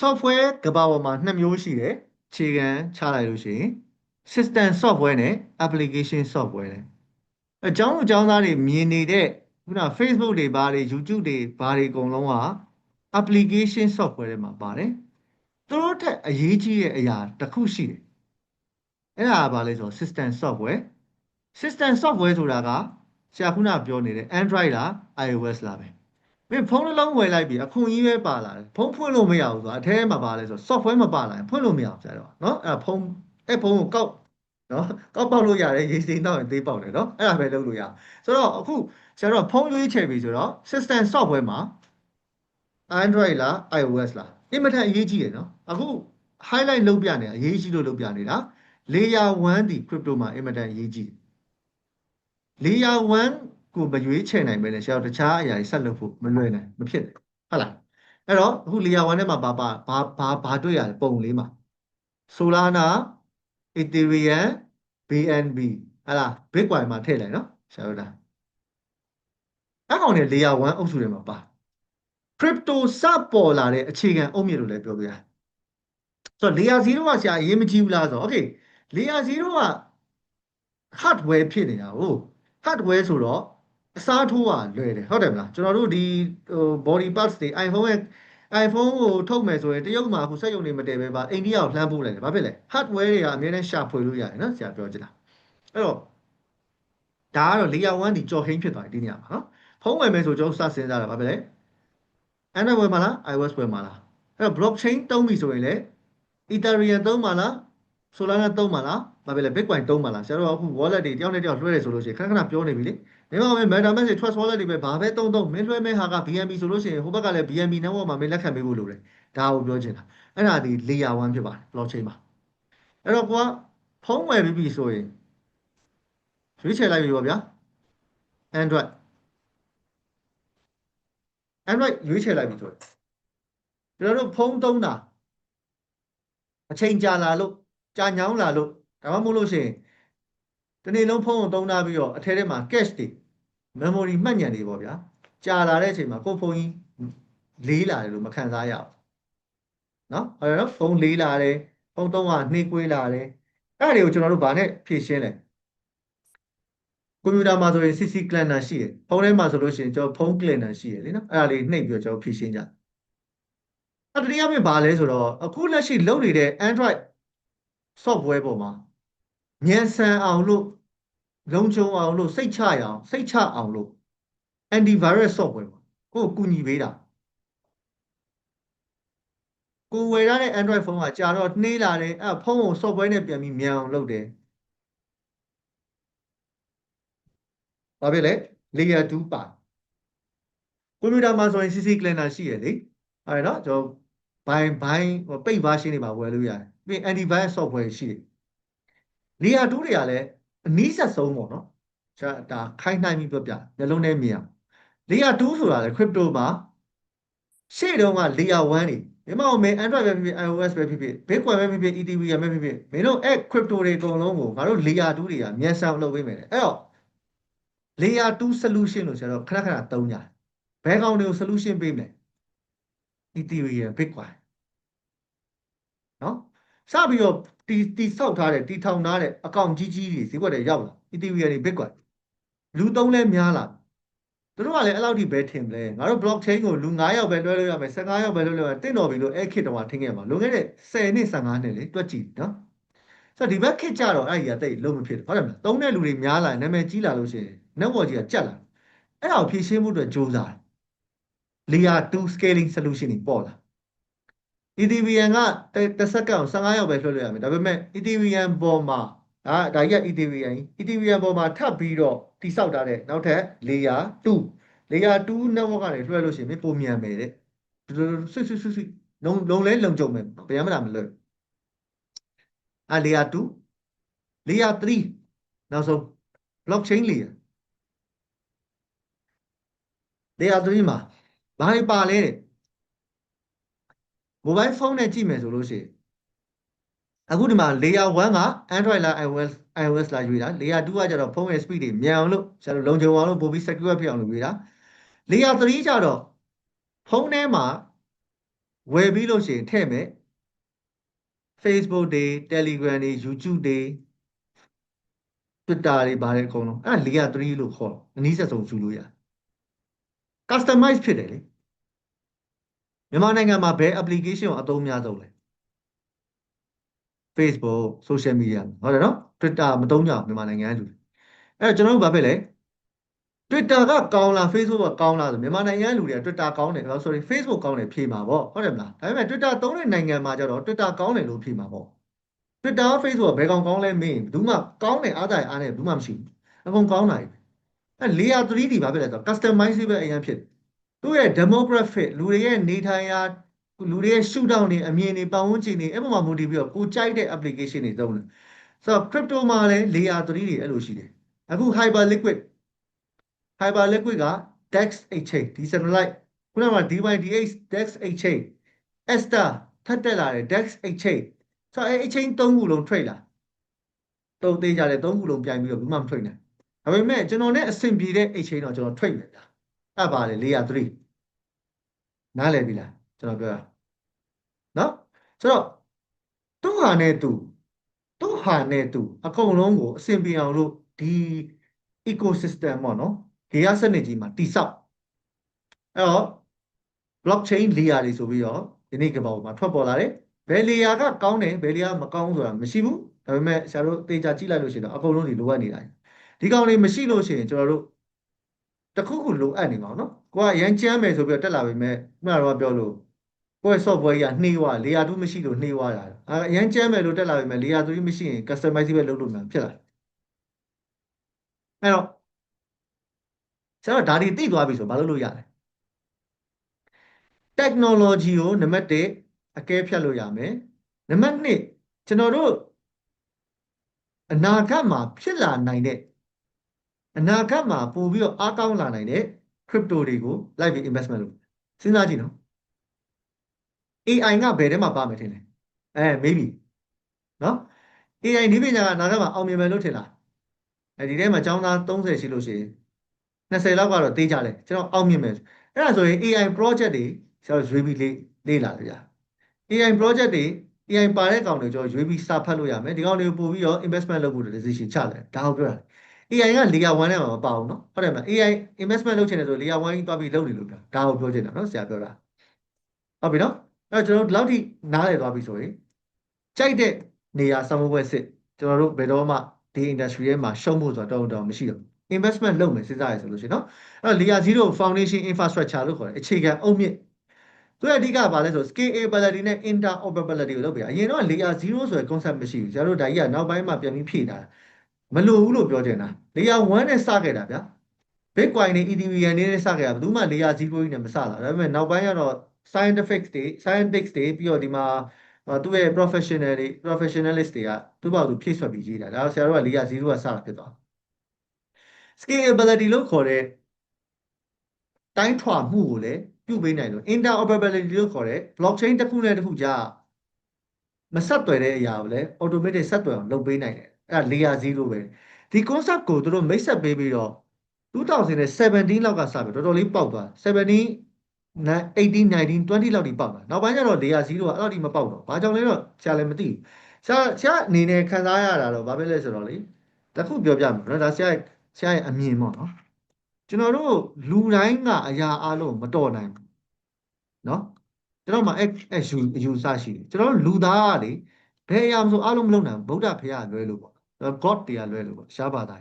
software ကမ္ဘာပေါ်မှာနှစ်မျိုးရှိတယ်ခြေခံချလိုက်လို့ရှိရင် system software နဲ့ application software နဲ့အကြောင်းသားတွေမြင်နေတဲ့ခုန Facebook တွေဘာတွေ YouTube တွေဘာတွေအကုန်လုံးက application software တွေမှာပါတယ်သူတို့ထက်အရေးကြီးတဲ့အရာတစ်ခုရှိတယ်အဲ့ဒါကဘာလဲဆိုတော့ system software system software ဆိုတာကဆရာခုနပြောနေတဲ့ Android လား iOS လားပဲမင်းဖုန်းတစ်လုံးဝယ်လိုက်ပြီအခွန်ကြီးပဲပါလာတယ်ဖုန်းဖွင့်လို့မရဘူးဆိုတာအထဲမှာပါလဲဆိုတော့ software မပါလာရင်ဖွင့်လို့မရဘူးဆရာတော့เนาะအဲ့ဒါဖုန်းကိုကောက်เนาะကောက်ပေါက်လို့ရတယ်ရေစိမ်းတော့ရင်သေးပေါက်တယ်เนาะအဲ့ဒါပဲလုပ်လို့ရဆိုတော့အခုဆရာတို့ဖုန်းရွေးချယ်ပြီဆိုတော့ system software မှာ Android လား iOS လားအင်မတန်အရေးကြီးတယ်เนาะအခု highlight လုပ်ပြနေတာအရေးကြီးလို့လုပ်ပြနေတာ layer 1ဒီ crypto မှာအင်မတန်အရေးကြီးတယ် layer 1ကိုမရွေးချယ်နိုင်ပဲနဲ့ဆရာတို့တခြားအရာတွေဆက်လုပ်ဖို့မလွယ်နိုင်မဖြစ်တယ်ဟုတ်လားအဲ့တော့အခု layer 1ထဲမှာဘာတွေ့ရလဲပုံလေးမှာ Solana Ethereum BNB ဟလား Bitcoin မှာထည့်လိုက်နော်ဆရာတို့ဒါအဲ့ကောင်တွေ layer 1အုပ်စုထဲမှာပါ crypto စပေါ်လာတဲ့အခြေခံအုတ်မြစ်လို့လည်းပြောပြရတယ်ဆိုတော့ layer 0ကဆရာအရေးမကြီးဘူးလားဆိုတော့ okay layer 0က hardware ဖြစ်နေတာဟုတ် hardware ဆိုတော့အစားထိုးကလွယ်တယ်ဟုတ်တယ်မလားကျွန်တော်တို့ဒီbody parts တွေ iPhone ကိုထုတ်မယ်ဆိုရင်တရုတ်မှာအခုစက်ရုံတွေမတည်ပဲပါအိန္ဒိယကိုလှမ်းပို့လိုက်တယ်ဘာဖြစ်လဲ hardware တွေကအများနဲ့ရှာဖွေလို့ရတယ်နော်ဆရာပြောချင်တာအဲ့တော့ဒါကတော့ layer 1ဒီကြော်ဟိန်းဖြစ်သွားတယ်ဒီနေရာမှာနော်ဖုန်းဝယ်မယ်ဆိုကျွန်တော်စစဉ်းစားတာဘာဖြစ်လဲ Android ဝယ်မှာလား iOS ဝယ်မှာလားအဲ့တော့ blockchain တုံးပြီဆိုရင်လေ Ethereum သုံးပါလား Solana သုံးပါလားဘာပဲလဲ Bitcoin သုံးပါလားဆရာတို့အခု wallet တွေတယောက်နဲ့တယောက်လွှဲတယ်ဆိုလို့ရှိရင်ခဏခဏပြောနေပြီလေမင်းကမင်း MetaMask တွေ Trust Wallet တွေပဲဘာပဲသုံးမင်းလွှဲမဲဟာက BNB ဆိုလို့ရှိရင်ဟိုဘက်ကလည်း BNB network မှာမင်းလက်ခံပေးဖို့လိုတယ်ဒါကိုပြောချင်တာအဲ့ဒါဒီ layer 1ဖြစ်ပါတယ် blockchain မှာအဲ့တော့ကိုကဖုံးဝယ်ပြီးပြီဆိုရင်ရွေးချယ်လိုက်ပြီပေါ့ဗျာ Android Android ရွေးချယ်လိုက်ပြီဆိုရင်ကျွန်တော်တို့ဖုံးသုံးတာအချိန်ကြာလာလို့ကြာညောင်းလာလို့ဒါမှမဟုတ်လို့ရှိရင်တနေ့လုံးဖုံးကိုသုံးထားပြီးတော့အထဲထဲမှာ cache တွေ memory မှတ်ဉာဏ်တွေပေါ့ဗျာကြာလာတဲ့အချိန်မှာကိုယ်ဖုန်းကြီးလေးလာတယ်လို့မခံစားရဘူးเนาะအဲ့တော့ဖုန်းလေးလာတယ်ဖုန်းသုံးကနှေးကွေးလာတယ်အဲ့ဒါတွေကိုကျွန်တော်တို့ဗာနဲ့ဖြည့်ရှင်းလဲကွန်ပျူတာမှာဆိုရင် CC cleaner ရှိတယ်ဖုန်းထဲမှာဆိုလို့ရှိရင်ကျွန်တော်ဖုန်း cleaner ရှိတယ်လीနော်အဲ့ဒါလေးနှိပ်ပြီးတော့ကျွန်တော်ဖြည့်ရှင်းကြအဲ့တနည်းအားဖြင့်ဗာလဲဆိုတော့အခုလက်ရှိလုပ်နေတဲ့ Android software ပေါ်မှာမြန်ဆန်အောင်လို့လုံခြုံအောင်လို့စိတ်ချရအောင်စိတ်ချအောင်လို့ antivirus software ပေါ့ကိုယ်ကူညီပေးတာကိုဝယ်ရတဲ့ Android ဖုန်းကကြာတော့နှေးလာတယ်အဲ့ဖုန်းကို software နဲ့ပြန်ပြီးမြန်အောင်လုပ်တယ်ဘာဖြစ်လဲ layer 2ပါကွန်ပျူတာမှာဆိုရင် CC cleaner ရှိရလေအဲ့တော့ကျွန်တော်ဘိုင်းပိတ် version တွေမှာဝယ်လို့ရတယ်ပြီး antivirus software ရှိတယ် layer 2တွေကလည်းအနည်းဆက်ဆုံးပေါ့နော်ကျွန်တော်ဒါခိုင်းနှိုင်းပြီးပြောပြမျိုးလုံးထဲမြင်အောင် layer 2ဆိုတာလေ crypto မှာရှေ့တုန်းက layer 1တွေမြမအောင်မင်း Android ပဲဖြစ်ဖြစ် iOS ပဲဖြစ်ဖြစ် Bitcoin ပဲဖြစ်ဖြစ် Ethereum ပဲဖြစ်ဖြစ်မင်းတို့အဲ့ crypto တွေအကုန်လုံးကိုငါတို့ layer 2တွေကမြန်ဆန်လုပ်ပေးမယ်အဲ့တော့ layer 2 solution လို့ဆိုတော့ခဏခဏသုံးကြတယ်ဘယ်ကောင်တွေကို solution ပေးမလဲ Ethereum Bitcoin နော်စပြီးတော့တီဆောက်ထားတဲ့တီထောင်ထားတဲ့အကောင့်ကြီးကြီးတွေဈေးကွက်တွေရောက်လာ Ethereum တွေ Bitcoin လူသုံးလဲများလာသူတို့ကလည်းအဲ့လောက်ထိပဲထင်မလဲငါတို့ blockchain ကိုလူ9ယောက်ပဲလွှဲလို့ရမယ်15ယောက်ပဲလွှဲလို့ရတင့်တော်ပြီလို့အဲ့ခေတ်တုန်းကထင်ခဲ့မှာလွန်ခဲ့တဲ့10နှစ်15နှစ်လေတွက်ကြည့်နော်ဆိုတော့ဒီဘက်ခေတ်ကြတော့အဲ့ဒီကတိတ်လုံးမဖြစ်ဘူးဟုတ်တယ်မလားသုံးတဲ့လူတွေများလာနာမည်ကြီးလာလို့ရှိရင် network ကြီးကကြက်လာအဲ့ဒါကိုဖြည့်ရှင်းဖို့အတွက်ကြိုးစားတယ် layer 2 scaling solution တွေပေါ်လာ Ethereum ကတစ်စက္ကန့်15ယောက်ပဲလွှဲလို့ရမယ်ဒါပေမဲ့ Ethereum ပေါ်မှာဒါကြီးက Ethereum ပေါ်မှာထပ်ပြီးတော့တိဆောက်ထားတဲ့နောက်ထပ် layer 2 layer 2 network ကနေလွှဲလို့ရှိရင်ပုံမြန်မယ်တဲ့ဆွလုံလဲလုံကြုံမယ်ဗျာမလားမလွယ်layer 2 layer 3နောက်ဆုံး blockchain layer 3မှာဘာတွေပါလဲတဲ့ mobile phone နဲ့ကြည့်မယ်ဆိုလို့ရှိရင်အခုဒီမှာ layer 1က Android လား iOS လားရွေးတာ layer 2ကကျတော့ဖုန်းရဲ့ speed တွေမြန်အောင်လို့ဆရာတို့လုံခြုံအောင်လို့ပို့ပြီး secure ဖြစ်အောင်လို့ရွေးတာ layer 3ကျတော့ဖုန်းထဲမှာဝယ်ပြီးလို့ရှိရင်ထည့်မယ် Facebook တွေ Telegram တွေ YouTube တွေ Twitter တွေဘာတွေအကုန်လုံးအဲ့ဒါ layer 3လို့ခေါ်တော့အနည်းဆက်ဆုံးယူလို့ရ customize ဖြစ်တယ်လေမြန်မာနိုင်ငံမှာဘယ် application ကိုအသုံးများဆုံးလဲ Facebook social media ဟုတ်တယ်နော် Twitter မသုံးကြဘူးမြန်မာနိုင်ငံကလူအဲ့တော့ကျွန်တော်တို့ဘာဖြစ်လဲ Twitter ကကောင်းလား Facebook ကကောင်းလားဆိုမြန်မာနိုင်ငံလူတွေက Twitter ကောင်းတယ် sorry Facebook ကောင်းတယ်ဖြေမှာပေါ့ဟုတ်တယ်မလားဒါပေမဲ့ Twitter သုံးတဲ့နိုင်ငံမှာကျတော့ Twitter ကောင်းတယ်လို့ဖြေမှာပေါ့ Twitter က Facebook ကဘယ်ကောင်ကောင်းလဲမင်းဘူးမှကောင်းတယ်အားသာအားနဲ့ဘူးမှမရှိဘူးအကုန်ကောင်းတာပဲအဲ့ layer 3ဒီဘာဖြစ်လဲဆိုတော့ customizable အရင်ဖြစ်သူ့ရဲ့ demographic လူတွေရဲ့နေထိုင်ရာလူတွေရဲ့ shoot down တွေအမြင်တွေပတ်ဝန်းကျင်တွေအဲ့ပေါ်မှာမူတည်ပြီးတော့ကိုကြိုက်တဲ့ application တွေသုံးတယ်ဆိုတော့ crypto မှာလည်း layer 3တွေအဲ့လိုရှိတယ်အခု Hyperliquid က DEX exchange decentralized ခုနက DYDX DEX exchange Ester ထပ်တက်လာတယ် DEX exchange ဆိုတော့အဲ့ exchange 3ခုလုံး trade လာတုံးသေးကြတယ်3ခုလုံးပြိုင်ပြီးတော့ဘူးမှမ trade နိုင်ဒါပေမဲ့ကျွန်တော်နဲ့အဆင်ပြေတဲ့ exchange တော့ကျွန်တော် trade မယ်ဗျာအဲ့ပါလေ layer 3နားလည်ပြီလားကျွန်တော်ပြောတာနော်ဆိုတော့သူ့ဟာနဲ့သူအကုန်လုံးကိုအဆင်ပြေအောင်လို့ဒီ ecosystem ပေါ့နော်ဂေယစနစ်ကြီးမှာတိဆောက်အဲ့တော့ blockchain layer တွေဆိုပြီးတော့ဒီနေ့ကမ္ဘာပေါ်မှာထွက်ပေါ်လာတယ်ဘယ် layer ကကောင်းတယ်ဘယ် layer မကောင်းဆိုတာမရှိဘူးဒါပေမဲ့ဆရာတို့သေချာကြည့်လိုက်လို့ရှိရင်တော့အကုန်လုံးတွေလိုအပ်နေတာဒီကောင်တွေမရှိလို့ရှိရင်ကျွန်တော်တို့တခုခုလိုအပ်နေမှာနော်ကိုကရန်ချမ်းမယ်ဆိုပြီးတော့တက်လာပေမဲ့ခုနကတော့ပြောလို့ ကိုယ့် software ကြီးကနှေးသွား layer 2မရှိလို့နှေးသွားတာအရင်ကျမ်းမယ်လို့တက်လာပြီမဲ့ layer 3မရှိရင် customizable လုပ်လို့မှဖြစ်လာအဲ့တော့ဆရာတို့ဒါတွေသိသွားပြီဆိုဘာလုပ်လို့ရလဲ technology ကိုနံပါတ်1အကဲဖြတ်လို့ရမယ်နံပါတ်2ကျွန်တော်တို့အနာဂတ်မှာဖြစ်လာနိုင်တဲ့အနာဂတ်မှာပို့ပြီးတော့အားကောင်းလာနိုင်တဲ့ crypto တွေကိုလိုက်ပြီး investment လုပ်စဉ်းစားကြည့်နော် AI ကဘယ်ထဲမှာပါမယ်ထင်လဲmaybe နော် AI နည်းပညာကအနာဂတ်မှာအောင်မြင်မယ်လို့ထင်လားဒီထဲမှာကျောင်းသား30ရှိလို့ရှိရင်20လောက်ကတော့တေးကြတယ်ကျွန်တော်အောင်မြင်မယ်အဲ့ဒါဆိုရင် AI project တွေကျွန်တော်ရွေးပြီးလေ့လာကြ AI project တွေ AI ပါတဲ့ကောင်တွေကျွန်တော်ရွေးပြီးစာဖတ်လို့ရမယ်ဒီကောင်တွေကိုပို့ပြီးတော့ investment လုပ်ဖို့ decision ချတယ်ဒါကိုပြောတာ AI က layer 1ထဲမှာမပါဘူးเนาะဟုတ်တယ်မလား AI investment လုပ်ချင်တယ်ဆို layer 1ကြီးသွားပြီးလုပ်နေလို့ပြောဒါကိုပြောချင်တာเนาะဆရာပြောတာဟုတ်ပြီเนาะအဲ့တော့ကျွန်တော်တို့ဒီလောက်ထိနားလည်သွားပြီဆိုရင်ကြိုက်တဲ့နေရာစမပွဲစစ်ကျွန်တော်တို့ဘယ်တော့မှဒီ industry ထဲမှာရှုံးဖို့ဆိုတာတောင်းမရှိတော့ investment လုပ်မယ်စဉ်းစားရဆိုလို့ရှိရင်เนาะအဲ့တော့ layer 0 foundation infrastructure လို့ခေါ်တယ်အခြေခံအုတ်မြစ်သူအဓိကဘာလဲဆို scalability နဲ့ interoperability ကိုလုပ်ပြအရင်တော့ layer 0ဆိုတဲ့ concept မရှိဘူးကျတို့ဒါကြီးကနောက်ပိုင်းမှာပြန်ပြီးဖြည့်တာမလိုဘူးလို့ပြောချင်တာ layer 1နဲ့စခဲ့တာဗျာ Bitcoin နဲ့ Ethereum နဲ့စခဲ့တာဘယ်သူမှ layer 0ကြီးနဲ့မစလာဒါပေမဲ့နောက်ပိုင်းကတော့ scientists တွေပြီးတော့ဒီမှာသူ့ရဲ့ professionalist တွေကသူ့ဘာသူဖြည့်ဆွက်ပြီးရေးတာဒါဆရာတို့က layer 0ကစတာဖြစ်သွား scalability လို့ခေါ်တဲ့တိုင်းထွာမှုကိုလည်းပြုပေးနိုင်လို့ interoperability လို့ခေါ်တဲ့ blockchain တစ်ခုနဲ့တစ်ခုကြားမဆက်သွယ်တဲ့အရာကိုလည်း automatic ဆက်သွယ်အောင်လုပ်ပေးနိုင်တယ်အဲ့ဒါ layer 0ပဲဒီ concept ကိုသူတို့မိတ်ဆက်ပေးပြီးတော့2017လောက်ကစပြီးတော်တော်လေးပေါက်သွား17 18 19 20လောက်ထိပေါက်သွားနောက်ပိုင်းကျတော့ layer 0ကအဲ့လောက်ထိမပေါက်တော့ဘာကြောင့်လဲတော့ဆရာလည်းမသိဘူးဆရာအနေနဲ့ခံစားရတာတော့ဘာဖြစ်လဲဆိုတော့လေတခုပြောပြမယ်နော်ဒါဆရာရဲ့အမြင်ပေါ့နော်ကျွန်တော်တို့လူတိုင်းကအရာအလုံးမတော်နိုင်ဘူးเนาะကျွန်တော်မှအယူဆရှိတယ်ကျွန်တော်တို့လူသားကလေဘယ်အရာမဆိုအလုံးမလုံးနိုင်ဘူးဗုဒ္ဓဖရာလွဲလို့ပေါ့ God တရားလွဲလို့ပေါ့ရှားပါသား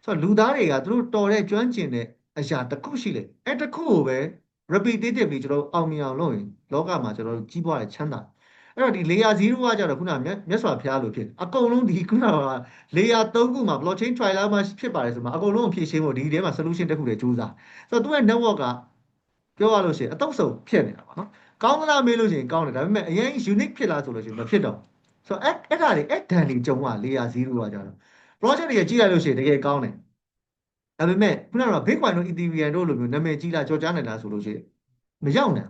ဆိုတော့လူသားတွေကသူတို့တော်တဲ့ကျွမ်းကျင်တဲ့အရာတစ်ခုရှိလေအဲ့တစ်ခုကိုပဲ repetitively ကျွန်တော်အောင်မြင်အောင်လုပ်ရင်လောကမှာကျွန်တော်တို့ကြီးပွားတဲ့ချမ်းသာအဲ့တော့ဒီ layer 0ကကြတော့ခုနမြတ်စွာဘုရားလိုဖြစ်အကုန်လုံးဒီခုနက layer 3ခုမှာ blockchain trial မှာဖြစ်ပါတယ်ဆိုမှအကုန်လုံးဖြည့်ရှင်းဖို့ဒီထဲမှာ solution တစ်ခုတွေစူးစမ်းဆိုတော့သူ့ရဲ့ network ကပြောရလို့ရှိရင်အတုပ်ဆုံဖြစ်နေတာပါနော်ကောင်းသလားမေးလို့ရှိရင်ကောင်းတယ်ဒါပေမဲ့အရင် unique ဖြစ်လားဆိုလို့ရှိရင်မဖြစ်တော့ဆိုတော့အဲ့ဒါတွေအဲ့ဒဏ်တွေကြုံက layer 0ကကြတော့ project တွေကြီးလိုက်လို့ရှိရင်တကယ်ကောင်းတယ်ဒါပေမဲ့ခုနက Bitcoin တို့ Ethereum တို့လိုမျိုးနာမည်ကြီးလားကြော်ကြားနိုင်လားဆိုလို့ရှိရင်မရောက်နိုင်